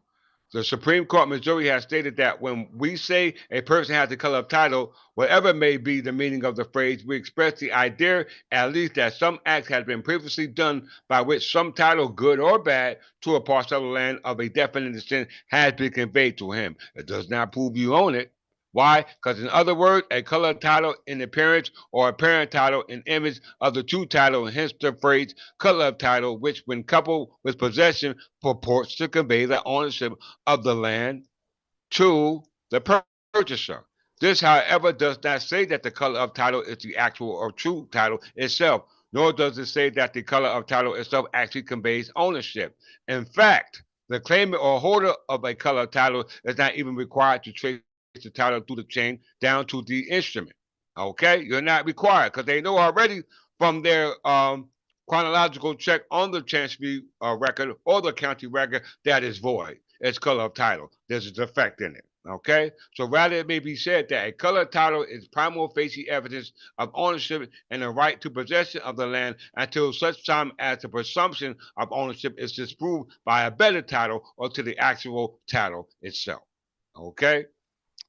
The Supreme Court Missouri has stated that when we say a person has the color of title, whatever may be the meaning of the phrase, we express the idea at least that some act has been previously done by which some title, good or bad, to a parcel of land of a definite extent has been conveyed to him. It does not prove you own it. Why? Because in other words, a color title in appearance or apparent title in image of the true title, and hence the phrase color of title, which when coupled with possession purports to convey the ownership of the land to the purchaser. This, however, does not say that the color of title is the actual or true title itself, nor does it say that the color of title itself actually conveys ownership. In fact, the claimant or holder of a color of title is not even required to trace the title through the chain down to the instrument. Okay, you're not required because they know already from their chronological check on the chancery record or the county record that is void. It's color of title. There's a defect in it. Okay, so rather it may be said that a color title is prima facie evidence of ownership and the right to possession of the land until such time as the presumption of ownership is disproved by a better title or to the actual title itself. Okay,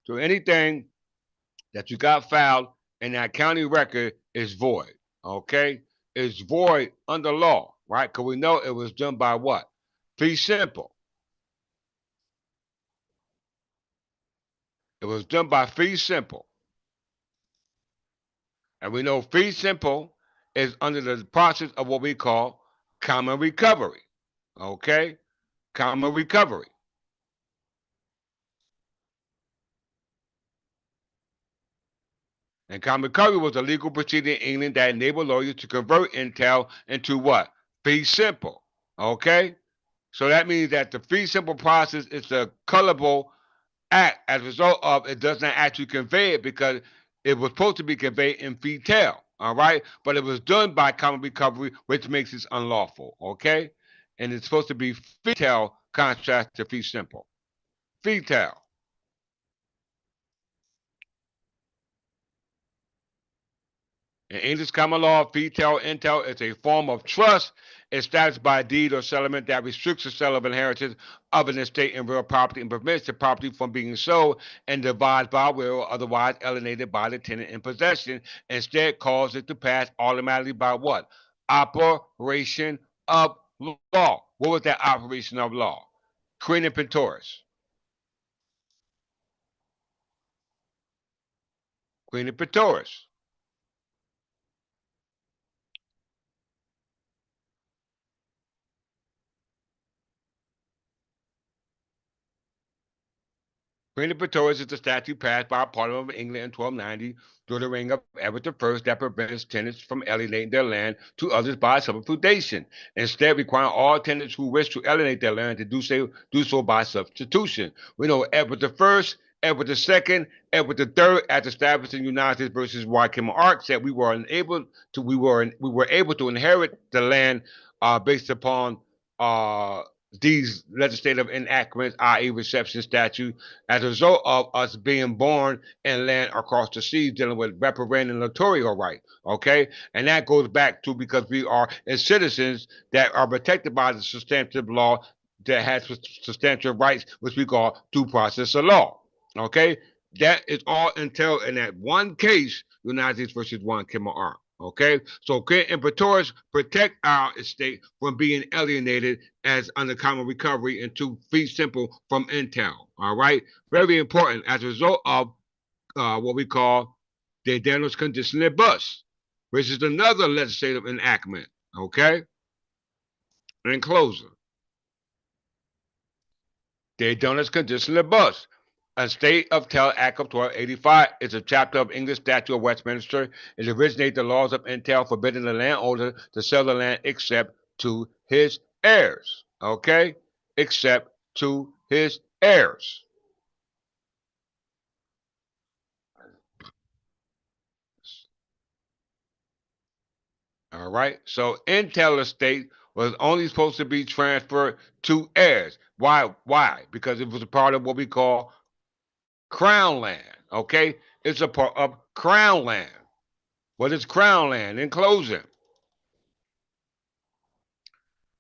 so anything that you got filed in that county record is void. Okay? It's void under law, right? Because we know it was done by what? Fee simple. It was done by fee simple. And we know fee simple is under the process of what we call common recovery. Okay? Common recovery. And common recovery was a legal procedure in England that enabled lawyers to convert intel into what? Fee simple. Okay? So that means that the fee simple process is a colorable act as a result of it does not actually convey it because it was supposed to be conveyed in fee tail. All right. But it was done by common recovery, which makes it unlawful. Okay. And it's supposed to be fee tail contrast to fee simple. Fee tail. In English common law, fee tail intel is a form of trust established by a deed or settlement that restricts the sale of inheritance of an estate in real property and prevents the property from being sold and divided by will or otherwise alienated by the tenant in possession. Instead, causes it to pass automatically by what? Operation of law. What was that operation of law? Queen and Pentoris. Queen and Pentoris. Queen Pretorius is the statute passed by Parliament of England in 1290 during the reign of Edward I that prevents tenants from alienating their land to others by substitution, instead requiring all tenants who wish to alienate their land to do so by substitution. We know Edward I, Edward II, Edward III, as established in United States versus Wycombe Ark, said we were able to inherit the land based upon these legislative enactments, i.e., reception statute, as a result of us being born in land across the seas dealing with reparand and littoral right. Okay? And that goes back to because we are as citizens that are protected by the substantive law that has substantive rights, which we call due process of law. Okay? That is all entailed in that one case, United States versus one Kimmel Ark. Okay, so Queen and Pretorius protect our estate from being alienated as under common recovery into fee simple from intel. All right, very important as a result of what we call the Daniels conditional bus, which is another legislative enactment. Okay, in closing, the Daniels conditional bus. A State of Tell Act of 1285 is a chapter of English Statute of Westminster. It originates the laws of entail forbidding the landowner to sell the land except to his heirs. Okay? Except to his heirs. All right? So entail estate was only supposed to be transferred to heirs. Why? Why? Because it was a part of what we call crown land. Okay? It's a part of crown land. What is crown land? In closing,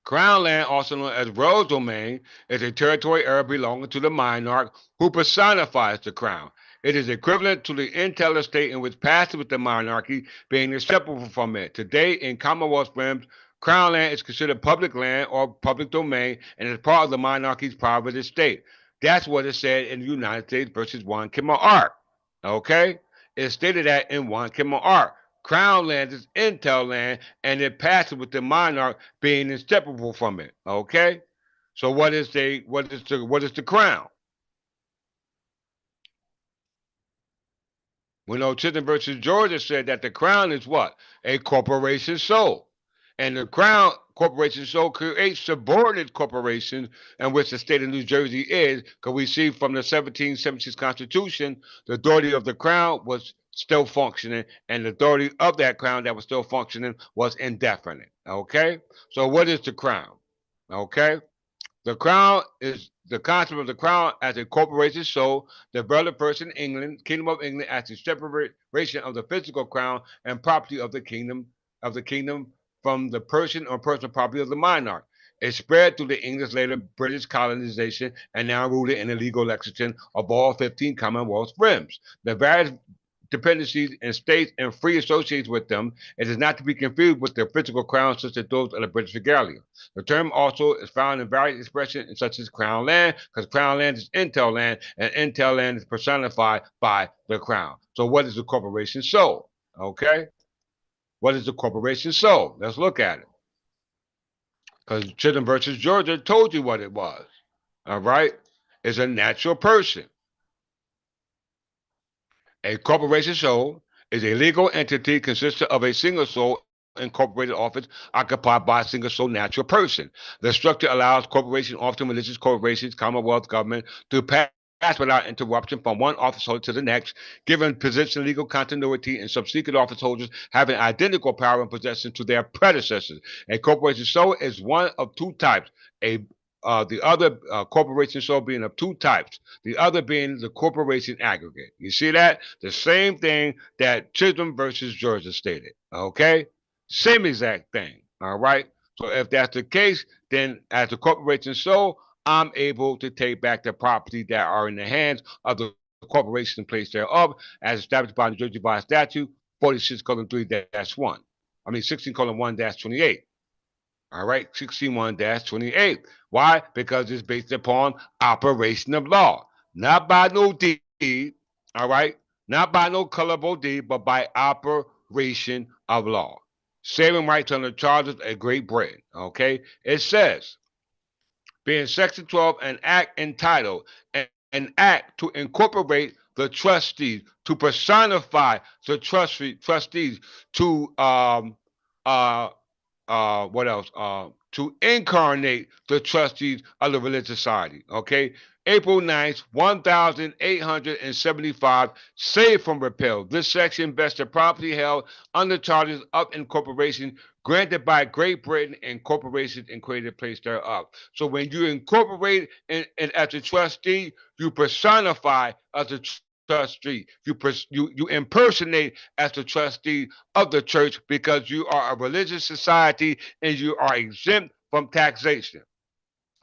crown land, also known as royal domain, is a territory area belonging to the monarch who personifies the crown. It is equivalent to the entail estate in which passes with the monarchy, being inseparable from it. Today, in Commonwealth realms, crown land is considered public land or public domain and is part of the monarchy's private estate. That's what it said in the United States versus one Kimmel Ark. Okay? It stated that in one Kimmel Ark. Crown land is intel land, and it passes with the monarch being inseparable from it. Okay, so what is the crown? We know Chisholm versus Georgia said that the crown is what? A corporation soul. And the crown corporation soul creates subordinate corporations, in which the state of New Jersey is, because we see from the 1776 Constitution, the authority of the crown was still functioning, and the authority of that crown that was still functioning was indefinite. Okay? So what is the crown? Okay? The crown is the concept of the crown as a corporation so developed first in England, Kingdom of England, as a separation of the physical crown and property of the kingdom from the person or personal property of the monarch. It spread through the English later British colonization and now rooted in the legal lexicon of all 15 Commonwealth realms. The various dependencies and states and free associates with them. It is not to be confused with the physical crown such as those of the British regalia. The term also is found in various expressions such as crown land, because crown land is intel land, and intel land is personified by the crown. So what is the corporation soul? Okay? What is the corporation soul? Let's look at it. Because Chisholm versus Georgia told you what it was. All right? It's a natural person. A corporation soul is a legal entity consisting of a single soul incorporated office occupied by a single soul natural person. The structure allows corporations, often religious corporations, commonwealth government, to pass without interruption from one office holder to the next, given position legal continuity and subsequent office holders having identical power and possession to their predecessors. A corporation soul is one of two types. The other corporation soul being of two types. The other being the corporation aggregate. You see that? The same thing that Chisholm versus Georgia stated. Okay? Same exact thing. All right? So if that's the case, then as a corporation soul, I'm able to take back the property that are in the hands of the corporation in place thereof, as established by New Jersey by statute 46:3-1. 16:1-28. All right, 61-28. Why? Because it's based upon operation of law, not by no deed, all right? Not by no colorable deed, but by operation of law. Saving rights under charges of Great Britain, okay? It says, being Section 12, an act entitled, an act to incorporate the trustees, to personify the trustees, to what else? To incarnate the trustees of the religious society. Okay, April 9th, 1875, saved from repeal. This section vested property held under charges of incorporation granted by Great Britain and corporations and created place thereof. So when you incorporate as a trustee, you personify as a trustee. You impersonate as the trustee of the church because you are a religious society and you are exempt from taxation.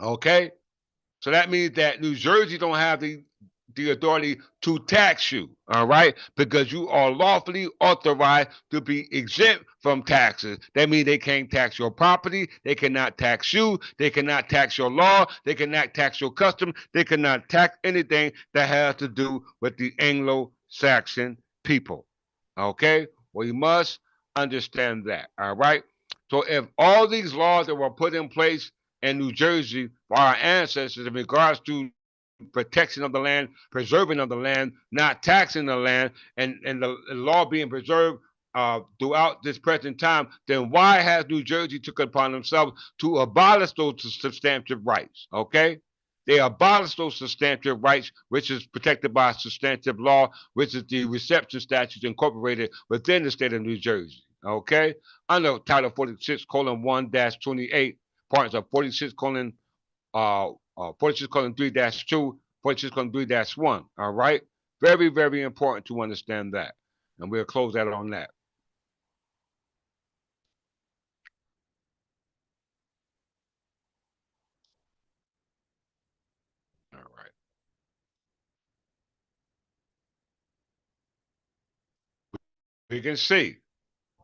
Okay? So that means that New Jersey don't have the authority to tax you, all right? Because you are lawfully authorized to be exempt from taxes. That means they can't tax your property, they cannot tax you, they cannot tax your law, they cannot tax your custom, they cannot tax anything that has to do with the Anglo-Saxon people. Okay? We must understand that, all right? So if all these laws that were put in place in New Jersey by our ancestors in regards to protection of the land, preserving of the land, not taxing the land, and the law being preserved throughout this present time, then why has New Jersey took upon themselves to abolish those substantive rights? Okay? They abolished those substantive rights, which is protected by substantive law, which is the reception statutes incorporated within the state of New Jersey. Okay? Under Title 46:1-28, parts of 46:3-2, 46:3-1. All right? Very, very important to understand that. And we'll close that on that. All right. We can see,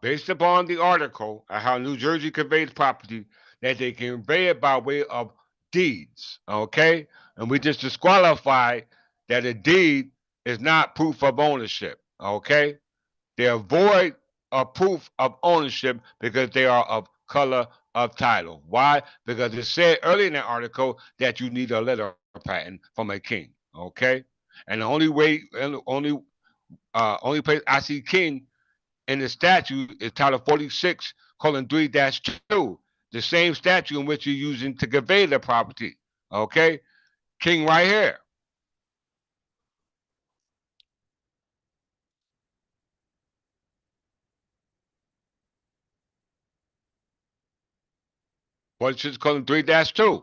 based upon the article of how New Jersey conveys property, that they convey it by way of deeds. Okay? And we just disqualify that a deed is not proof of ownership. Okay? They are void of proof of ownership because they are of color of title. Why? Because it said earlier in that article that you need a letter patent from a king. Okay? And the only place I see king in the statute is Title 46:3-2, the same statute in which you're using to convey the property. Okay? King right here. 46 colon 3-2.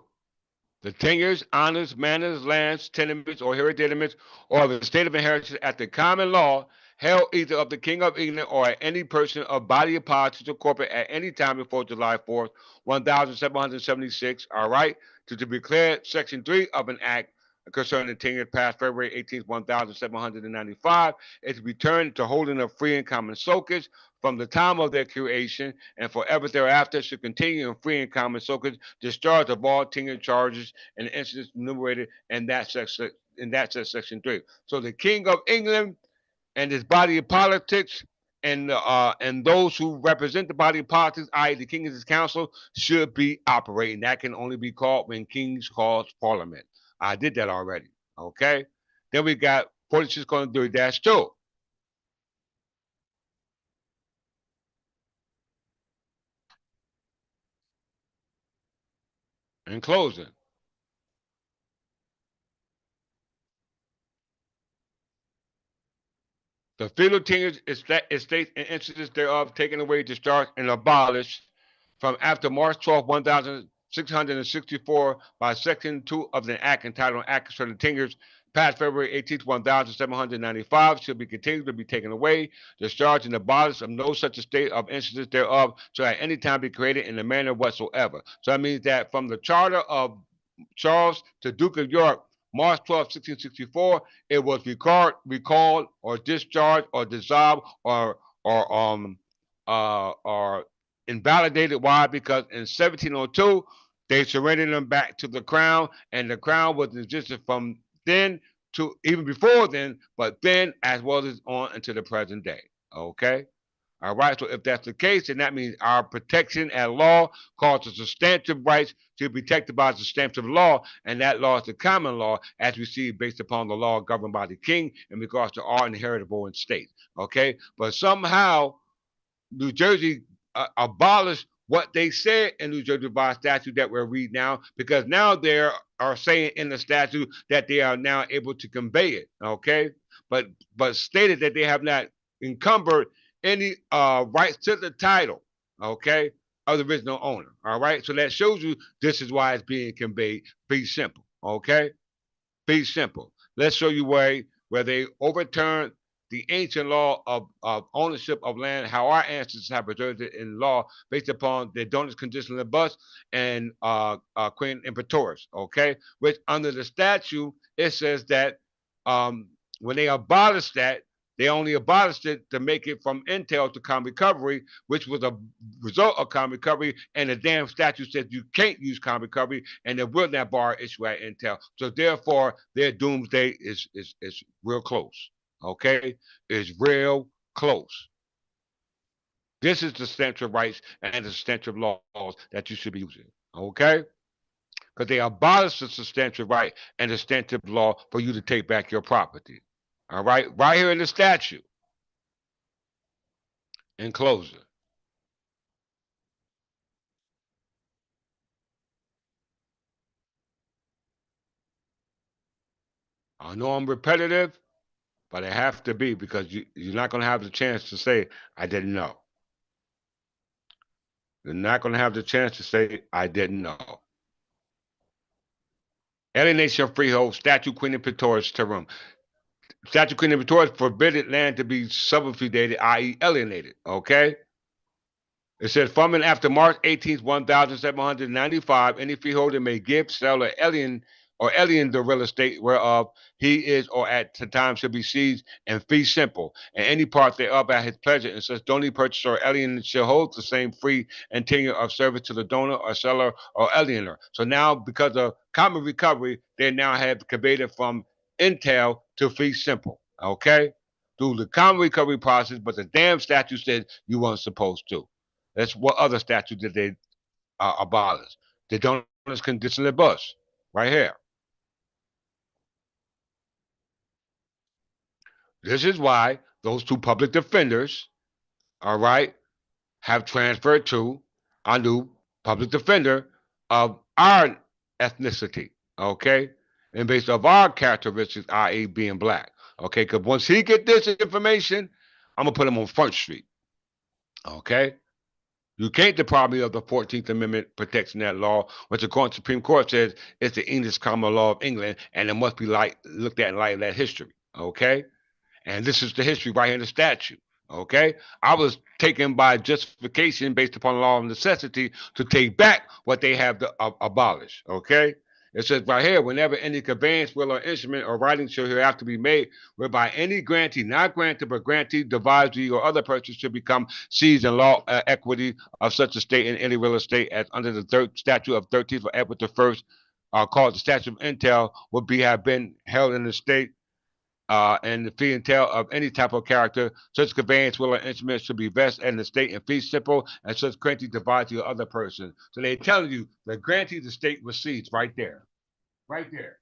The tenures, honors, manors, lands, tenements, or hereditaments, or of the state of inheritance at the common law, held either of the King of England or at any person of body of politics or corporate at any time before July 4th, 1776, all right, to declare Section 3 of an act concerning the tenure past February 18th, 1795, is returned to holding of free and common soakage from the time of their creation and forever thereafter should continue in free and common soakage, discharge of all tenure charges and incidents enumerated in that section. Section 3. So the King of England and his body of politics and those who represent the body of politics, i.e., the king and his council, should be operating. That can only be called when kings calls parliament. I did that already. Okay. Then we got 46 colon 3-2. In closing, the feudal tenures, estates, and instances thereof taken away, discharged, and abolished from after March 12, 1664 by Section 2 of the Act entitled Act Concerning Tenures past February 18th, 1795 should be continued to be taken away, discharged, and abolished of no such estate of instances thereof shall at any time be created in the manner whatsoever. So that means that from the charter of Charles to Duke of York, March 12, 1664, it was recalled, or discharged, or dissolved, or invalidated. Why? Because in 1702 they surrendered them back to the crown, and the crown was existed from then to even before then, but then as well as on into the present day. Okay. All right, so if that's the case, then that means our protection at law calls the substantive rights to be protected by the substantive law, and that law is the common law, as we see based upon the law governed by the king in regards to our inheritable estate. Okay, but somehow New Jersey abolished what they said in New Jersey revised statute that we're reading now, because now they are saying in the statute that they are now able to convey it. Okay, but stated that they have not encumbered any rights to the title. Okay, of the original owner. All right, so that shows you this is why it's being conveyed. Be simple. Okay, be simple. Let's show you where they overturned the ancient law of ownership of land, how our ancestors have preserved it in law based upon the donors conditional bus and Queen Imperatoris, okay? Which under the statute, it says that when they abolished that, they only abolished it to make it from entail to common recovery, which was a result of common recovery. And the damn statute says you can't use common recovery, and they will not bar issue at entail. So therefore, their doomsday is real close. Okay, is real close. This is the substantive rights and the substantive laws that you should be using. Okay, because they abolished the substantive right and the substantive law for you to take back your property. All right here in the statute. In closing, I know I'm repetitive, but I have to be because you're not going to have the chance to say, I didn't know. You're not going to have the chance to say, I didn't know. Alienation of freehold, statute Queen Imperatoris terrum. Statute Queen Imperatoris forbidden land to be subjugated, i.e., alienated. Okay? It says, from and after March 18th, 1795, any freeholder may give, sell, or alien the real estate whereof he is or at the time should be seized and fee simple, and any part thereof at his pleasure, and such donee, purchaser, or alien shall hold the same free and tenure of service to the donor or seller or aliener. So now, because of common recovery, they now have conveyed it from entail to fee simple. Okay? Through the common recovery process, but the damn statute said you weren't supposed to. That's what other statute did they abolish. The donors conditional bus, right here. This is why those two public defenders, all right, have transferred to a new public defender of our ethnicity, okay, and based off our characteristics, i.e., being black, okay. Because once he get this information, I'm gonna put him on Front Street, okay. You can't deprive me of the 14th Amendment protecting that law, which the Supreme Court says is the English common law of England, and it must be looked at in light of that history. Okay? And this is the history right here in the statute. Okay? I was taken by justification based upon the law of necessity to take back what they have to abolish. Okay? It says right here, whenever any conveyance, will, or instrument or writing shall hereafter be made, whereby any grantee, not granted, but grantee, devisee, or other person should become seized in law equity of such a state in any real estate as under the statute of 13th of Edward the First, called the statute of entail, would be have been held in the state and the fee and tail of any type of character, such conveyance, will, or instrument should be vested in the state and fee simple, and such grantee divided to other person. So they're telling you the grantee the state recedes right there. Right there.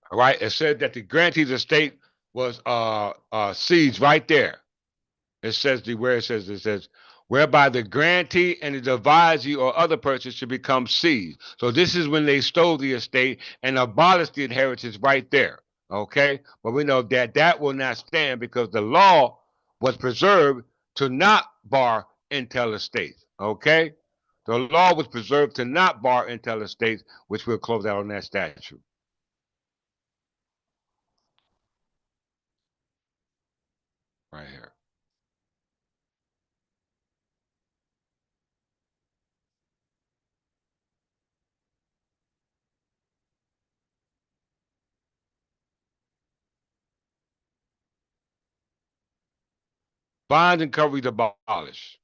All right. It said that the grantee the state was seeds right there. It says it says whereby the grantee and the devisee or other person should become seeds. So this is when they stole the estate and abolished the inheritance right there. Okay, but we know that that will not stand because the law was preserved to not bar entail estates. Okay, the law was preserved to not bar entail estates, which we'll close out on that statute right here. Fines and recovery abolished.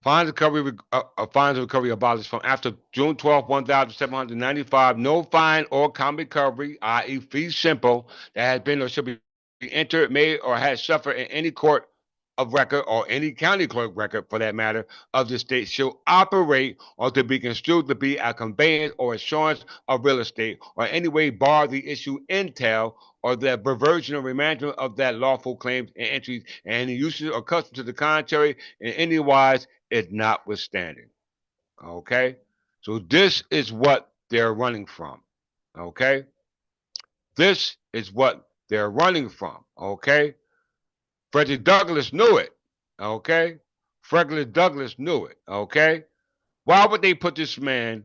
Fines and recovery abolished from after June 12th, 1795. No fine or common recovery, i.e., fee simple, that has been or shall be entered, made, or has suffered in any court of record or any county clerk record, for that matter, of the state shall operate or to be construed to be a conveyance or assurance of real estate, or any way bar the issue entail or the perversion or remanagement of that lawful claims and entries, and any usage or custom to the contrary in any wise is notwithstanding. Okay? So this is what they're running from. Okay? This is what they're running from. Okay? Frederick Douglass knew it. Okay? Frederick Douglass knew it. Okay? Why would they put this man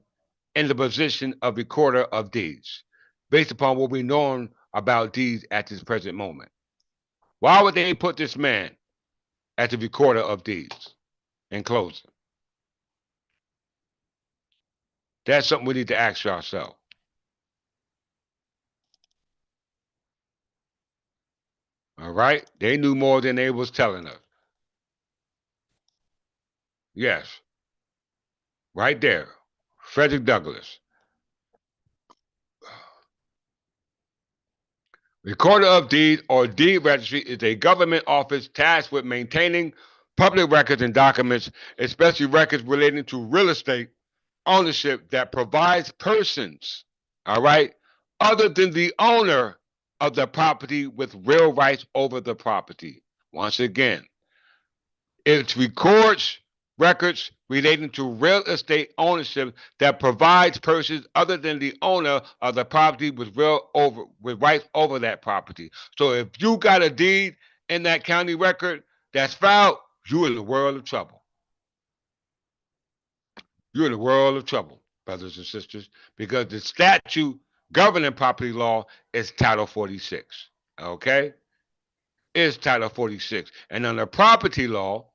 in the position of recorder of deeds based upon what we know about deeds at this present moment? Why would they put this man as the recorder of deeds? In closing, that's something we need to ask ourselves. All right? They knew more than they was telling us. Yes. Right there. Frederick Douglass. Recorder of Deeds or Deed Registry is a government office tasked with maintaining public records and documents, especially records relating to real estate ownership that provides persons, all right, other than the owner of the property with real rights over the property. Once again, it records records relating to real estate ownership that provides persons other than the owner of the property with rights over that property. So if you got a deed in that county record that's filed, you're in the world of trouble. You're in the world of trouble, brothers and sisters, because the statute governing property law is Title 46. Okay? Is Title 46. And under property law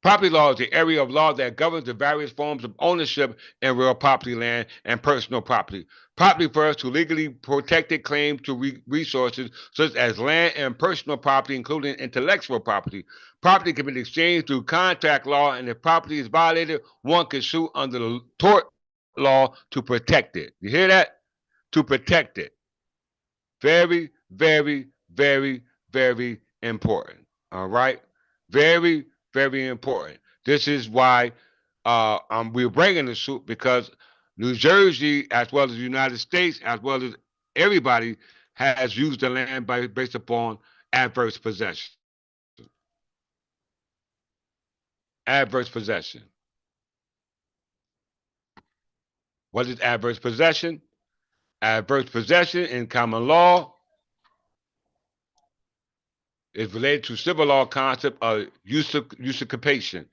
is the area of law that governs the various forms of ownership in real property, land, and personal property. Property refers to legally protected claims to resources such as land and personal property, including intellectual property. Property can be exchanged through contract law, and if property is violated, one can sue under the tort law to protect it. You hear that? To protect it. Very, very, very, very important. All right? Very, very important. This is why we're bringing the suit, because New Jersey, as well as the United States, as well as everybody, has used the land based upon adverse possession. adverse possession. What is adverse possession? Adverse possession in common law is related to civil law concept of usurpation.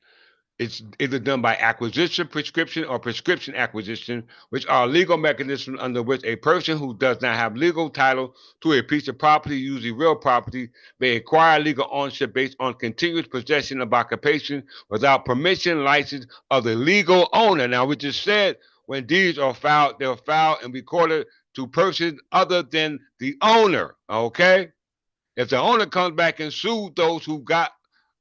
It's either done by acquisition, prescription, or prescription acquisition, which are legal mechanisms under which a person who does not have legal title to a piece of property, usually real property, may acquire legal ownership based on continuous possession of occupation without permission, license of the legal owner. Now, we just said when deeds are filed, they're filed and recorded to persons other than the owner, okay? If the owner comes back and sues those who got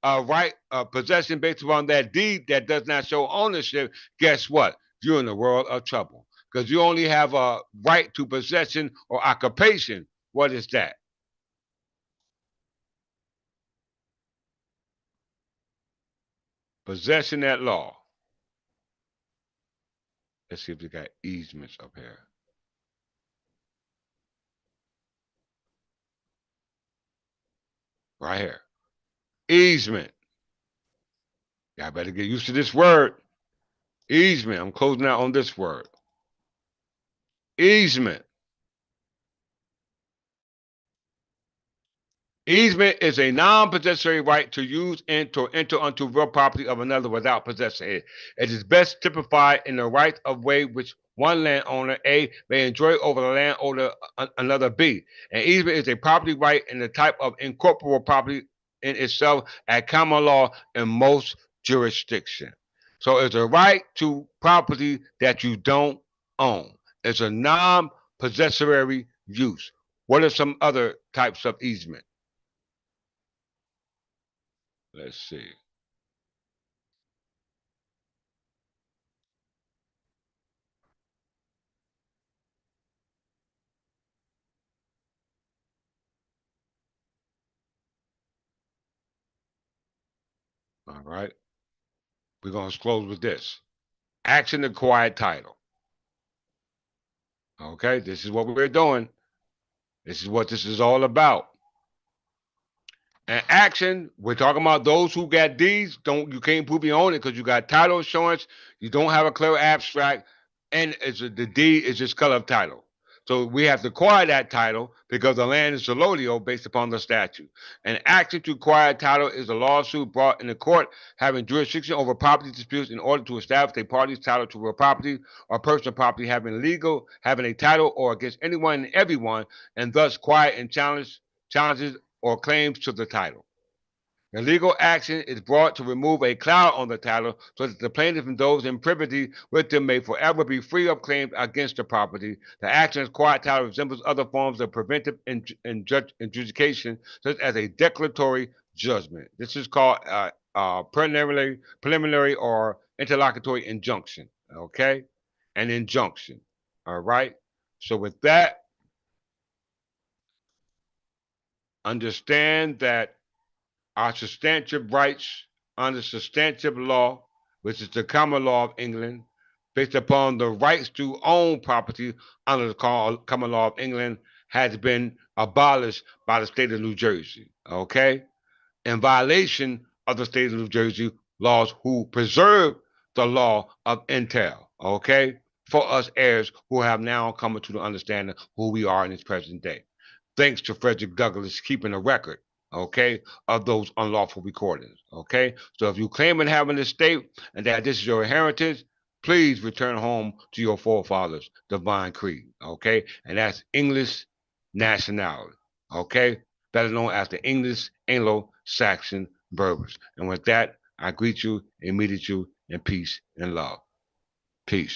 right possession based upon that deed that does not show ownership, guess what? You're in a world of trouble because you only have a right to possession or occupation. What is that? Possession at law. Let's see if we got easements up here. Right here. Easement. Y'all better get used to this word. Easement. I'm closing out on this word. Easement. Easement is a non-possessory right to use and to enter onto real property of another without possessing it. It is best typified in the right of way which one landowner A may enjoy over the landowner another B. An easement is a property right in the type of incorporeal property in itself at common law in most jurisdictions. So it's a right to property that you don't own. It's a non-possessory use. What are some other types of easement? Let's see. All right. We're going to close with this. Action acquired title. Okay. This is what we're doing. This is what this is all about. And action, we're talking about those who got deeds. You can't prove you own it because you got title insurance. You don't have a clear abstract, and the deed is just color of title. So we have to acquire that title because the land is allodial based upon the statute. An action to acquire a title is a lawsuit brought in the court having jurisdiction over property disputes in order to establish a party's title to real property or personal property having a title or against anyone and everyone, and thus quiet and challenges or claims to the title. The legal action is brought to remove a cloud on the title so that the plaintiff and those in privity with them may forever be free of claims against the property. The action as quiet title resembles other forms of preventive adjudication, such as a declaratory judgment. This is called preliminary or interlocutory injunction. Okay? An injunction. All right? So with that, understand that our substantive rights under substantive law, which is the common law of England, based upon the rights to own property under the common law of England, has been abolished by the state of New Jersey. Okay? In violation of the state of New Jersey laws who preserve the law of entail. Okay? For us heirs who have now come to the understanding who we are in this present day. Thanks to Frederick Douglass keeping a record, okay, of those unlawful recordings, okay? So if you claim and have an estate and that this is your inheritance, please return home to your forefathers' divine creed, okay? And that's English nationality, okay? Better known as the English Anglo-Saxon Berbers. And with that, I greet you and meet you in peace and love. Peace.